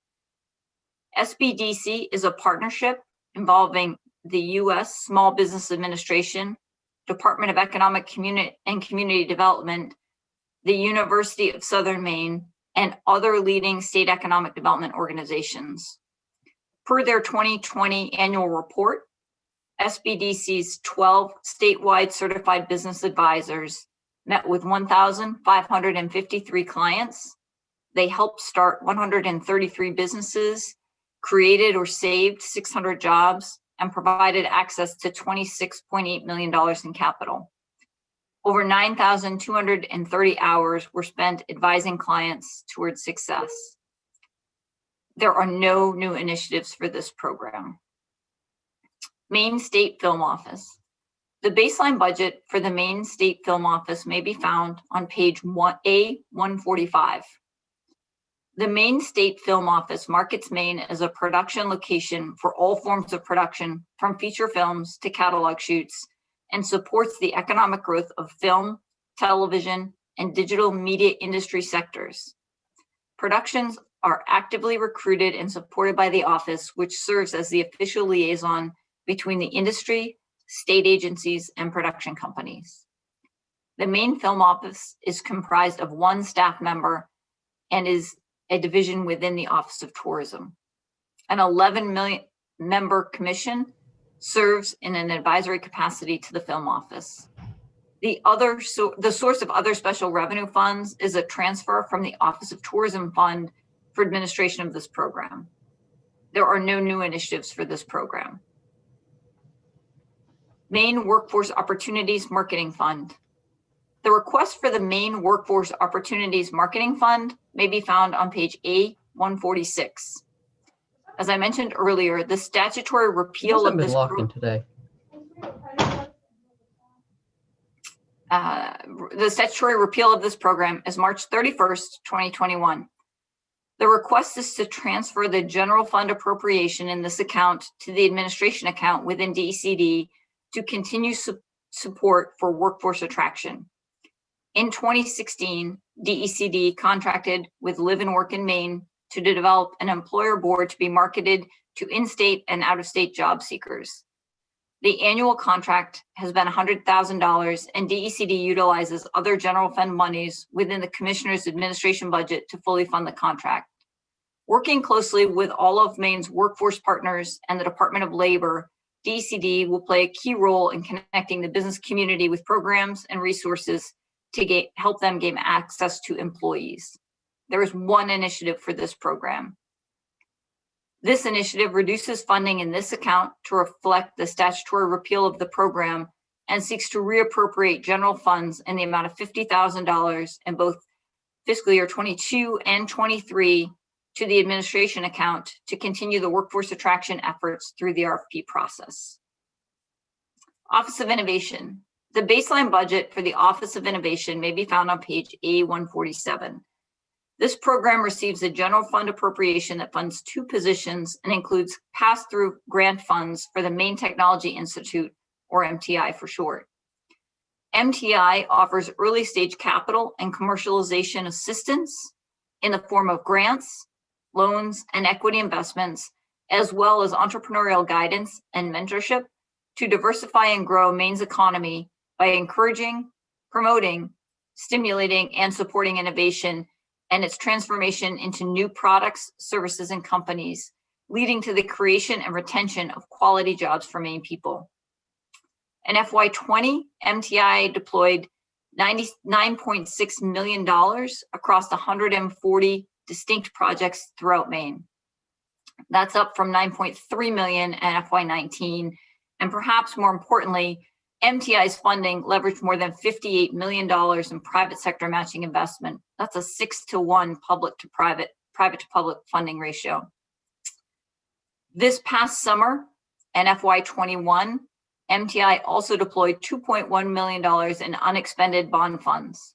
Speaker 14: SBDC is a partnership involving the U.S. Small Business Administration, Department of Economic and Community Development, the University of Southern Maine, and other leading state economic development organizations. Per their 2020 annual report, SBDC's 12 statewide certified business advisors met with 1,553 clients. They helped start 133 businesses, created or saved 600 jobs, and provided access to $26.8 million in capital. Over 9,230 hours were spent advising clients towards success. There are no new initiatives for this program. Maine State Film Office. The baseline budget for the Maine State Film Office may be found on page A145. The Maine State Film Office markets Maine as a production location for all forms of production, from feature films to catalog shoots, and supports the economic growth of film, television, and digital media industry sectors. Productions are actively recruited and supported by the office, which serves as the official liaison between the industry, state agencies, and production companies. The Maine Film Office is comprised of one staff member and is a division within the Office of Tourism. An 11-member commission serves in an advisory capacity to the Film Office. The source of other special revenue funds is a transfer from the Office of Tourism Fund for administration of this program. There are no new initiatives for this program. Maine Workforce Opportunities Marketing Fund. The request for the Maine Workforce Opportunities Marketing Fund may be found on page A146. As I mentioned earlier, the statutory repeal of this
Speaker 18: today.
Speaker 14: The statutory repeal of this program is March 31st, 2021. The request is to transfer the general fund appropriation in this account to the administration account within DECD to continue support for workforce attraction. In 2016, DECD contracted with Live and Work in Maine to develop an employer board to be marketed to in-state and out-of-state job seekers. The annual contract has been $100,000, and DECD utilizes other general fund monies within the Commissioner's administration budget to fully fund the contract. Working closely with all of Maine's workforce partners and the Department of Labor, DECD will play a key role in connecting the business community with programs and resources to help them gain access to employees. There is one initiative for this program. This initiative reduces funding in this account to reflect the statutory repeal of the program and seeks to reappropriate general funds in the amount of $50,000 in both fiscal year 22 and 23 to the administration account to continue the workforce attraction efforts through the RFP process. Office of Innovation. The baseline budget for the Office of Innovation may be found on page A147. This program receives a general fund appropriation that funds 2 positions and includes pass-through grant funds for the Maine Technology Institute, or MTI for short. MTI offers early stage capital and commercialization assistance in the form of grants, loans, and equity investments, as well as entrepreneurial guidance and mentorship to diversify and grow Maine's economy by encouraging, promoting, stimulating, and supporting innovation and its transformation into new products, services, and companies, leading to the creation and retention of quality jobs for Maine people. In FY20, MTI deployed $99.6 million across 140 distinct projects throughout Maine. That's up from $9.3 million in FY19, and perhaps more importantly, MTI's funding leveraged more than $58 million in private sector matching investment. That's a 6-to-1 public to private to public funding ratio. This past summer in FY21, MTI also deployed $2.1 million in unexpended bond funds.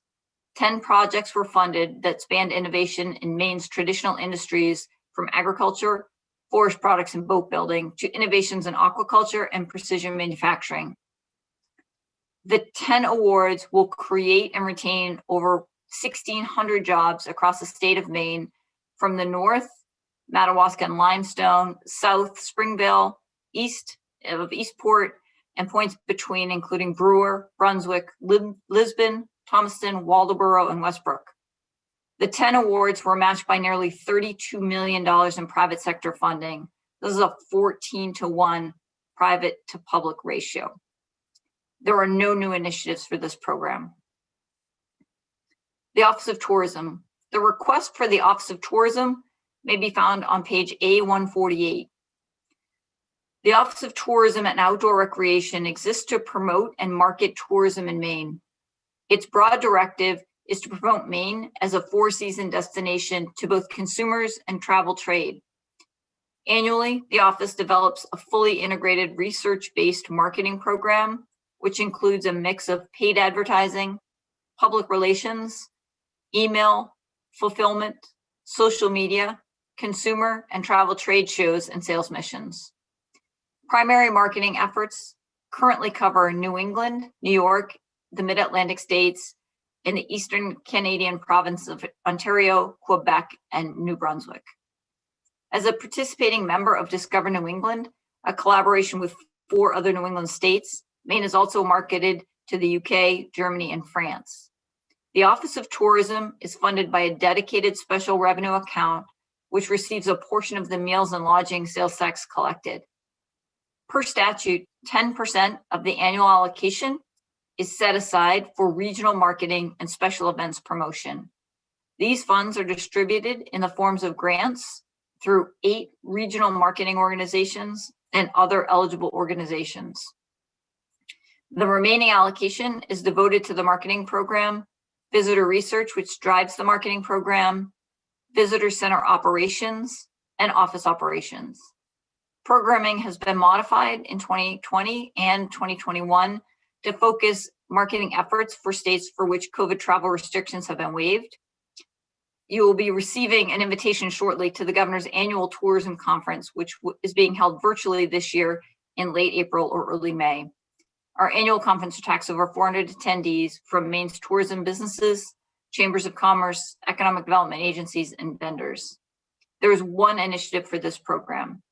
Speaker 14: 10 projects were funded that spanned innovation in Maine's traditional industries, from agriculture, forest products, and boat building to innovations in aquaculture and precision manufacturing. The 10 awards will create and retain over 1,600 jobs across the state of Maine, from the north, Madawaska and Limestone, south, Springville, east of Eastport, and points between, including Brewer, Brunswick, Lisbon, Thomaston, Waldoboro, and Westbrook. The 10 awards were matched by nearly $32 million in private sector funding. This is a 14-to-1 private to public ratio. There are no new initiatives for this program. The Office of Tourism. The request for the Office of Tourism may be found on page A148. The Office of Tourism and Outdoor Recreation exists to promote and market tourism in Maine. Its broad directive is to promote Maine as a four-season destination to both consumers and travel trade. Annually, the office develops a fully integrated research-based marketing program, which includes a mix of paid advertising, public relations, email, fulfillment, social media, consumer and travel trade shows, and sales missions. Primary marketing efforts currently cover New England, New York, the Mid-Atlantic states, and the Eastern Canadian province of Ontario, Quebec, and New Brunswick. As a participating member of Discover New England, a collaboration with 4 other New England states, Maine is also marketed to the UK, Germany, and France. The Office of Tourism is funded by a dedicated special revenue account, which receives a portion of the meals and lodging sales tax collected. Per statute, 10% of the annual allocation is set aside for regional marketing and special events promotion. These funds are distributed in the forms of grants through 8 regional marketing organizations and other eligible organizations. The remaining allocation is devoted to the marketing program, visitor research, which drives the marketing program, visitor center operations, and office operations. Programming has been modified in 2020 and 2021 to focus marketing efforts for states for which COVID travel restrictions have been waived. You will be receiving an invitation shortly to the Governor's Annual Tourism Conference, which is being held virtually this year in late April or early May. Our annual conference attracts over 400 attendees from Maine's tourism businesses, chambers of commerce, economic development agencies, and vendors. There is one initiative for this program.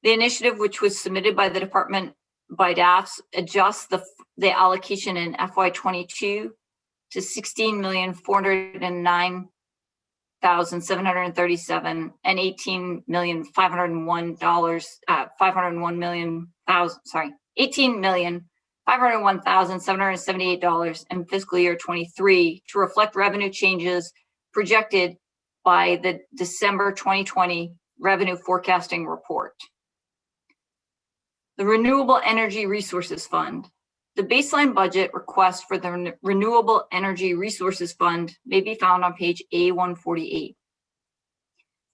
Speaker 14: The initiative, which was submitted by the department by DAFs, adjusts the allocation in FY22 to $16,409,737 and $18,501,778 in fiscal year 23 to reflect revenue changes projected by the December 2020 revenue forecasting report. The Renewable Energy Resources Fund. The baseline budget request for the Renewable Energy Resources Fund may be found on page A148.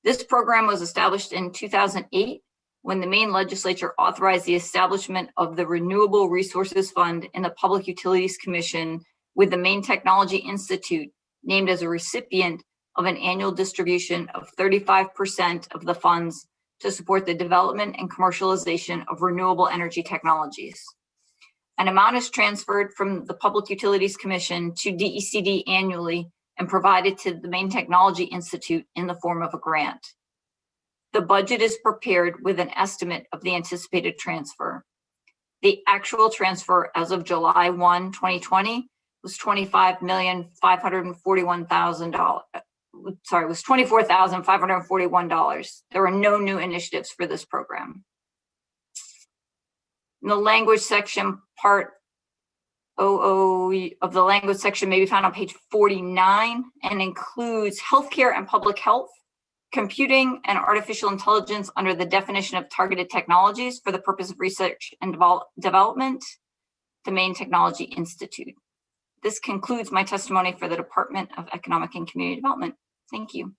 Speaker 14: This program was established in 2008 when the Maine legislature authorized the establishment of the Renewable Resources Fund in the Public Utilities Commission, with the Maine Technology Institute named as a recipient of an annual distribution of 35% of the funds to support the development and commercialization of renewable energy technologies. An amount is transferred from the Public Utilities Commission to DECD annually and provided to the Maine Technology Institute in the form of a grant. The budget is prepared with an estimate of the anticipated transfer. The actual transfer as of July 1, 2020 was $24,541. There were no new initiatives for this program. In the language section, part 00 of the language section may be found on page 49 and includes healthcare and public health, computing and artificial intelligence under the definition of targeted technologies for the purpose of research and development, the Maine Technology Institute. This concludes my testimony for the Department of Economic and Community Development. Thank you.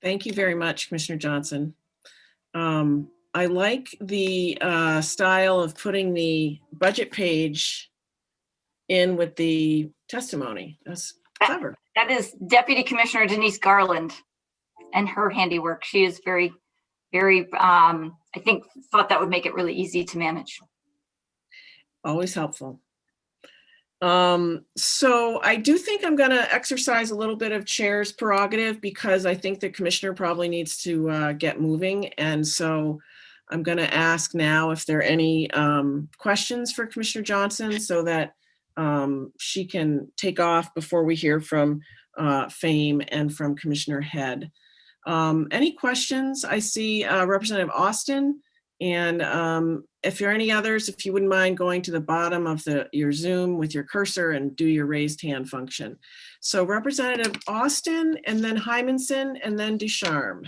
Speaker 1: Thank you very much, Commissioner Johnson. I like the style of putting the budget page in with the testimony. That's clever.
Speaker 14: That is Deputy Commissioner Denise Garland and her handiwork. She is very, I think, thought that would make it really easy to manage.
Speaker 1: Always helpful. So I do think I'm going to exercise a little bit of chair's prerogative, because I think the commissioner probably needs to get moving. And so I'm going to ask now if there are any questions for Commissioner Johnson, so that she can take off before we hear from FAME and from Commissioner Head. Any questions? I see Representative Austin, and if there are any others, if you wouldn't mind going to the bottom of your Zoom with your cursor and do your raised hand function. So Representative Austin, and then Hymanson, and then Ducharme.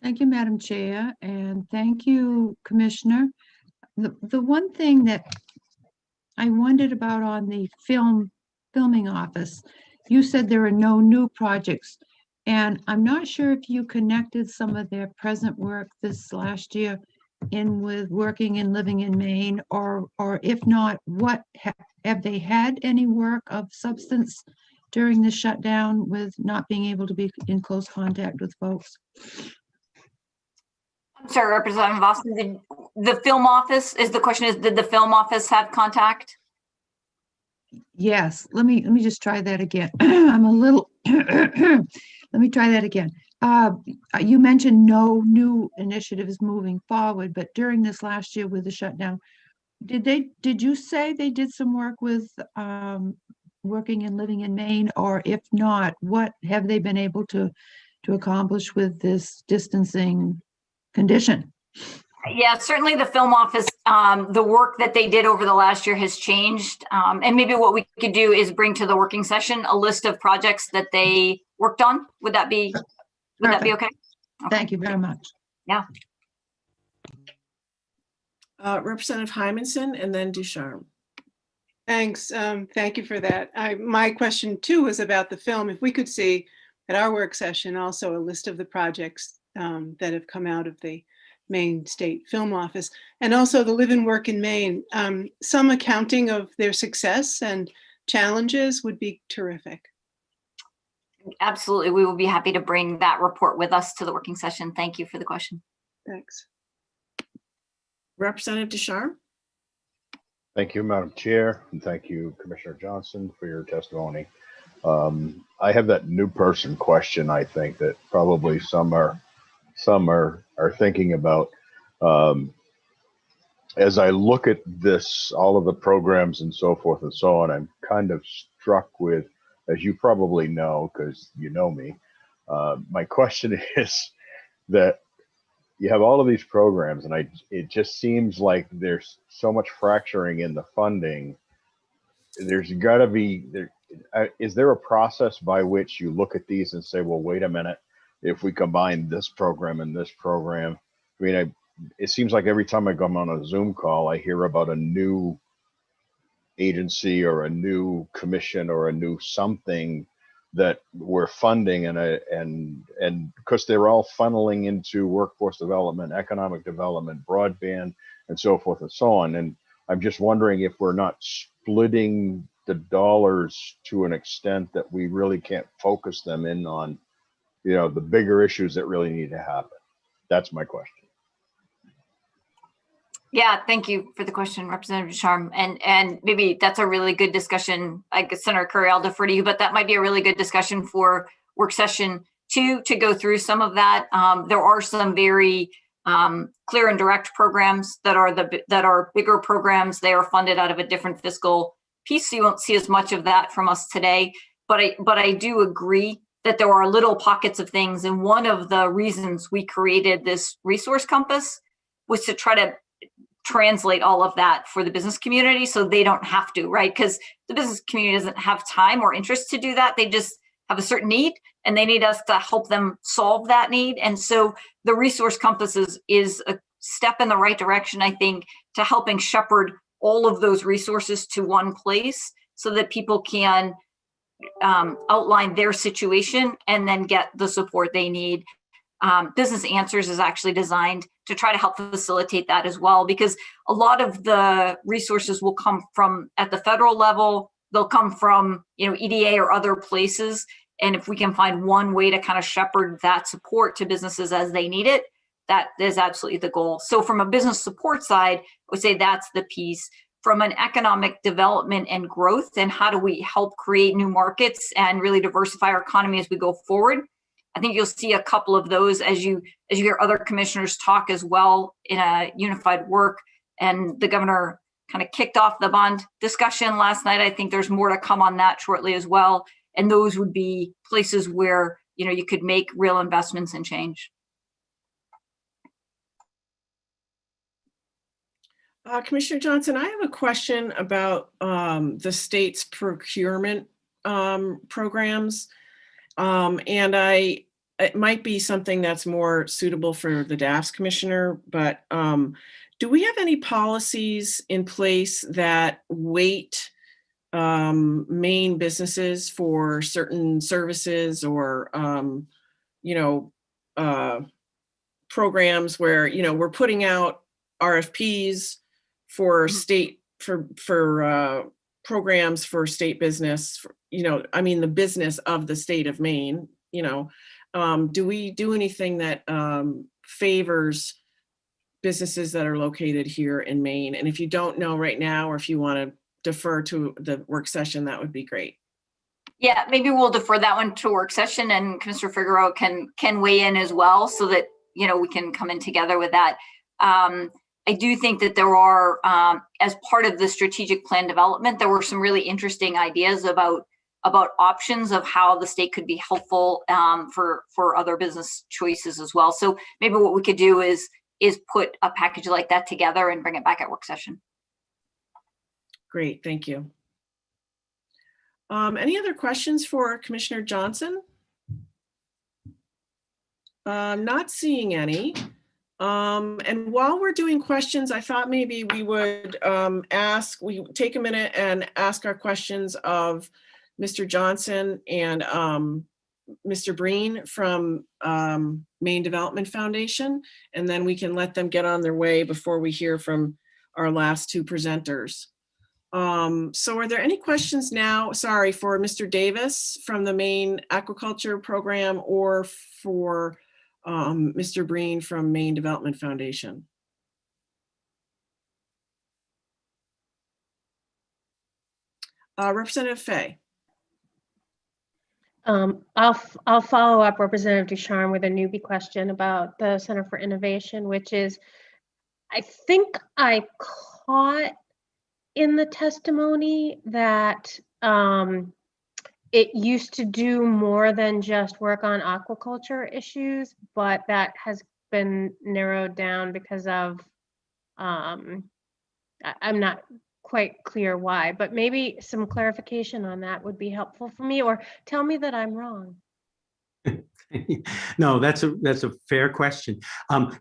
Speaker 23: Thank you, Madam Chair, and thank you, Commissioner. The one thing that I wondered about on the filming office. You said there are no new projects, and I'm not sure if you connected some of their present work this last year in with working and living in Maine, or if not, what have they had any work of substance during the shutdown with not being able to be in close contact with folks?
Speaker 14: I'm sorry, Representative Austin, did the film office, is the question is, did the film office have contact?
Speaker 23: Yes, let me just try that again. I'm a little, let me try that again. You mentioned no new initiatives moving forward, but during this last year with the shutdown, did you say they did some work with working and living in Maine? Or if not, what have they been able to accomplish with this distancing condition?
Speaker 14: Yeah, certainly the film office, the work that they did over the last year has changed. And maybe what we could do is bring to the working session a list of projects that they worked on. Would that be okay? Okay.
Speaker 23: Thank you very much.
Speaker 14: Yeah.
Speaker 1: Representative Hymanson and then Ducharme.
Speaker 18: Thanks. Thank you for that. My question too was about the film. If we could see at our work session also a list of the projects that have come out of the Maine State Film Office, and also the Live and Work in Maine. Some accounting of their success and challenges would be terrific.
Speaker 14: Absolutely. We will be happy to bring that report with us to the working session. Thank you for the question.
Speaker 18: Thanks.
Speaker 1: Representative Ducharme.
Speaker 11: Thank you, Madam Chair, and thank you, Commissioner Johnson, for your testimony. I have that new person question, I think, that probably some are thinking about. As I look at this, all of the programs and so forth and so on, I'm kind of struck with, as you probably know, because you know me, my question is that you have all of these programs, and it just seems like there's so much fracturing in the funding. There's got to be, is there a process by which you look at these and say, well, wait a minute, if we combine this program and this program? I mean, it seems like every time I come on a Zoom call, I hear about a new agency or a new commission or a new something that we're funding, and because they're all funneling into workforce development, economic development, broadband, and so forth and so on. And I'm just wondering if we're not splitting the dollars to an extent that we really can't focus them in on, you know, the bigger issues that really need to happen. That's my question.
Speaker 14: Yeah, thank you for the question, Representative Ducharme. And maybe that's a really good discussion. I guess, Senator Curry, I'll defer to you, but that might be a really good discussion for work session 2 to go through some of that. There are some very clear and direct programs that are bigger programs. They are funded out of a different fiscal piece, so you won't see as much of that from us today. But I do agree that there are little pockets of things, and one of the reasons we created this resource compass was to try to translate all of that for the business community so they don't have to, right? Because the business community doesn't have time or interest to do that. They just have a certain need and they need us to help them solve that need. And so the resource compass is a step in the right direction, I think, to helping shepherd all of those resources to one place so that people can outline their situation and then get the support they need. Business Answers is actually designed to try to help facilitate that as well, because a lot of the resources will come from at the federal level. They'll come from, you know, EDA or other places. And if we can find one way to kind of shepherd that support to businesses as they need it, that is absolutely the goal. So from a business support side, I would say that's the piece. From an economic development and growth, and how do we help create new markets and really diversify our economy as we go forward, I think you'll see a couple of those as you hear other commissioners talk as well in a unified work. And the governor kind of kicked off the bond discussion last night. I think there's more to come on that shortly as well. And those would be places where, you know, you could make real investments and change.
Speaker 1: Commissioner Johnson, I have a question about the state's procurement programs. And I it might be something that's more suitable for the DAFS commissioner, but do we have any policies in place that weight Maine businesses for certain services or, programs where, we're putting out RFPs for state, for programs for state business, the business of the state of Maine, do we do anything that favors businesses that are located here in Maine? And if you don't know right now, or if you want to defer to the work session, that would be great.
Speaker 14: Yeah, maybe we'll defer that one to work session, and Commissioner Figueroa can weigh in as well, so that we can come in together with that. I do think that there are, as part of the strategic plan development, there were some really interesting ideas about options of how the state could be helpful for other business choices as well. So maybe what we could do is put a package like that together and bring it back at work session.
Speaker 1: Great, thank you. Any other questions for Commissioner Johnson? Not seeing any. And while we're doing questions, I thought maybe we would take a minute and ask our questions of Mr. Johnson and Mr. Breen from Maine Development Foundation, and then we can let them get on their way before we hear from our last two presenters. So are there any questions now, sorry, for Mr. Davis from the Maine Aquaculture Program, or for Mr. Breen from Maine Development Foundation? Representative Fay.
Speaker 10: I'll follow up Representative Ducharme with a newbie question about the Center for Innovation, which is, I think I caught in the testimony that it used to do more than just work on aquaculture issues, but that has been narrowed down because of, I'm not quite clear why, but maybe some clarification on that would be helpful for me, or tell me that I'm wrong.
Speaker 12: No, that's a fair question.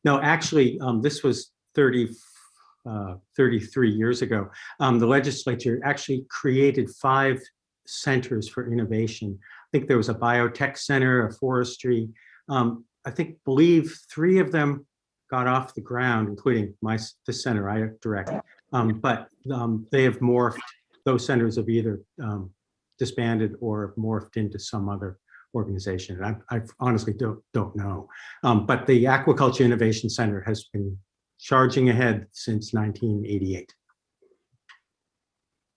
Speaker 12: No, actually, this was 33 years ago. The legislature actually created 5 centers for innovation. I think there was a biotech center, a forestry. Believe 3 of them got off the ground, including the center I direct. But they have morphed. Those centers have either disbanded or morphed into some other organization. And I honestly don't know. But the Aquaculture Innovation Center has been charging ahead since 1988.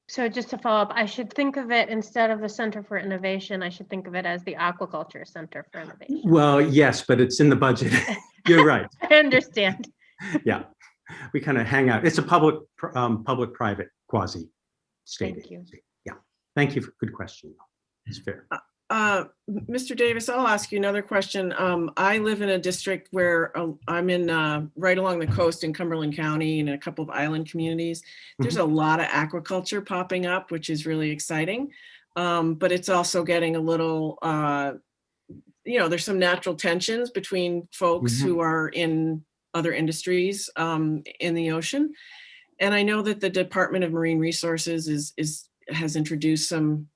Speaker 10: So just to follow up, I should think of it, instead of the Center for Innovation, I should think of it as the Aquaculture Center for Innovation.
Speaker 12: Well, yes, but it's in the budget. You're right.
Speaker 10: I understand.
Speaker 12: Yeah, we kind of hang out. It's a public-private quasi-state agency. Yeah, thank you for good question. It's fair.
Speaker 1: Mr. Davis, I'll ask you another question. I live in a district where I'm in right along the coast in Cumberland County and a couple of island communities. There's a lot of aquaculture popping up, which is really exciting. But it's also getting a little, there's some natural tensions between folks who are in other industries in the ocean. And I know that the Department of Marine Resources has introduced some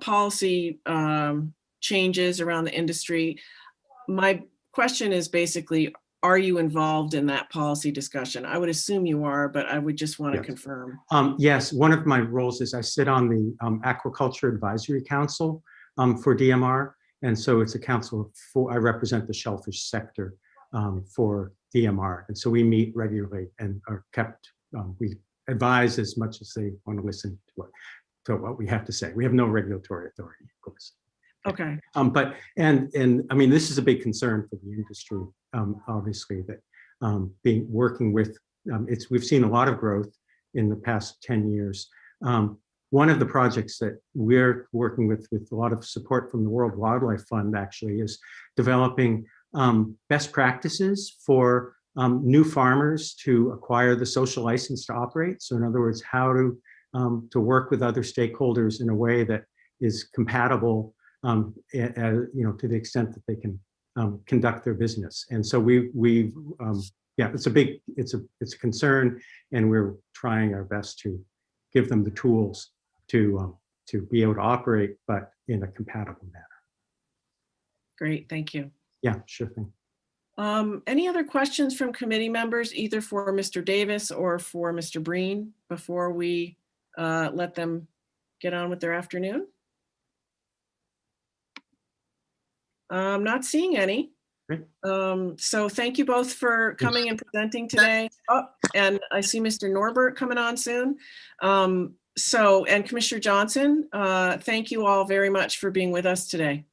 Speaker 1: policy changes around the industry. My question is basically, are you involved in that policy discussion? I would assume you are, but I would just want to confirm.
Speaker 12: Yes, one of my roles is I sit on the Aquaculture Advisory Council for DMR. And so it's a council I represent the shellfish sector for DMR. And so we meet regularly and are kept, we advise as much as they want to listen to what we have to say. We have no regulatory authority, of course.
Speaker 1: Okay.
Speaker 12: But I mean, this is a big concern for the industry, obviously, that working with, we've seen a lot of growth in the past 10 years. One of the projects that we're working with a lot of support from the World Wildlife Fund actually is developing best practices for new farmers to acquire the social license to operate. So in other words, how to work with other stakeholders in a way that is compatible to the extent that they can conduct their business. And so it's a concern, and we're trying our best to give them the tools to be able to operate, but in a compatible manner.
Speaker 1: Great, thank you.
Speaker 12: Yeah, sure thing.
Speaker 1: Any other questions from committee members, either for Mr. Davis or for Mr. Breen, before we let them get on with their afternoon? I'm not seeing any. So thank you both for coming and presenting today. Oh, and I see Mr. Norbert coming on soon. And Commissioner Johnson, thank you all very much for being with us today.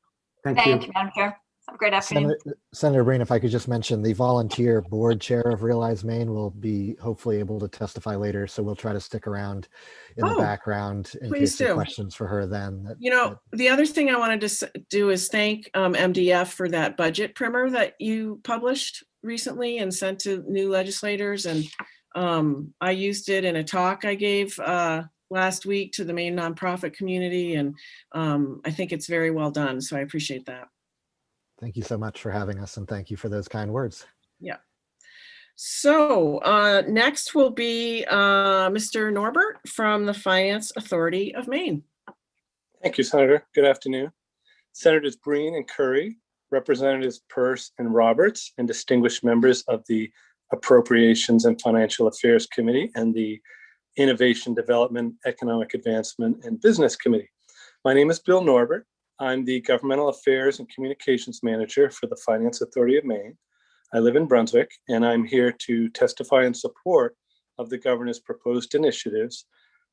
Speaker 12: Thank you,
Speaker 14: Madam Chair. Have a great afternoon.
Speaker 13: Senator Breen, if I could just mention, the volunteer board chair of Realize Maine will be hopefully able to testify later. So we'll try to stick around in the background in case there are questions for her then.
Speaker 1: The other thing I wanted to do is thank MDF for that budget primer that you published recently and sent to new legislators. And I used it in a talk I gave last week to the Maine nonprofit community. And I think it's very well done. So I appreciate that.
Speaker 13: Thank you so much for having us, and thank you for those kind words.
Speaker 1: Yeah. So next will be Mr. Norbert from the Finance Authority of Maine.
Speaker 17: Thank you, Senator. Good afternoon. Senators Breen and Curry, Representatives Peirce and Roberts, and distinguished members of the Appropriations and Financial Affairs Committee and the Innovation, Development, Economic Advancement, and Business Committee. My name is Bill Norbert. I'm the Governmental Affairs and Communications Manager for the Finance Authority of Maine. I live in Brunswick, and I'm here to testify in support of the governor's proposed initiatives,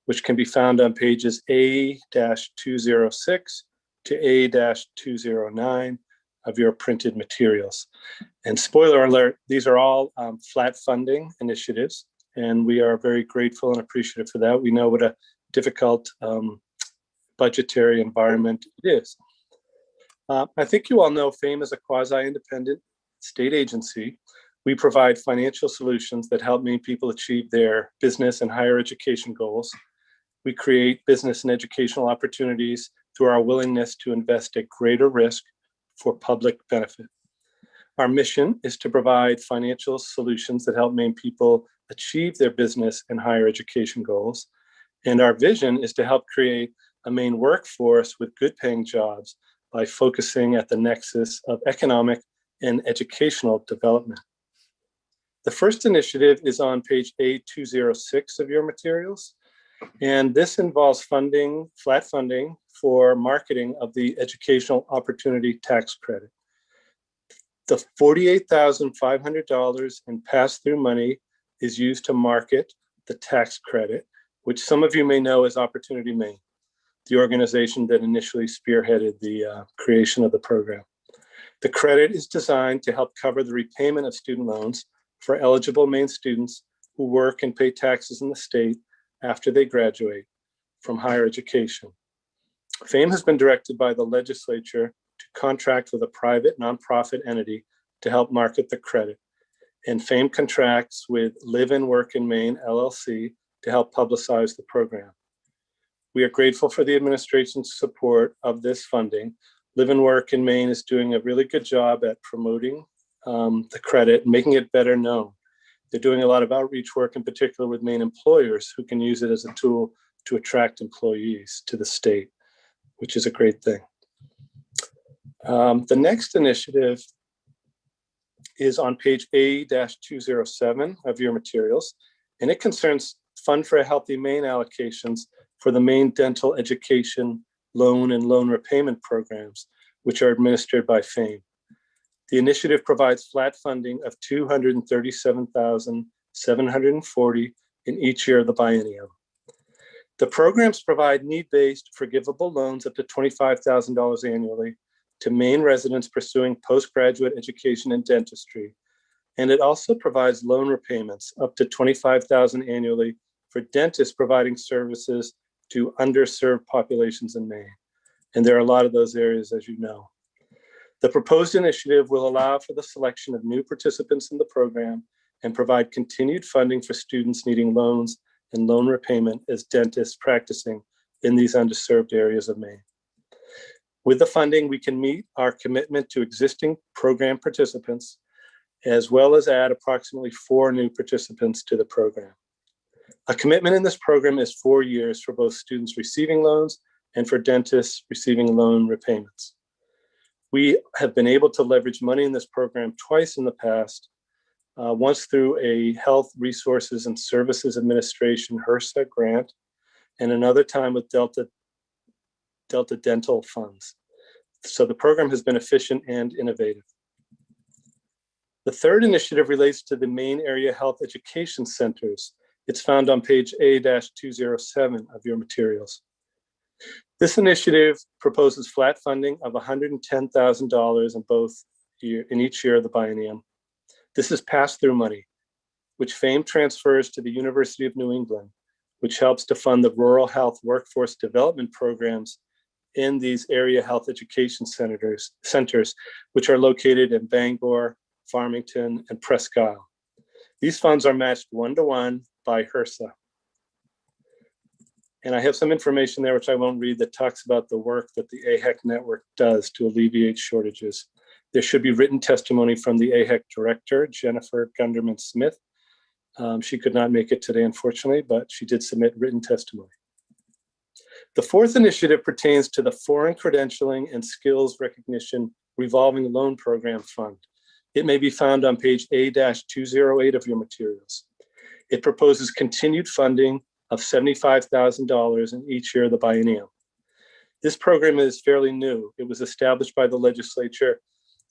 Speaker 17: which can be found on pages A-206 to A-209 of your printed materials. And spoiler alert, these are all flat funding initiatives, and we are very grateful and appreciative for that. We know what a difficult budgetary environment it is. I think you all know FAME is a quasi-independent state agency. We provide financial solutions that help Maine people achieve their business and higher education goals. We create business and educational opportunities through our willingness to invest at greater risk for public benefit. Our mission is to provide financial solutions that help Maine people achieve their business and higher education goals. And our vision is to help create a Maine workforce with good paying jobs by focusing at the nexus of economic and educational development. The first initiative is on page A206 of your materials. And this involves funding, flat funding for marketing of the Educational Opportunity Tax Credit. The $48,500 in pass-through money is used to market the tax credit, which some of you may know as Opportunity Maine, the organization that initially spearheaded the creation of the program. The credit is designed to help cover the repayment of student loans for eligible Maine students who work and pay taxes in the state after they graduate from higher education. FAME has been directed by the legislature to contract with a private nonprofit entity to help market the credit. And FAME contracts with Live and Work in Maine, LLC, to help publicize the program. We are grateful for the administration's support of this funding. Live and Work in Maine is doing a really good job at promoting the credit and making it better known. They're doing a lot of outreach work, in particular with Maine employers who can use it as a tool to attract employees to the state, which is a great thing. The next initiative is on page A-207 of your materials, and it concerns Fund for a Healthy Maine allocations for the Maine Dental Education Loan and Loan Repayment Programs, which are administered by FAME. The initiative provides flat funding of $237,740 in each year of the biennium. The programs provide need-based forgivable loans up to $25,000 annually to Maine residents pursuing postgraduate education in dentistry. And it also provides loan repayments up to $25,000 annually for dentists providing services to underserved populations in Maine. And there are a lot of those areas, as you know. The proposed initiative will allow for the selection of new participants in the program and provide continued funding for students needing loans and loan repayment as dentists practicing in these underserved areas of Maine. With the funding, we can meet our commitment to existing program participants, as well as add approximately 4 new participants to the program. A commitment in this program is 4 years for both students receiving loans and for dentists receiving loan repayments. We have been able to leverage money in this program twice in the past, once through a Health Resources and Services Administration HRSA grant, and another time with Delta Dental funds. So the program has been efficient and innovative. The third initiative relates to the Maine Area Health Education Centers. It's found on page A-207 of your materials. This initiative proposes flat funding of $110,000 in each year of the biennium. This is pass-through money, which FAME transfers to the University of New England, which helps to fund the rural health workforce development programs in these area health education centers, which are located in Bangor, Farmington, and Presque Isle. These funds are matched 1-to-1 by HRSA. And I have some information there, which I won't read, that talks about the work that the AHEC network does to alleviate shortages. There should be written testimony from the AHEC director, Jennifer Gunderman-Smith. She could not make it today, unfortunately, but she did submit written testimony. The fourth initiative pertains to the Foreign Credentialing and Skills Recognition Revolving Loan Program Fund. It may be found on page A-208 of your materials. It proposes continued funding of $75,000 in each year of the biennium. This program is fairly new. It was established by the legislature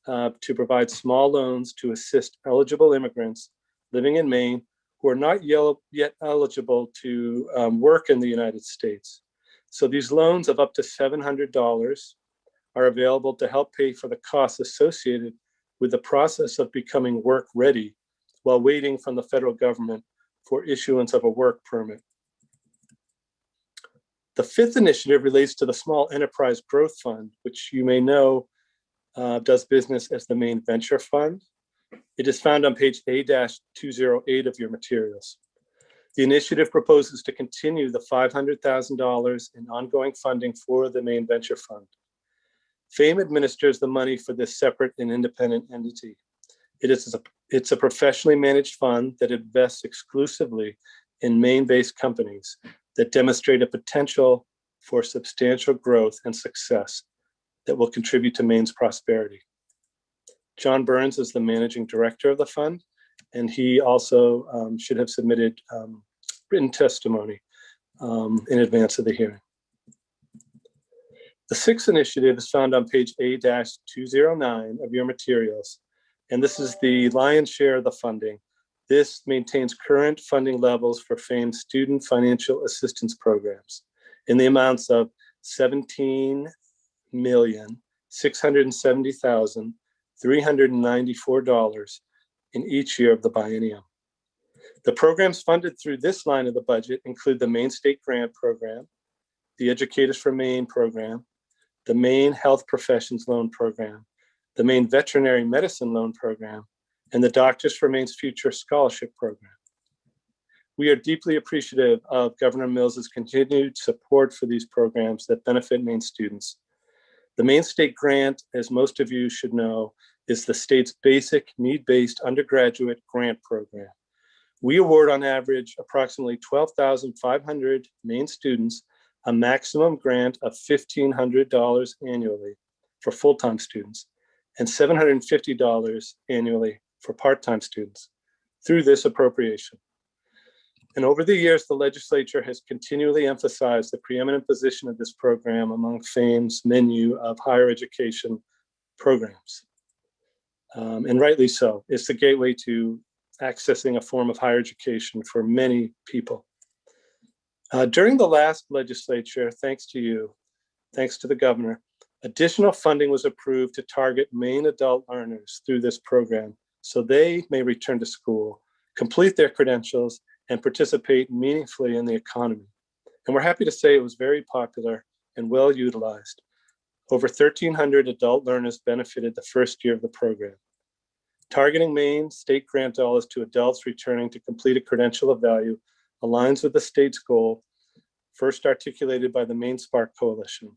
Speaker 17: to provide small loans to assist eligible immigrants living in Maine who are not yet eligible to work in the United States. So these loans of up to $700 are available to help pay for the costs associated with the process of becoming work ready while waiting from the federal government for issuance of a work permit. The fifth initiative relates to the Small Enterprise Growth Fund, which you may know does business as the Maine Venture Fund. It is found on page A-208 of your materials. The initiative proposes to continue the $500,000 in ongoing funding for the Maine Venture Fund. FAME administers the money for this separate and independent entity. It's a professionally managed fund that invests exclusively in Maine-based companies that demonstrate a potential for substantial growth and success that will contribute to Maine's prosperity. John Burns is the managing director of the fund, and he also should have submitted written testimony in advance of the hearing. The sixth initiative is found on page A-209 of your materials, and this is the lion's share of the funding. This maintains current funding levels for FAME's student financial assistance programs in the amounts of $17,670,394 in each year of the biennium. The programs funded through this line of the budget include the Maine State Grant Program, the Educators for Maine Program, the Maine Health Professions Loan Program, the Maine Veterinary Medicine Loan Program, and the Doctors for Maine's Future Scholarship Program. We are deeply appreciative of Governor Mills's continued support for these programs that benefit Maine students. The Maine State Grant, as most of you should know, is the state's basic need-based undergraduate grant program. We award on average approximately 12,500 Maine students a maximum grant of $1,500 annually for full-time students and $750 annually for part-time students through this appropriation. And over the years, the legislature has continually emphasized the preeminent position of this program among FAME's menu of higher education programs. And rightly so. It's the gateway to accessing a form of higher education for many people. During the last legislature, thanks to you, thanks to the governor, additional funding was approved to target Maine adult learners through this program so they may return to school, complete their credentials, and participate meaningfully in the economy. And we're happy to say it was very popular and well utilized. Over 1,300 adult learners benefited the first year of the program. Targeting Maine state grant dollars to adults returning to complete a credential of value aligns with the state's goal, first articulated by the Maine Spark Coalition,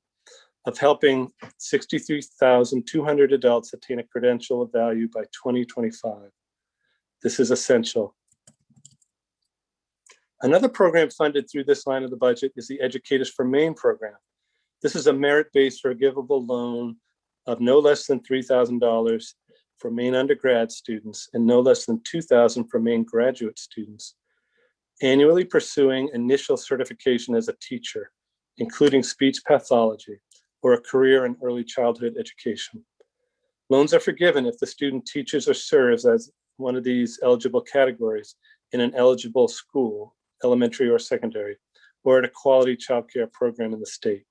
Speaker 17: of helping 63,200 adults attain a credential of value by 2025. This is essential. Another program funded through this line of the budget is the Educators for Maine program. This is a merit-based forgivable loan of no less than $3,000 for Maine undergrad students and no less than $2,000 for Maine graduate students, annually pursuing initial certification as a teacher, including speech pathology or a career in early childhood education. Loans are forgiven if the student teaches or serves as one of these eligible categories in an eligible school, elementary or secondary, or at a quality childcare program in the state.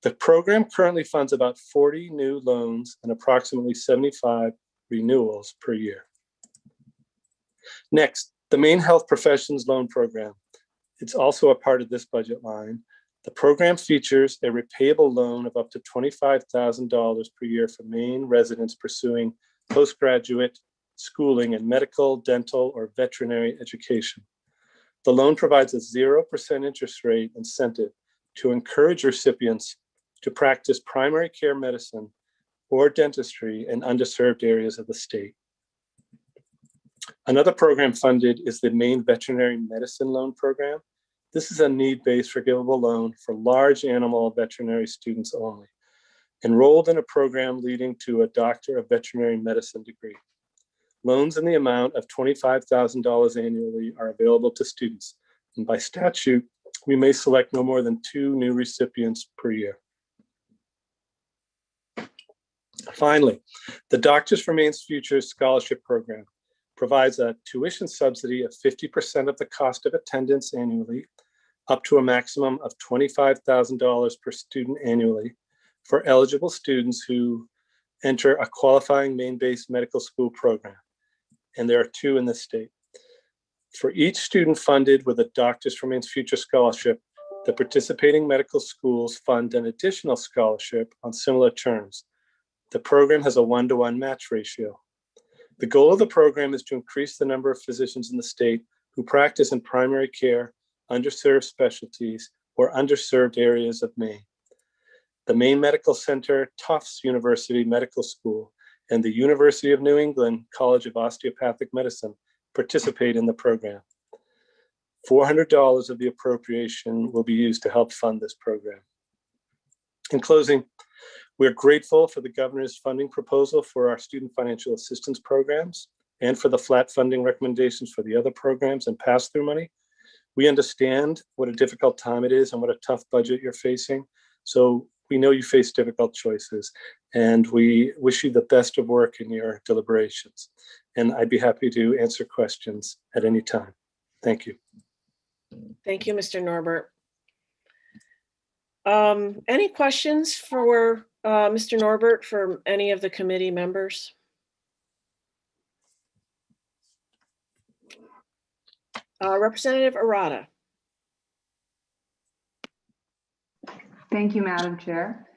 Speaker 17: The program currently funds about 40 new loans and approximately 75 renewals per year. Next, the Maine Health Professions Loan Program. It's also a part of this budget line. The program features a repayable loan of up to $25,000 per year for Maine residents pursuing postgraduate schooling in medical, dental, or veterinary education. The loan provides a 0% interest rate incentive to encourage recipients to practice primary care medicine or dentistry in underserved areas of the state. Another program funded is the Maine Veterinary Medicine Loan Program. This is a need-based forgivable loan for large animal veterinary students only, enrolled in a program leading to a Doctor of Veterinary Medicine degree. Loans in the amount of $25,000 annually are available to students, and by statute, we may select no more than 2 new recipients per year. Finally, the Doctors for Maine's Future Scholarship Program provides a tuition subsidy of 50% of the cost of attendance annually, up to a maximum of $25,000 per student annually for eligible students who enter a qualifying Maine-based medical school program. And there are 2 in the state. For each student funded with a Doctors for Maine's Future Scholarship, the participating medical schools fund an additional scholarship on similar terms. The program has a 1-to-1 match ratio. The goal of the program is to increase the number of physicians in the state who practice in primary care, underserved specialties, or underserved areas of Maine. The Maine Medical Center Tufts University Medical School and the University of New England College of Osteopathic Medicine participate in the program. $400 of the appropriation will be used to help fund this program. In closing, we're grateful for the governor's funding proposal for our student financial assistance programs and for the flat funding recommendations for the other programs and pass-through money. We understand what a difficult time it is and what a tough budget you're facing. So we know you face difficult choices, and we wish you the best of work in your deliberations. And I'd be happy to answer questions at any time. Thank you.
Speaker 1: Thank you, Mr. Norbert. Any questions for Mr. Norbert from any of the committee members? Representative Arata.
Speaker 3: Thank you, Madam Chair.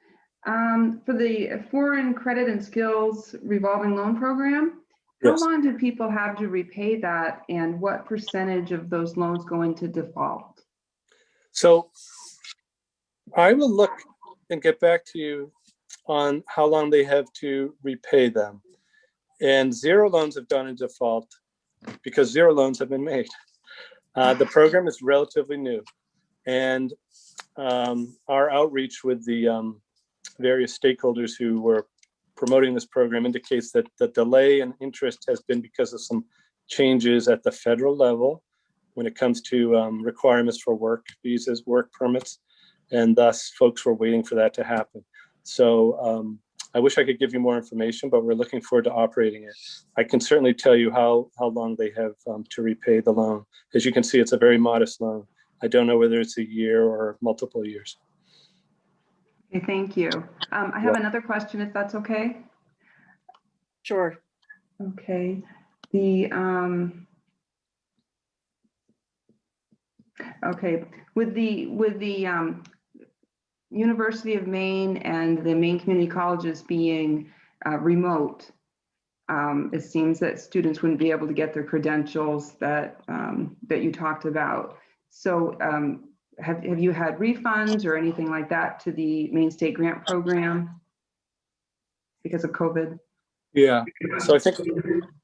Speaker 3: For the Foreign Credit and Skills Revolving Loan Program, how long do people have to repay that, and what percentage of those loans go into default?
Speaker 17: So I will look and get back to you on how long they have to repay them. And 0 loans have gone into default because 0 loans have been made. The program is relatively new, and our outreach with the various stakeholders who were promoting this program indicates that the delay in interest has been because of some changes at the federal level when it comes to requirements for work visas, work permits, and thus folks were waiting for that to happen. So I wish I could give you more information, but we're looking forward to operating it. I can certainly tell you how long they have to repay the loan. As you can see, it's a very modest loan. I don't know whether it's a year or multiple years.
Speaker 3: Okay, thank you. I have another question, if that's okay.
Speaker 1: Sure.
Speaker 3: Okay. The okay, with the University of Maine and the Maine community colleges being remote, it seems that students wouldn't be able to get their credentials that that you talked about. So have you had refunds or anything like that to the Maine State Grant Program because of COVID?
Speaker 17: Yeah, so I think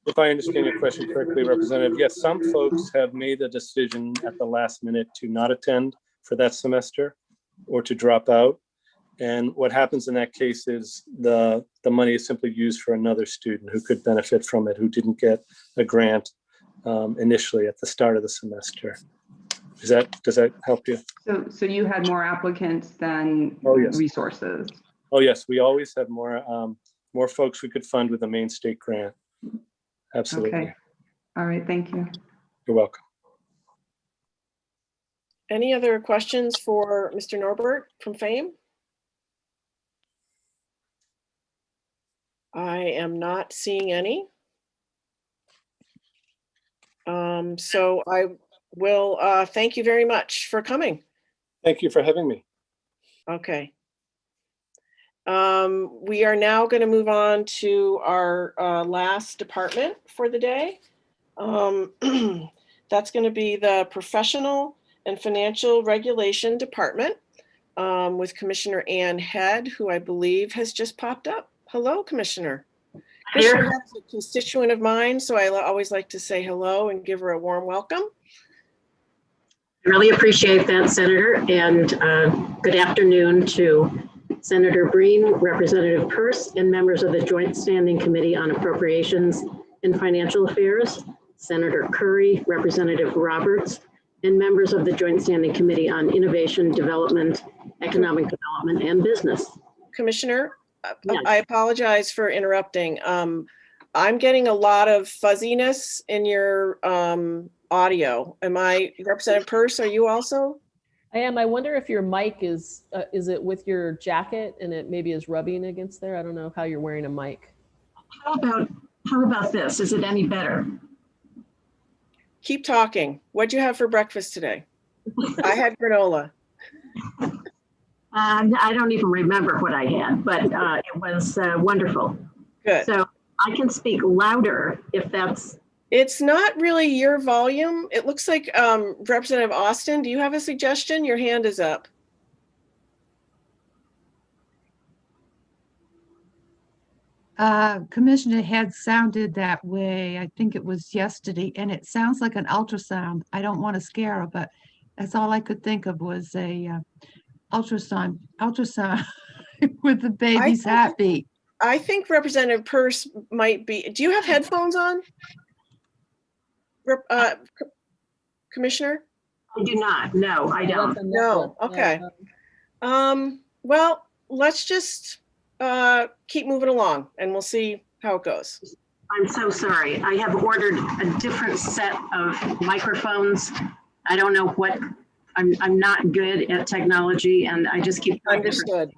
Speaker 17: if I understand your question correctly, Representative, yes, some folks have made a decision at the last minute to not attend for that semester or to drop out. And what happens in that case is the money is simply used for another student who could benefit from it, who didn't get a grant initially at the start of the semester. Does that help you?
Speaker 3: So you had more applicants than resources?
Speaker 17: Oh, yes, we always have more folks we could fund with the Maine State Grant. Absolutely.
Speaker 3: Okay. All right, thank you.
Speaker 17: You're welcome.
Speaker 1: Any other questions for Mr. Norbert from FAME? I am not seeing any. So I will thank you very much for coming.
Speaker 17: Thank you for having me.
Speaker 1: Okay. We are now going to move on to our last department for the day. That's going to be the Professional and Financial Regulation Department with Commissioner Ann Head, who I believe has just popped up. Hello, Commissioner. Commissioner Head's a constituent of mine, so I always like to say hello and give her a warm welcome.
Speaker 15: I really appreciate that, Senator, and good afternoon to Senator Breen, Representative Peirce, and members of the Joint Standing Committee on Appropriations and Financial Affairs, Senator Curry, Representative Roberts, and members of the Joint Standing Committee on Innovation, Development, Economic Development, and Business.
Speaker 1: Commissioner,
Speaker 15: Yes.
Speaker 1: I apologize for interrupting. I'm getting a lot of fuzziness in your audio. Am I, Representative Peirce, are you also?
Speaker 16: I am. I wonder if your mic is it with your jacket and it maybe is rubbing against there? I don't know how you're wearing a mic.
Speaker 15: How about this? Is it any better?
Speaker 1: Keep talking. What'd you have for breakfast today? I had granola.
Speaker 15: I don't even remember what I had, but it was wonderful.
Speaker 1: Good.
Speaker 15: So I can speak louder if that's.
Speaker 1: It's not really your volume. It looks like Representative Austin, do you have a suggestion? Your hand is up.
Speaker 23: Commissioner Head sounded that way. I think it was yesterday, and it sounds like an ultrasound. I don't want to scare her, but that's all I could think of was a ultrasound with the baby's heartbeat.
Speaker 1: I think Representative Peirce might be. Do you have headphones on? Commissioner?
Speaker 15: I do not. No, I don't.
Speaker 1: No. Okay. Well, let's just keep moving along and we'll see how it goes.
Speaker 15: I'm so sorry. I have ordered a different set of microphones. I don't know what, I'm not good at technology and I just keep.
Speaker 1: Understood.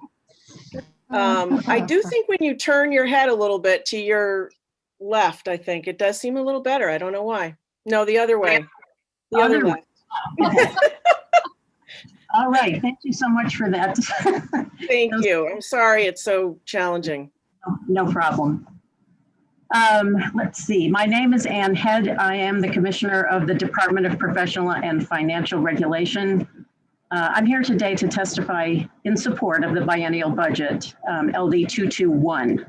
Speaker 1: I do think when you turn your head a little bit to your left, I think it does seem a little better. I don't know why. No, the other way. The other way.
Speaker 15: Okay. All right. Thank you so much for that.
Speaker 1: Thank you. I'm sorry it's so challenging.
Speaker 15: No problem. Let's see. My name is Ann Head. I am the Commissioner of the Department of Professional and Financial Regulation. I'm here today to testify in support of the biennial budget, LD 221.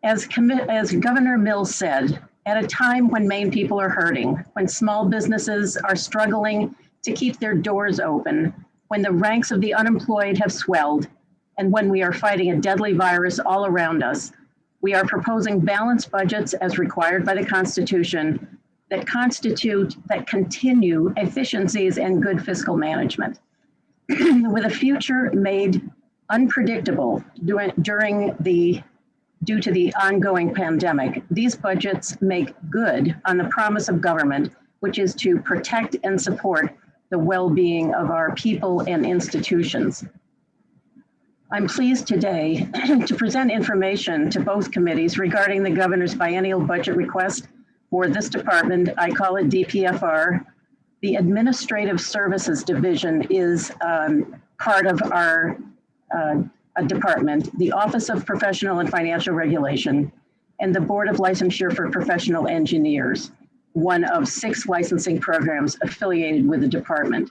Speaker 15: As Governor Mills said, at a time when Maine people are hurting, when small businesses are struggling to keep their doors open, when the ranks of the unemployed have swelled, and when we are fighting a deadly virus all around us, we are proposing balanced budgets as required by the Constitution that continue efficiencies and good fiscal management. With a future made unpredictable due to the ongoing pandemic, these budgets make good on the promise of government, which is to protect and support the well-being of our people and institutions. I'm pleased today to present information to both committees regarding the governor's biennial budget request for this department. I call it DPFR. The Administrative Services Division is part of our department, the Office of Professional and Financial Regulation, and the Board of Licensure for Professional Engineers, one of 6 licensing programs affiliated with the department.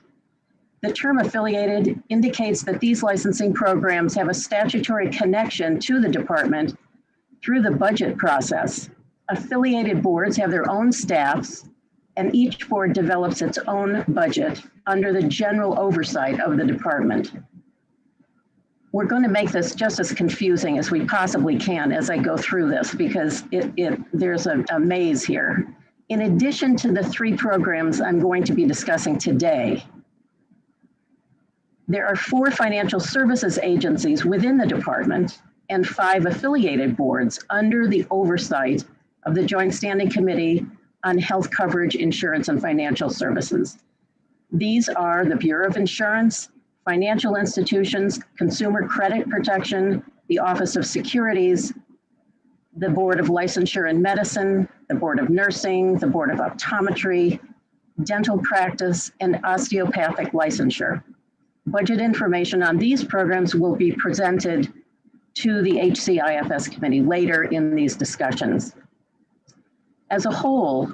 Speaker 15: The term affiliated indicates that these licensing programs have a statutory connection to the department through the budget process. Affiliated boards have their own staffs, and each board develops its own budget under the general oversight of the department. We're going to make this just as confusing as we possibly can as I go through this, because there's a maze here. In addition to the 3 programs I'm going to be discussing today, there are 4 financial services agencies within the department and 5 affiliated boards under the oversight of the Joint Standing Committee on Health Coverage, Insurance, and Financial Services. These are the Bureau of Insurance, financial institutions, consumer credit protection, the Office of Securities, the Board of Licensure and Medicine, the Board of Nursing, the Board of Optometry, dental practice, and osteopathic licensure. Budget information on these programs will be presented to the HCIFS committee later in these discussions. As a whole,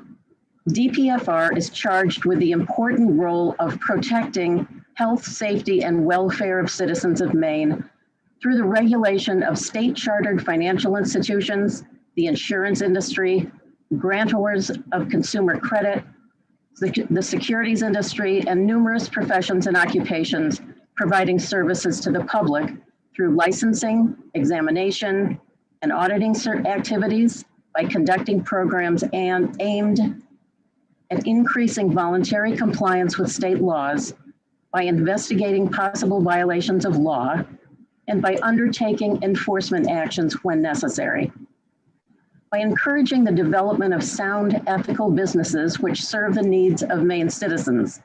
Speaker 15: DPFR is charged with the important role of protecting health, safety, and welfare of citizens of Maine through the regulation of state-chartered financial institutions, the insurance industry, grantors of consumer credit, the securities industry, and numerous professions and occupations providing services to the public through licensing, examination, and auditing activities by conducting programs aimed at increasing voluntary compliance with state laws, by investigating possible violations of law, and by undertaking enforcement actions when necessary. By encouraging the development of sound ethical businesses which serve the needs of Maine citizens,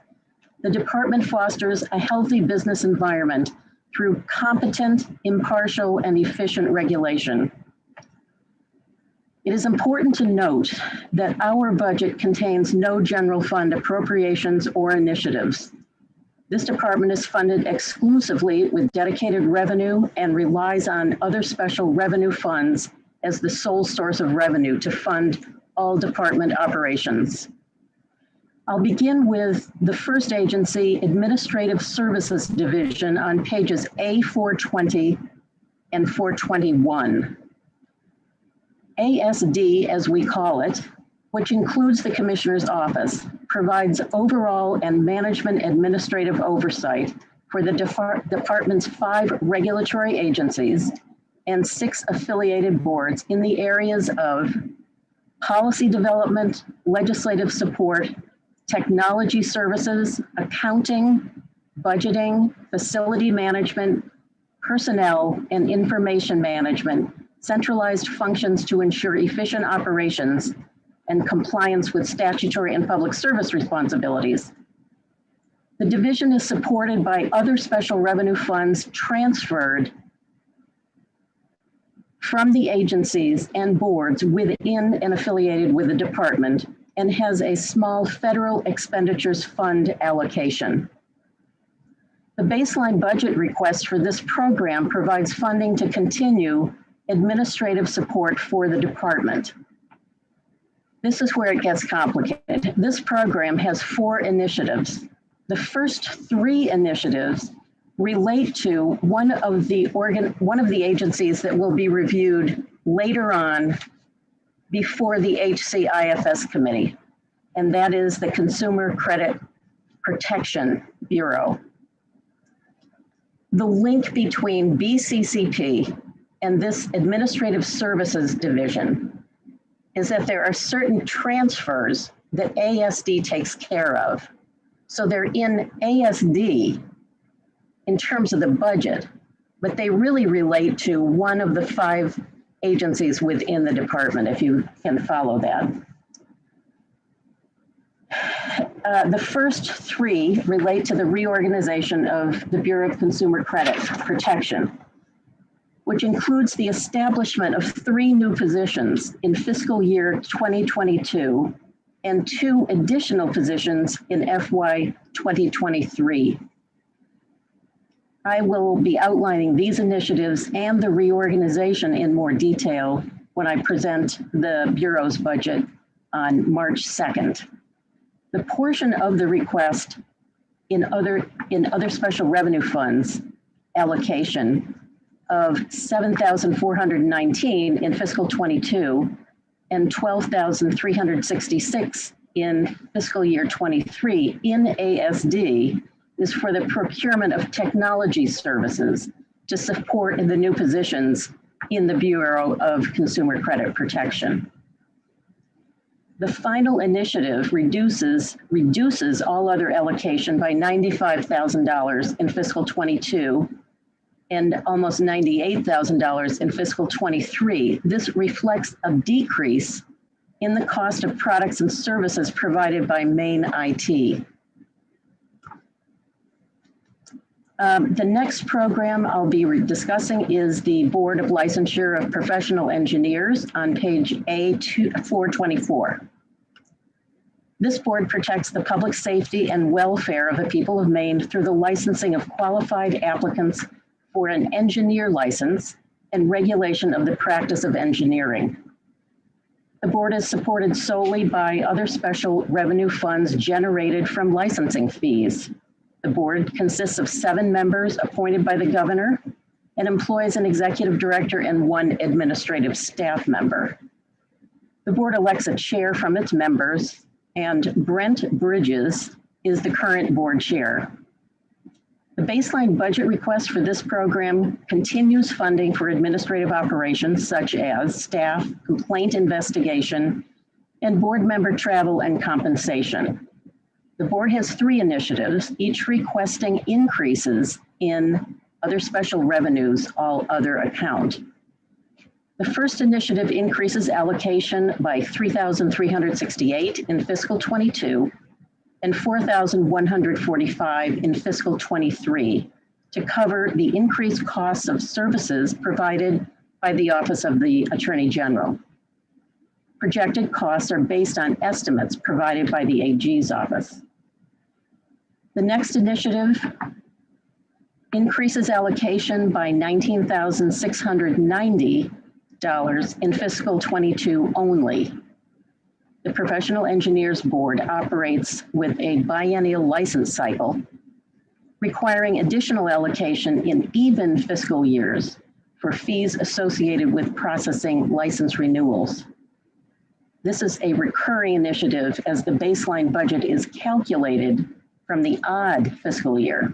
Speaker 15: the department fosters a healthy business environment through competent, impartial, and efficient regulation. It is important to note that our budget contains no general fund appropriations or initiatives. This department is funded exclusively with dedicated revenue and relies on other special revenue funds as the sole source of revenue to fund all department operations. I'll begin with the first agency, Administrative Services Division, on pages A420 and 421. ASD, as we call it, which includes the Commissioner's Office, provides overall and management administrative oversight for the department's 5 regulatory agencies and 6 affiliated boards in the areas of policy development, legislative support, technology services, accounting, budgeting, facility management, personnel, and information management, centralized functions to ensure efficient operations and compliance with statutory and public service responsibilities. The division is supported by other special revenue funds transferred from the agencies and boards within and affiliated with the department, and has a small federal expenditures fund allocation. The baseline budget request for this program provides funding to continue administrative support for the department. This is where it gets complicated. This program has 4 initiatives. The first 3 initiatives relate to one of the agencies that will be reviewed later on before the HCIFS committee, and that is the Consumer Credit Protection Bureau. The link between BCCP and this Administrative Services Division is that there are certain transfers that ASD takes care of. So they're in ASD in terms of the budget, but they really relate to one of the 5 agencies within the department, if you can follow that. The first 3 relate to the reorganization of the Bureau of Consumer Credit Protection, which includes the establishment of 3 new positions in fiscal year 2022 and 2 additional positions in FY 2023. I will be outlining these initiatives and the reorganization in more detail when I present the Bureau's budget on March 2nd. The portion of the request in other special revenue funds allocation of $7,419 in fiscal 22 and $12,366 in fiscal year 23 in ASD is for the procurement of technology services to support the new positions in the Bureau of Consumer Credit Protection. The final initiative reduces all other allocation by $95,000 in fiscal 22 and almost $98,000 in fiscal 23. This reflects a decrease in the cost of products and services provided by Maine IT. The next program I'll be discussing is the Board of Licensure of Professional Engineers on page A424. This board protects the public safety and welfare of the people of Maine through the licensing of qualified applicants for an engineer license and regulation of the practice of engineering. The board is supported solely by other special revenue funds generated from licensing fees. The board consists of 7 members appointed by the governor and employs an executive director and 1 administrative staff member. The board elects a chair from its members, and Brent Bridges is the current board chair. The baseline budget request for this program continues funding for administrative operations such as staff, complaint investigation, and board member travel and compensation. The board has 3 initiatives, each requesting increases in other special revenues, all other account. The first initiative increases allocation by $3,368 in fiscal 22 and $4,145 in fiscal 23 to cover the increased costs of services provided by the Office of the Attorney General. Projected costs are based on estimates provided by the AG's office. The next initiative increases allocation by $19,690 in fiscal 22 only. The Professional Engineers Board operates with a biennial license cycle, requiring additional allocation in even fiscal years for fees associated with processing license renewals. This is a recurring initiative as the baseline budget is calculated from the odd fiscal year.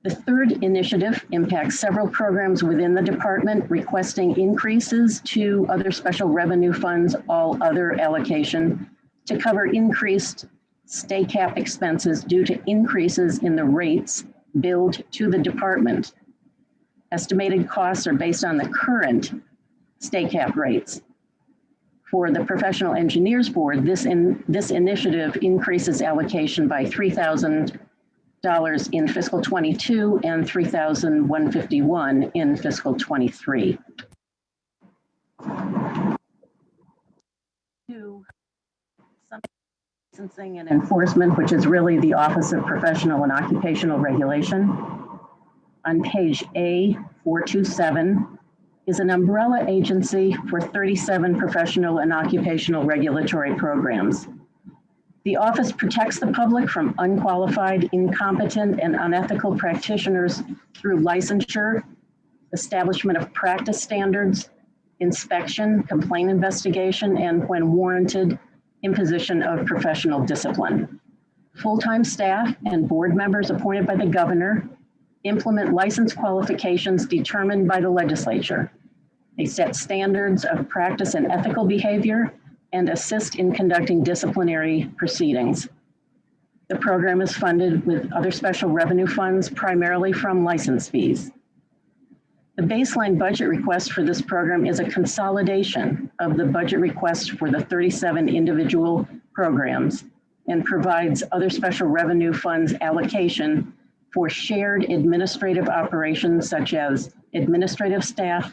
Speaker 15: The third initiative impacts several programs within the department, requesting increases to other special revenue funds, all other allocation, to cover increased state cap expenses due to increases in the rates billed to the department. Estimated costs are based on the current state cap rates. For the Professional Engineers Board, this initiative increases allocation by $3,000 in fiscal 22 and $3,151 in fiscal 23. Licensing and enforcement, which is really the Office of Professional and Occupational Regulation. On page A427 is an umbrella agency for 37 professional and occupational regulatory programs. The office protects the public from unqualified, incompetent, and unethical practitioners through licensure, establishment of practice standards, inspection, complaint investigation, and when warranted, imposition of professional discipline. Full-time staff and board members appointed by the governor implement license qualifications determined by the legislature. They set standards of practice and ethical behavior and assist in conducting disciplinary proceedings. The program is funded with other special revenue funds, primarily from license fees. The baseline budget request for this program is a consolidation of the budget request for the 37 individual programs and provides other special revenue funds allocation for shared administrative operations such as administrative staff,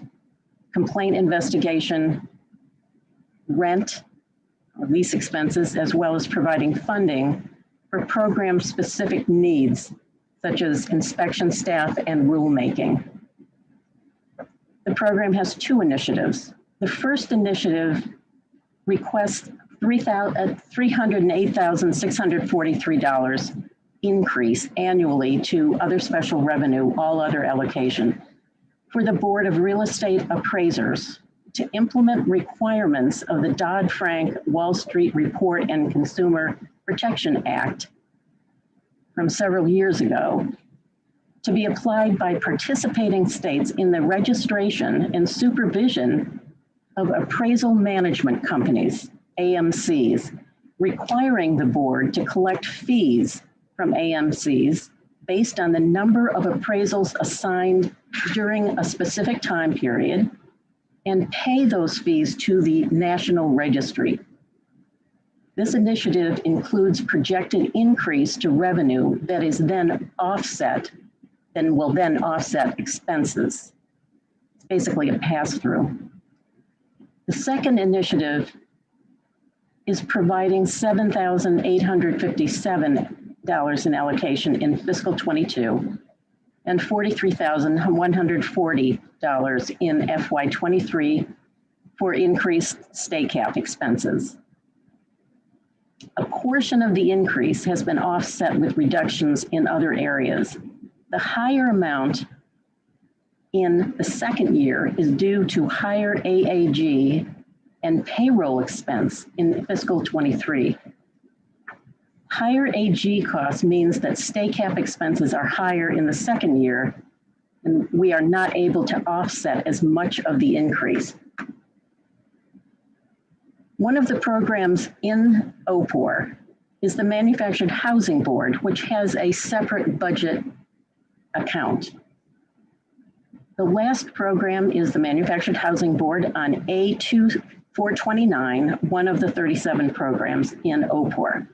Speaker 15: complaint investigation, rent, lease expenses, as well as providing funding for program-specific needs such as inspection staff and rulemaking. The program has 2 initiatives. The first initiative requests $308,643 increase annually to other special revenue, all other allocation, for the Board of Real Estate Appraisers to implement requirements of the Dodd-Frank Wall Street Report and Consumer Protection Act from several years ago, to be applied by participating states in the registration and supervision of appraisal management companies, AMCs, requiring the board to collect fees from AMCs based on the number of appraisals assigned during a specific time period and pay those fees to the National Registry. This initiative includes projected increase to revenue that is then offset, will then offset expenses. It's basically a pass-through. The second initiative is providing $7,857 in allocation in fiscal 22 and $43,140 in FY 23 for increased state cap expenses. A portion of the increase has been offset with reductions in other areas. The higher amount in the second year is due to higher AAG and payroll expense in fiscal 23. Higher AG costs means that state cap expenses are higher in the second year, and we are not able to offset as much of the increase. One of the programs in OPOR is the Manufactured Housing Board, which has a separate budget account. The last program is the Manufactured Housing Board on A2429, one of the 37 programs in OPOR.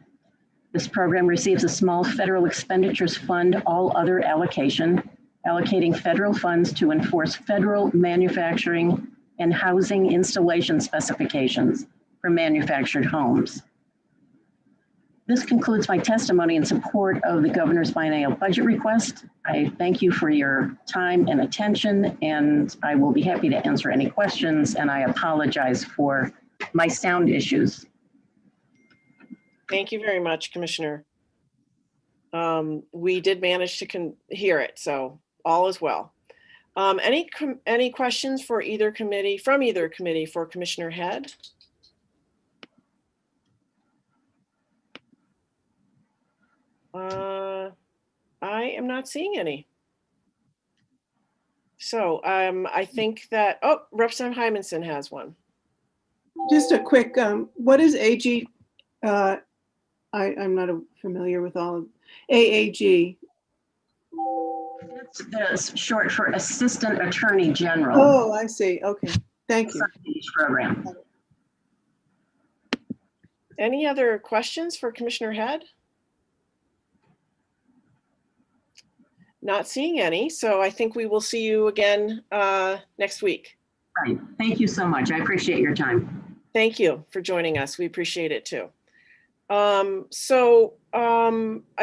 Speaker 15: This program receives a small federal expenditures fund, all other allocation, allocating federal funds to enforce federal manufacturing and housing installation specifications for manufactured homes. This concludes my testimony in support of the governor's biennial budget request. I thank you for your time and attention, and I will be happy to answer any questions, and I apologize for my sound issues.
Speaker 1: Thank you very much, Commissioner. We did manage to hear it, so all is well. Any questions for either committee, from either committee for Commissioner Head? I am not seeing any. So I think that, oh, Representative Hymanson has one.
Speaker 18: Just a quick, what is AG? I'm not familiar with all of AAG.
Speaker 15: It's short for Assistant Attorney General.
Speaker 18: Oh, I see. Okay, thank you.
Speaker 15: Program.
Speaker 1: Any other questions for Commissioner Head? Not seeing any, so I think we will see you again next week.
Speaker 15: Right. Thank you so much. I appreciate your time.
Speaker 1: Thank you for joining us. We appreciate it too. I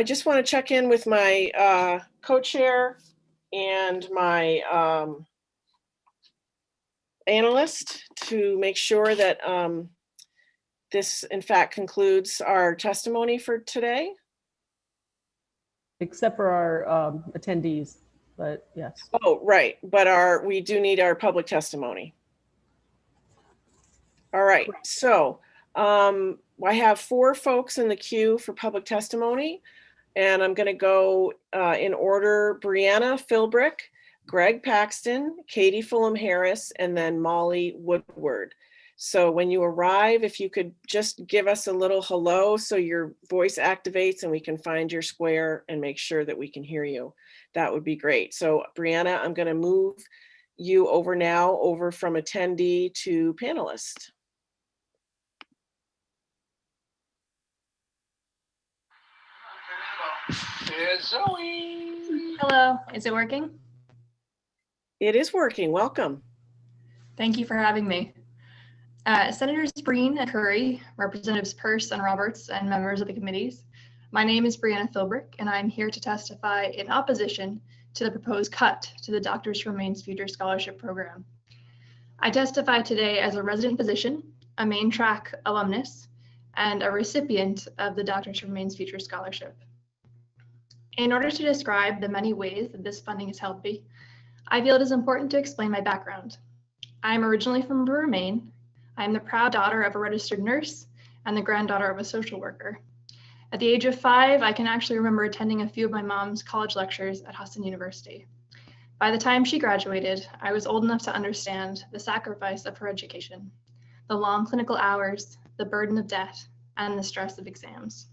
Speaker 1: just want to check in with my co-chair and my analyst to make sure that this in fact concludes our testimony for today.
Speaker 16: Except for our attendees, but yes.
Speaker 1: Oh, right, but we do need our public testimony. All right, so I have 4 folks in the queue for public testimony, and I'm going to go in order: Brianna Philbrick, Greg Paxton, Katie Fulham Harris, and then Molly Woodward. So when you arrive, if you could just give us a little hello so your voice activates and we can find your square and make sure that we can hear you, that would be great. So Brianna, I'm going to move you over now, over from attendee to panelist.
Speaker 4: There's Zoe. Hello, is it working?
Speaker 1: It is working. Welcome.
Speaker 4: Thank you for having me. Senators Breen and Curry, Representatives Peirce and Roberts, and members of the committees. My name is Brianna Philbrick, and I'm here to testify in opposition to the proposed cut to the Doctors from Maine's Future Scholarship Program. I testify today as a resident physician, a Maine Track alumnus, and a recipient of the Doctors from Maine's Future Scholarship. In order to describe the many ways that this funding has helped me, I feel it is important to explain my background. I am originally from Brewer, Maine. I am the proud daughter of a registered nurse and the granddaughter of a social worker. At the age of 5, I can actually remember attending a few of my mom's college lectures at Huston University. By the time she graduated, I was old enough to understand the sacrifice of her education, the long clinical hours, the burden of debt, and the stress of exams.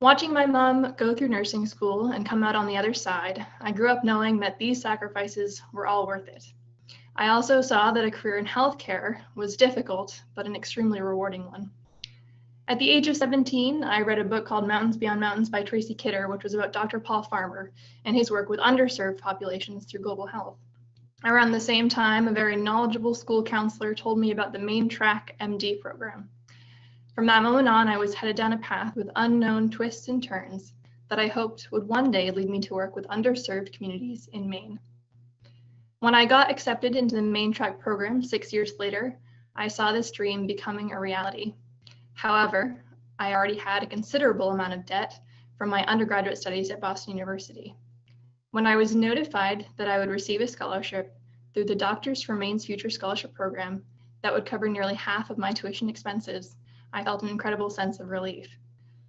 Speaker 4: Watching my mom go through nursing school and come out on the other side, I grew up knowing that these sacrifices were all worth it. I also saw that a career in healthcare was difficult, but an extremely rewarding one. At the age of 17, I read a book called Mountains Beyond Mountains by Tracy Kidder, which was about Dr. Paul Farmer and his work with underserved populations through global health. Around the same time, a very knowledgeable school counselor told me about the Main Track MD program. From that moment on, I was headed down a path with unknown twists and turns that I hoped would one day lead me to work with underserved communities in Maine. When I got accepted into the Main Track program 6 years later, I saw this dream becoming a reality. However, I already had a considerable amount of debt from my undergraduate studies at Boston University. When I was notified that I would receive a scholarship through the Doctors for Maine's Future Scholarship Program that would cover nearly half of my tuition expenses, I felt an incredible sense of relief.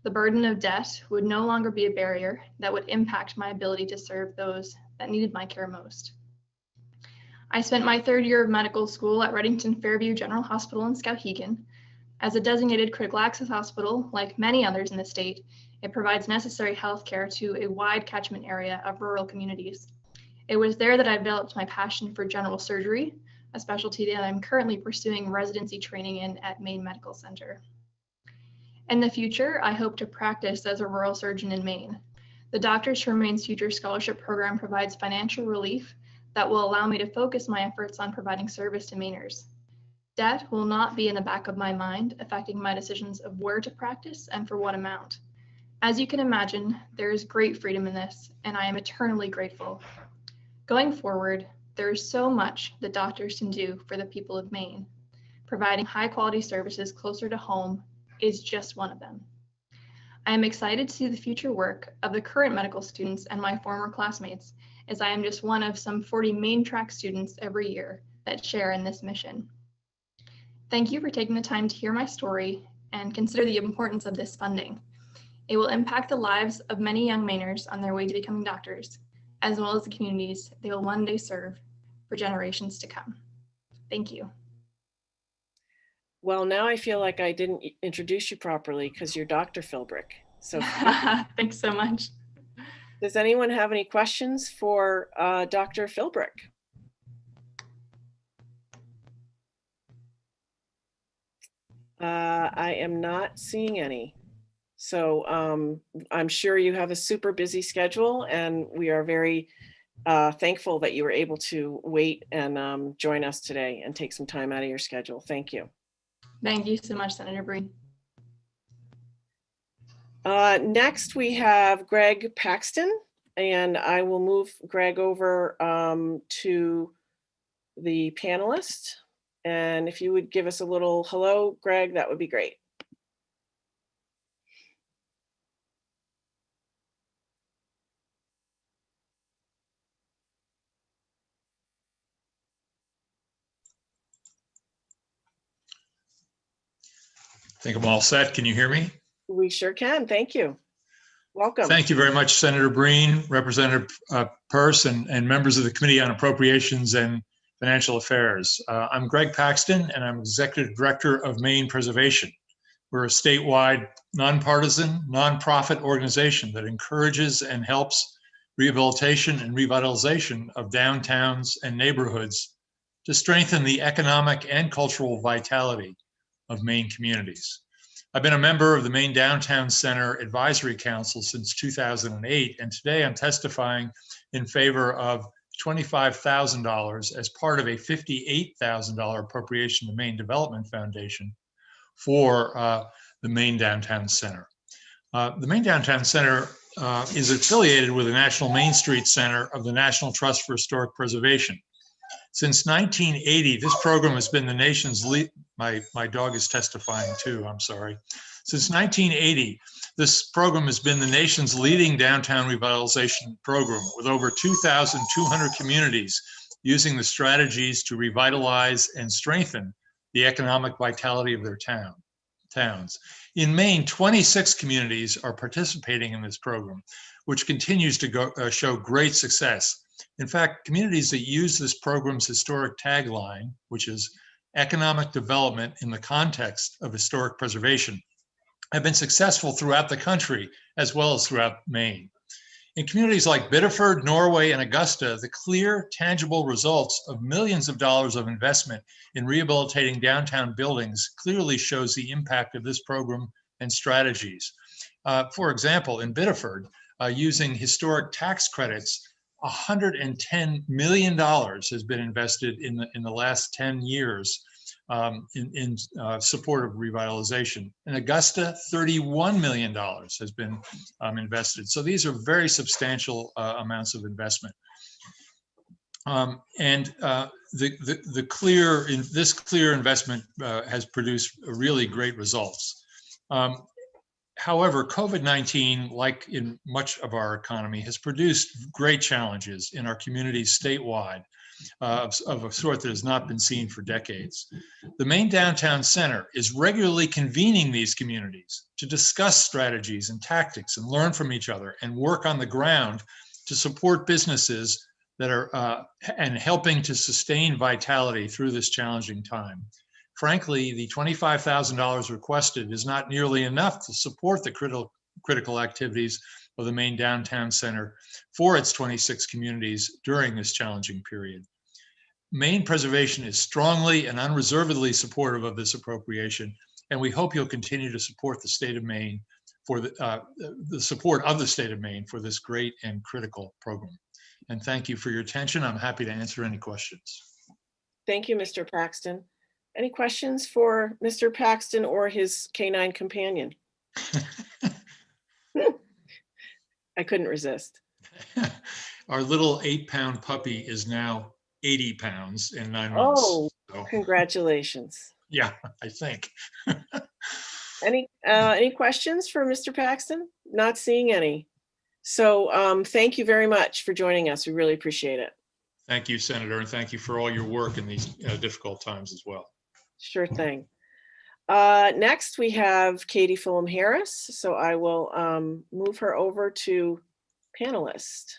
Speaker 4: The burden of debt would no longer be a barrier that would impact my ability to serve those that needed my care most. I spent my 3rd year of medical school at Reddington Fairview General Hospital in Skowhegan. As a designated critical access hospital, like many others in the state, it provides necessary health care to a wide catchment area of rural communities. It was there that I developed my passion for general surgery, a specialty that I'm currently pursuing residency training in at Maine Medical Center. In the future, I hope to practice as a rural surgeon in Maine. The Doctors for Maine's Future Scholarship Program provides financial relief that will allow me to focus my efforts on providing service to Mainers. Debt will not be in the back of my mind, affecting my decisions of where to practice and for what amount. As you can imagine, there is great freedom in this, and I am eternally grateful. Going forward, there is so much that doctors can do for the people of Maine. Providing high-quality services closer to home is just one of them. I am excited to see the future work of the current medical students and my former classmates, as I am just one of some 40 Main Track students every year that share in this mission. Thank you for taking the time to hear my story and consider the importance of this funding. It will impact the lives of many young Mainers on their way to becoming doctors, as well as the communities they will one day serve for generations to come. Thank you.
Speaker 1: Well, now I feel like I didn't introduce you properly because you're Dr. Philbrick. So
Speaker 4: thanks so much.
Speaker 1: Does anyone have any questions for Dr. Philbrick? I am not seeing any. So I'm sure you have a super busy schedule, and we are very thankful that you were able to wait and join us today and take some time out of your schedule. Thank you.
Speaker 4: Thank you so much, Senator Breen.
Speaker 1: Next, we have Greg Paxton, and I will move Greg over to the panelist. And if you would give us a little hello, Greg, that would be great.
Speaker 6: I think I'm all set. Can you hear me?
Speaker 1: We sure can. Thank you. Welcome.
Speaker 6: Thank you very much, Senator Breen, Representative Peirce, and members of the Committee on Appropriations and Financial Affairs. I'm Greg Paxton, and I'm Executive Director of Maine Preservation. We're a statewide, nonpartisan, nonprofit organization that encourages and helps rehabilitation and revitalization of downtowns and neighborhoods to strengthen the economic and cultural vitality of Maine communities. I've been a member of the Maine Downtown Center Advisory Council since 2008, and today I'm testifying in favor of $25,000 as part of a $58,000 appropriation to Maine Development Foundation for the Maine Downtown Center. The Maine Downtown Center is affiliated with the National Main Street Center of the National Trust for Historic Preservation. Since 1980, this program has been the nation's lead. My dog is testifying too, I'm sorry. Since 1980, this program has been the nation's leading downtown revitalization program, with over 2,200 communities using the strategies to revitalize and strengthen the economic vitality of their towns. In Maine, 26 communities are participating in this program, which continues to show great success. In fact, communities that use this program's historic tagline, which is economic development in the context of historic preservation, have been successful throughout the country as well as throughout Maine. In communities like Biddeford, Norway, and Augusta, the clear, tangible results of millions of dollars of investment in rehabilitating downtown buildings clearly shows the impact of this program and strategies. For example, in Biddeford, using historic tax credits, $110 million has been invested in the last 10 years in support of revitalization. In Augusta, $31 million has been invested. So these are very substantial amounts of investment. This clear investment has produced really great results. However, COVID-19, like in much of our economy, has produced great challenges in our communities statewide of a sort that has not been seen for decades. The Maine Downtown Center is regularly convening these communities to discuss strategies and tactics and learn from each other and work on the ground to support businesses that are and helping to sustain vitality through this challenging time. Frankly, the $25,000 requested is not nearly enough to support the critical activities of the Maine Downtown Center for its 26 communities during this challenging period. Maine Preservation is strongly and unreservedly supportive of this appropriation, and we hope you'll continue to support the state of Maine for the support of the state of Maine for this great and critical program. And thank you for your attention. I'm happy to answer any questions.
Speaker 1: Thank you, Mr. Paxton. Any questions for Mr. Paxton or his canine companion? I couldn't resist.
Speaker 6: Our little 8-pound puppy is now 80 pounds in 9 months.
Speaker 1: Oh,
Speaker 6: so.
Speaker 1: Congratulations.
Speaker 6: Yeah, I think.
Speaker 1: Any questions for Mr. Paxton? Not seeing any. So thank you very much for joining us. We really appreciate it.
Speaker 6: Thank you, Senator, and thank you for all your work in these difficult times as well.
Speaker 1: Sure thing. Next, we have Katie Fulham Harris. So I will move her over to panelist.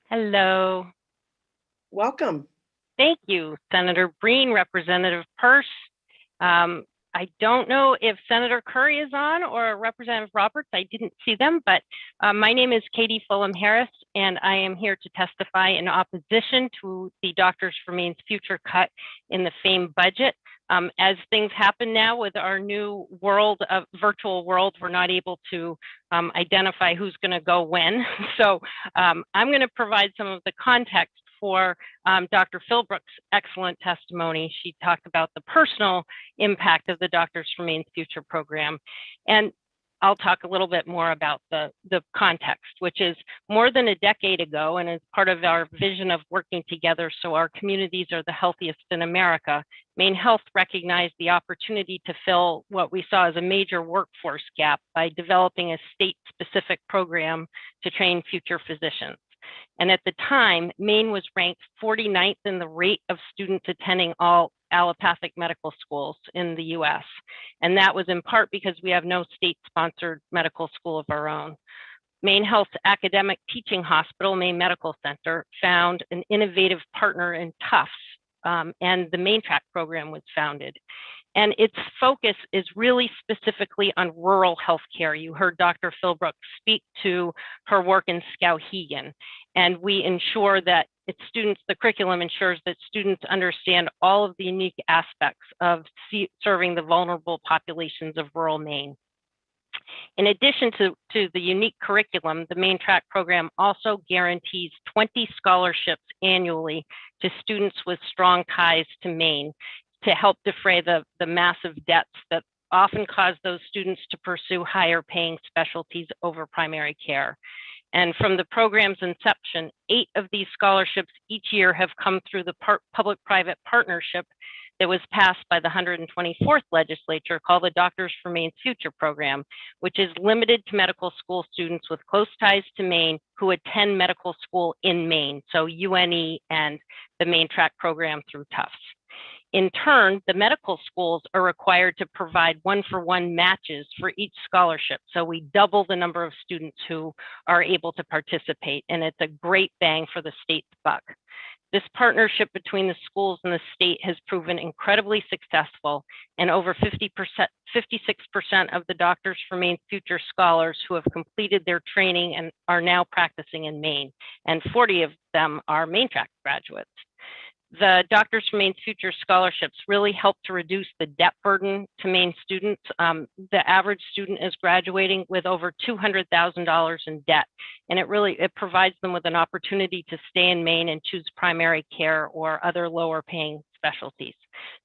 Speaker 7: Hello.
Speaker 1: Welcome.
Speaker 7: Thank you, Senator Breen, Representative Peirce. I don't know if Senator Curry is on or Representative Roberts. I didn't see them, but my name is Katie Fulham Harris, and I am here to testify in opposition to the Doctors for Maine's future cut in the FAME budget. As things happen now with our new world of virtual world, we're not able to identify who's going to go when. So I'm going to provide some of the context for Dr. Philbrook's excellent testimony. She talked about the personal impact of the Doctors for Maine's future program. And I'll talk a little bit more about the context, which is more than a decade ago, and as part of our vision of working together so our communities are the healthiest in America, Maine Health recognized the opportunity to fill what we saw as a major workforce gap by developing a state-specific program to train future physicians. And at the time, Maine was ranked 49th in the rate of students attending all allopathic medical schools in the US. And that was in part because we have no state-sponsored medical school of our own. Maine Health's academic teaching hospital, Maine Medical Center, found an innovative partner in Tufts, and the Maine Track program was founded. And its focus is really specifically on rural healthcare. You heard Dr. Philbrook speak to her work in Skowhegan, and we ensure that the curriculum ensures that students understand all of the unique aspects of serving the vulnerable populations of rural Maine. In addition to the unique curriculum, the Maine Track program also guarantees 20 scholarships annually to students with strong ties to Maine, to help defray the massive debts that often cause those students to pursue higher paying specialties over primary care. And from the program's inception, 8 of these scholarships each year have come through the public-private partnership that was passed by the 124th legislature, called the Doctors for Maine's Future program, which is limited to medical school students with close ties to Maine who attend medical school in Maine, so UNE and the Maine Track program through Tufts. In turn, the medical schools are required to provide one-for-one matches for each scholarship. So we double the number of students who are able to participate, and it's a great bang for the state's buck. This partnership between the schools and the state has proven incredibly successful, and over 56% of the Doctors for Maine's Future scholars who have completed their training and are now practicing in Maine, and 40 of them are Maine Track graduates. The Doctors for Maine's Future scholarships really help to reduce the debt burden to Maine students. The average student is graduating with over $200,000 in debt, and it provides them with an opportunity to stay in Maine and choose primary care or other lower paying specialties.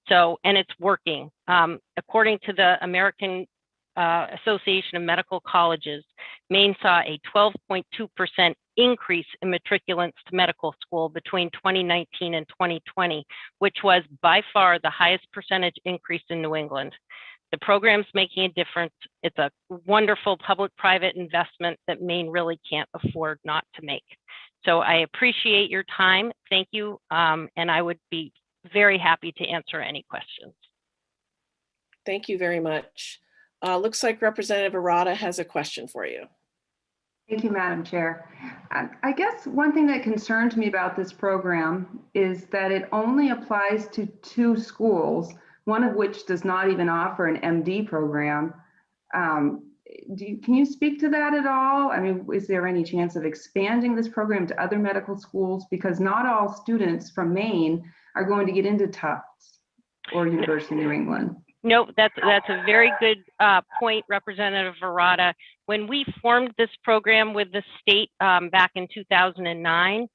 Speaker 7: So, and it's working. According to the American Association of Medical Colleges, Maine saw a 12.2% increase in matriculants to medical school between 2019 and 2020, which was by far the highest percentage increase in New England. The program's making a difference. It's a wonderful public-private investment that Maine really can't afford not to make. So I appreciate your time. Thank you. And I would be very happy to answer any questions.
Speaker 1: Thank you very much. Looks like Representative Arata has a question for you.
Speaker 3: Thank you, Madam Chair. I guess one thing that concerns me about this program is that it only applies to 2 schools, one of which does not even offer an MD program. Can you speak to that at all? I mean, is there any chance of expanding this program to other medical schools? Because not all students from Maine are going to get into Tufts or University of New England.
Speaker 7: No, that's a very good point, Representative Arata. When we formed this program with the state back in 2009,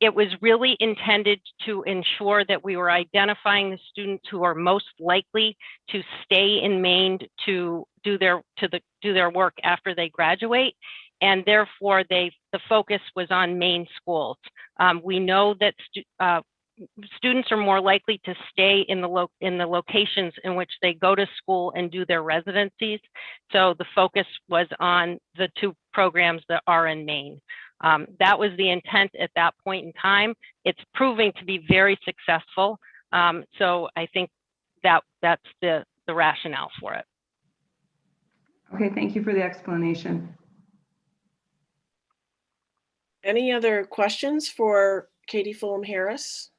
Speaker 7: it was really intended to ensure that we were identifying the students who are most likely to stay in Maine to do their work after they graduate, and therefore the focus was on Maine schools. We know that students are more likely to stay in the locations in which they go to school and do their residencies. So the focus was on the 2 programs that are in Maine. That was the intent at that point in time. It's proving to be very successful. So I think that's the rationale for it.
Speaker 3: Okay, thank you for the explanation.
Speaker 1: Any other questions for Katie Fulham Harris?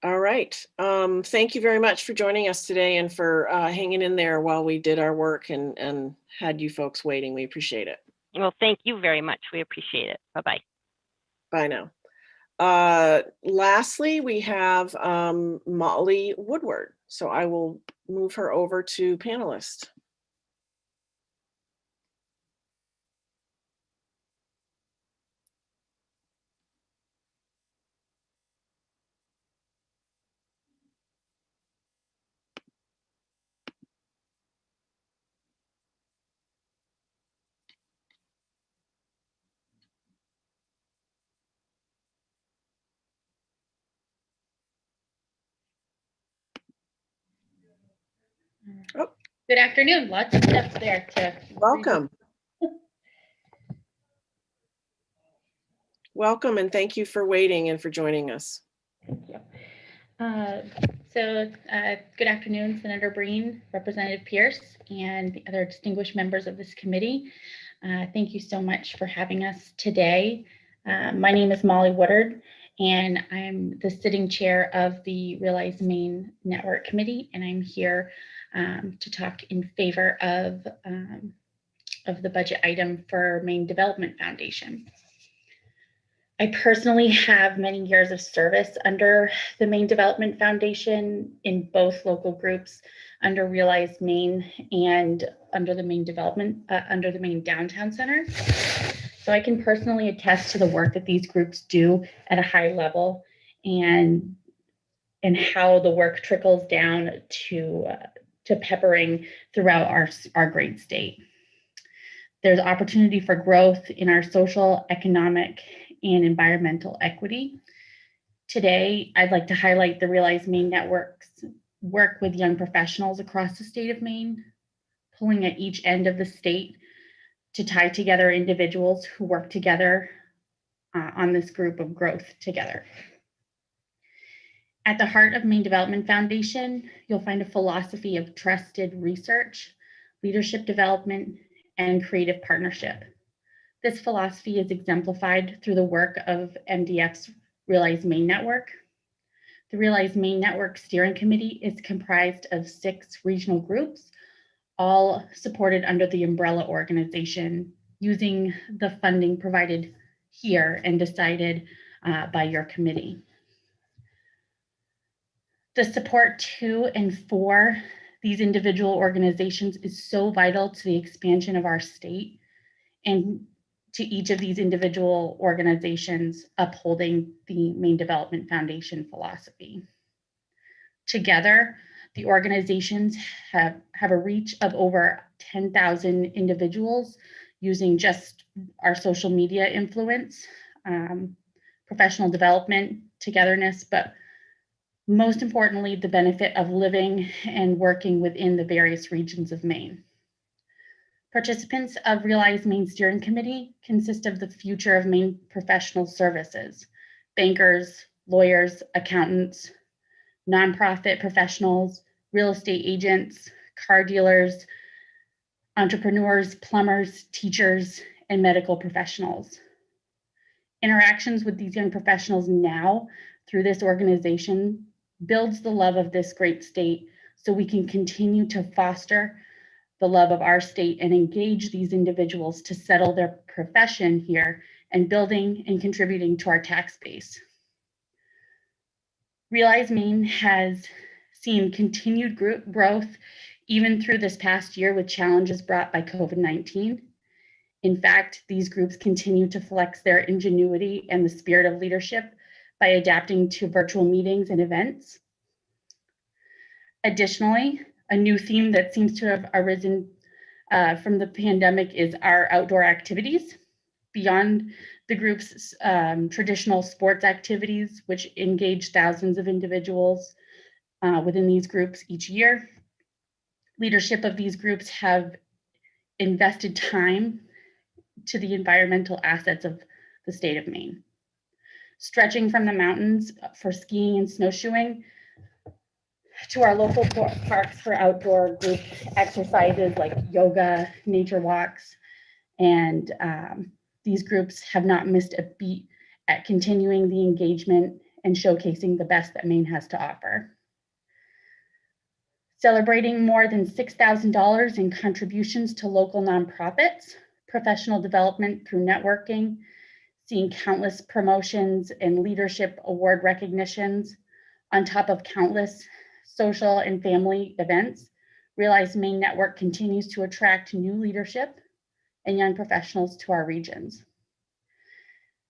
Speaker 1: All right. Thank you very much for joining us today and for hanging in there while we did our work and had you folks waiting. We appreciate it.
Speaker 7: Well, thank you very much. We appreciate it. Bye-bye.
Speaker 1: Bye now. Lastly, we have Molly Woodward. So I will move her over to panelist.
Speaker 5: Oh. Good afternoon. Lots of stuff there to
Speaker 1: welcome. Welcome, and thank you for waiting and for joining us.
Speaker 5: Thank you. Good afternoon, Senator Breen, Representative Pierce, and the other distinguished members of this committee. Thank you so much for having us today. My name is Molly Woodard, and I'm the sitting chair of the Realize Maine Network Committee, and I'm here to talk in favor of the budget item for Maine Development Foundation. I personally have many years of service under the Maine Development Foundation in both local groups, under Realize Maine and under the Maine under the Maine Downtown Center. So I can personally attest to the work that these groups do at a high level and how the work trickles down to to peppering throughout our great state. There's opportunity for growth in our social, economic, and environmental equity. Today, I'd like to highlight the Realize Maine Network's work with young professionals across the state of Maine, pulling at each end of the state to tie together individuals who work together on this group of growth together. At the heart of Maine Development Foundation, you'll find a philosophy of trusted research, leadership development, and creative partnership. This philosophy is exemplified through the work of MDF's Realize Maine Network. The Realize Maine Network Steering Committee is comprised of 6 regional groups, all supported under the umbrella organization, using the funding provided here and decided by your committee. The support to and for these individual organizations is so vital to the expansion of our state and to each of these individual organizations upholding the Maine Development Foundation philosophy. Together, the organizations have a reach of over 10,000 individuals using just our social media influence, professional development, togetherness, but most importantly, the benefit of living and working within the various regions of Maine. Participants of Realize Maine Steering Committee consist of the future of Maine professional services, bankers, lawyers, accountants, nonprofit professionals, real estate agents, car dealers, entrepreneurs, plumbers, teachers, and medical professionals. Interactions with these young professionals now through this organization builds the love of this great state so we can continue to foster the love of our state and engage these individuals to settle their profession here and building and contributing to our tax base. Realize Maine has seen continued growth even through this past year with challenges brought by COVID-19. In fact, these groups continue to flex their ingenuity and the spirit of leadership by adapting to virtual meetings and events. Additionally, a new theme that seems to have arisen from the pandemic is our outdoor activities. Beyond the group's traditional sports activities, which engage thousands of individuals within these groups each year, leadership of these groups have invested time to the environmental assets of the state of Maine. Stretching from the mountains for skiing and snowshoeing to our local parks for outdoor group exercises like yoga, nature walks, and these groups have not missed a beat at continuing the engagement and showcasing the best that Maine has to offer. Celebrating more than $6,000 in contributions to local nonprofits, professional development through networking, seeing countless promotions and leadership award recognitions, on top of countless social and family events, Realize Maine Network continues to attract new leadership and young professionals to our regions.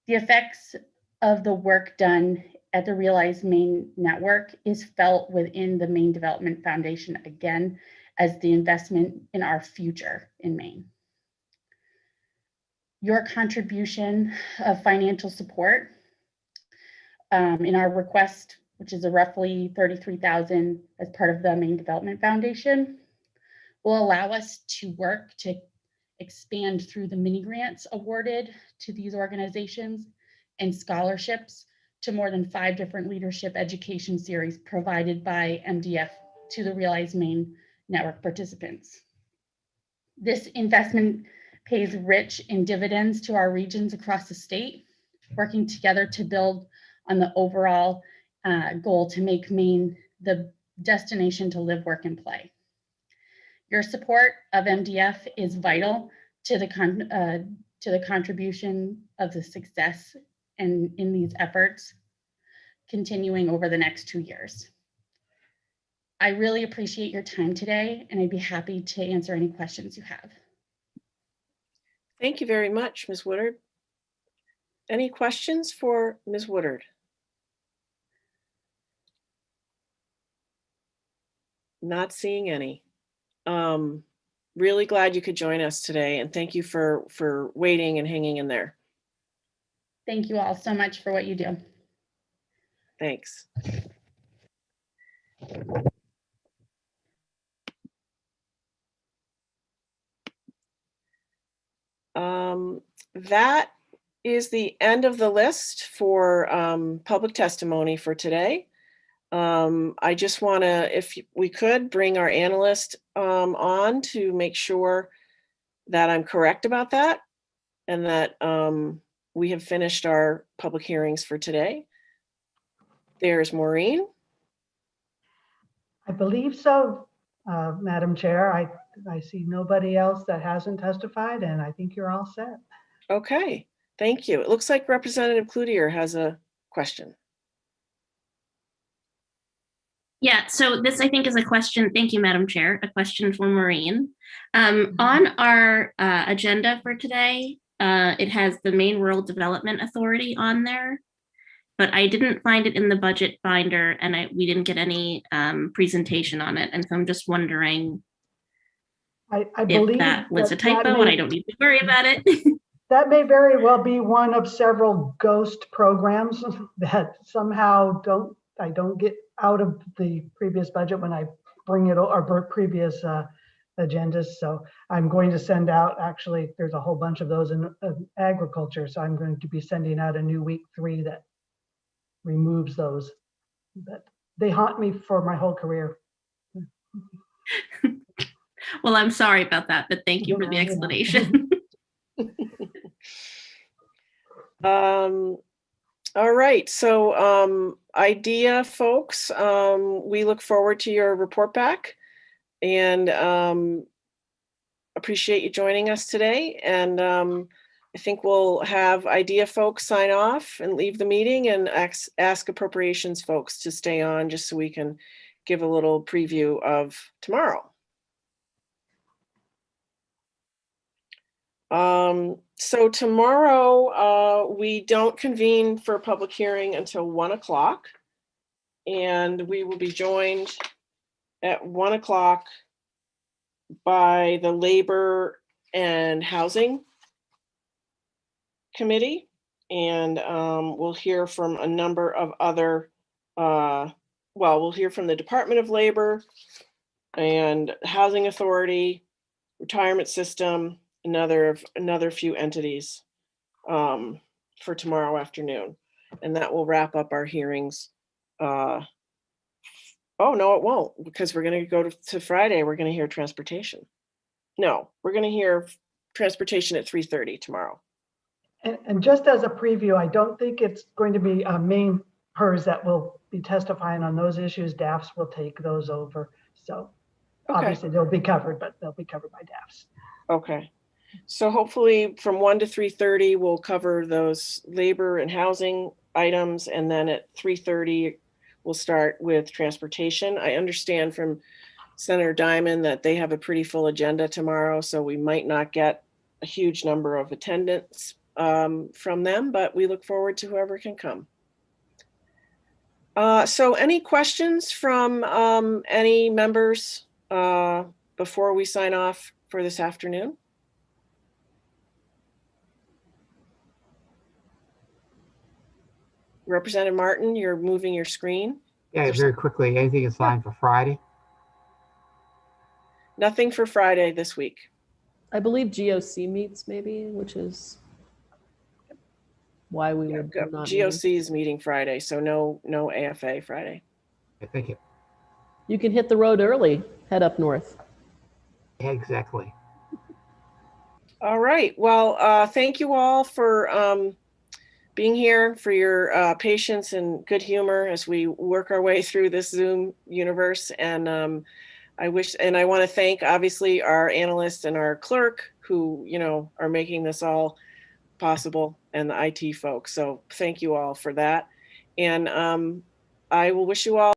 Speaker 5: The effects of the work done at the Realize Maine Network is felt within the Maine Development Foundation again as the investment in our future in Maine. Your contribution of financial support in our request, which is a roughly $33,000 as part of the Maine Development Foundation, will allow us to work to expand through the mini grants awarded to these organizations and scholarships to more than 5 different leadership education series provided by MDF to the Realize Maine Network participants. This investment pays rich in dividends to our regions across the state, working together to build on the overall goal to make Maine the destination to live, work, and play. Your support of MDF is vital to the contribution of the success and in these efforts continuing over the next 2 years. I really appreciate your time today, and I'd be happy to answer any questions you have.
Speaker 1: Thank you very much, Ms. Woodard. Any questions for Ms. Woodard? Not seeing any. Really glad you could join us today, and thank you for waiting and hanging in there.
Speaker 5: Thank you all so much for what you do.
Speaker 1: Thanks. That is the end of the list for public testimony for today. I just want to, if we could, bring our analyst on to make sure that I'm correct about that and that we have finished our public hearings for today. There's Maureen.
Speaker 8: I believe so, Madam Chair. I see nobody else that hasn't testified, and I think you're all set.
Speaker 1: Okay, thank you. It looks like Representative Cloutier has a question.
Speaker 19: Yeah, so this I think is a question, thank you, Madam Chair, a question for Maureen. On our agenda for today, it has the Maine Rural Development Authority on there, but I didn't find it in the budget binder and we didn't get any presentation on it. And so I'm just wondering
Speaker 8: I
Speaker 19: if
Speaker 8: believe
Speaker 19: that was a
Speaker 8: that
Speaker 19: typo and I don't need to worry about it.
Speaker 8: That may very well be one of several ghost programs that somehow I don't get out of the previous budget when I bring it, or previous agendas. So I'm going to send out, actually, there's a whole bunch of those in agriculture. So I'm going to be sending out a new week 3 that removes those. But they haunt me for my whole career.
Speaker 19: Well, I'm sorry about that, but thank you for the explanation.
Speaker 1: All right, so IDEA folks, we look forward to your report back and appreciate you joining us today. And I think we'll have IDEA folks sign off and leave the meeting and ask appropriations folks to stay on just so we can give a little preview of tomorrow. So tomorrow we don't convene for a public hearing until 1 o'clock, and we will be joined at 1 o'clock by the Labor and Housing Committee, and we'll hear from a number of other, we'll hear from the Department of Labor and Housing Authority, Retirement System, another few entities for tomorrow afternoon, and that will wrap up our hearings. Oh no, it won't, because we're going to go to Friday. We're going to hear transportation. No, we're going to hear transportation at 3:30 tomorrow.
Speaker 8: And just as a preview, I don't think it's going to be Maine PERS that will be testifying on those issues. DAFs will take those over. So obviously they'll be covered, but they'll be covered by DAFs.
Speaker 1: Okay. So hopefully from 1 to 3:30, we'll cover those labor and housing items. And then at 3:30, we'll start with transportation. I understand from Senator Diamond that they have a pretty full agenda tomorrow, so we might not get a huge number of attendants from them, but we look forward to whoever can come. So any questions from any members before we sign off for this afternoon? Representative Martin, you're moving your screen.
Speaker 20: Yeah, very quickly, anything is fine for Friday?
Speaker 1: Nothing for Friday this week.
Speaker 16: I believe GOC meets maybe, which is why we would not
Speaker 1: GOC is meeting Friday, so no AFA Friday.
Speaker 20: Okay, thank you.
Speaker 16: You can hit the road early, head up north.
Speaker 20: Exactly.
Speaker 1: All right. Well, thank you all for being here, for your patience and good humor as we work our way through this Zoom universe. And I want to thank obviously our analyst and our clerk who, are making this all possible, and the IT folks. So thank you all for that. And I will wish you all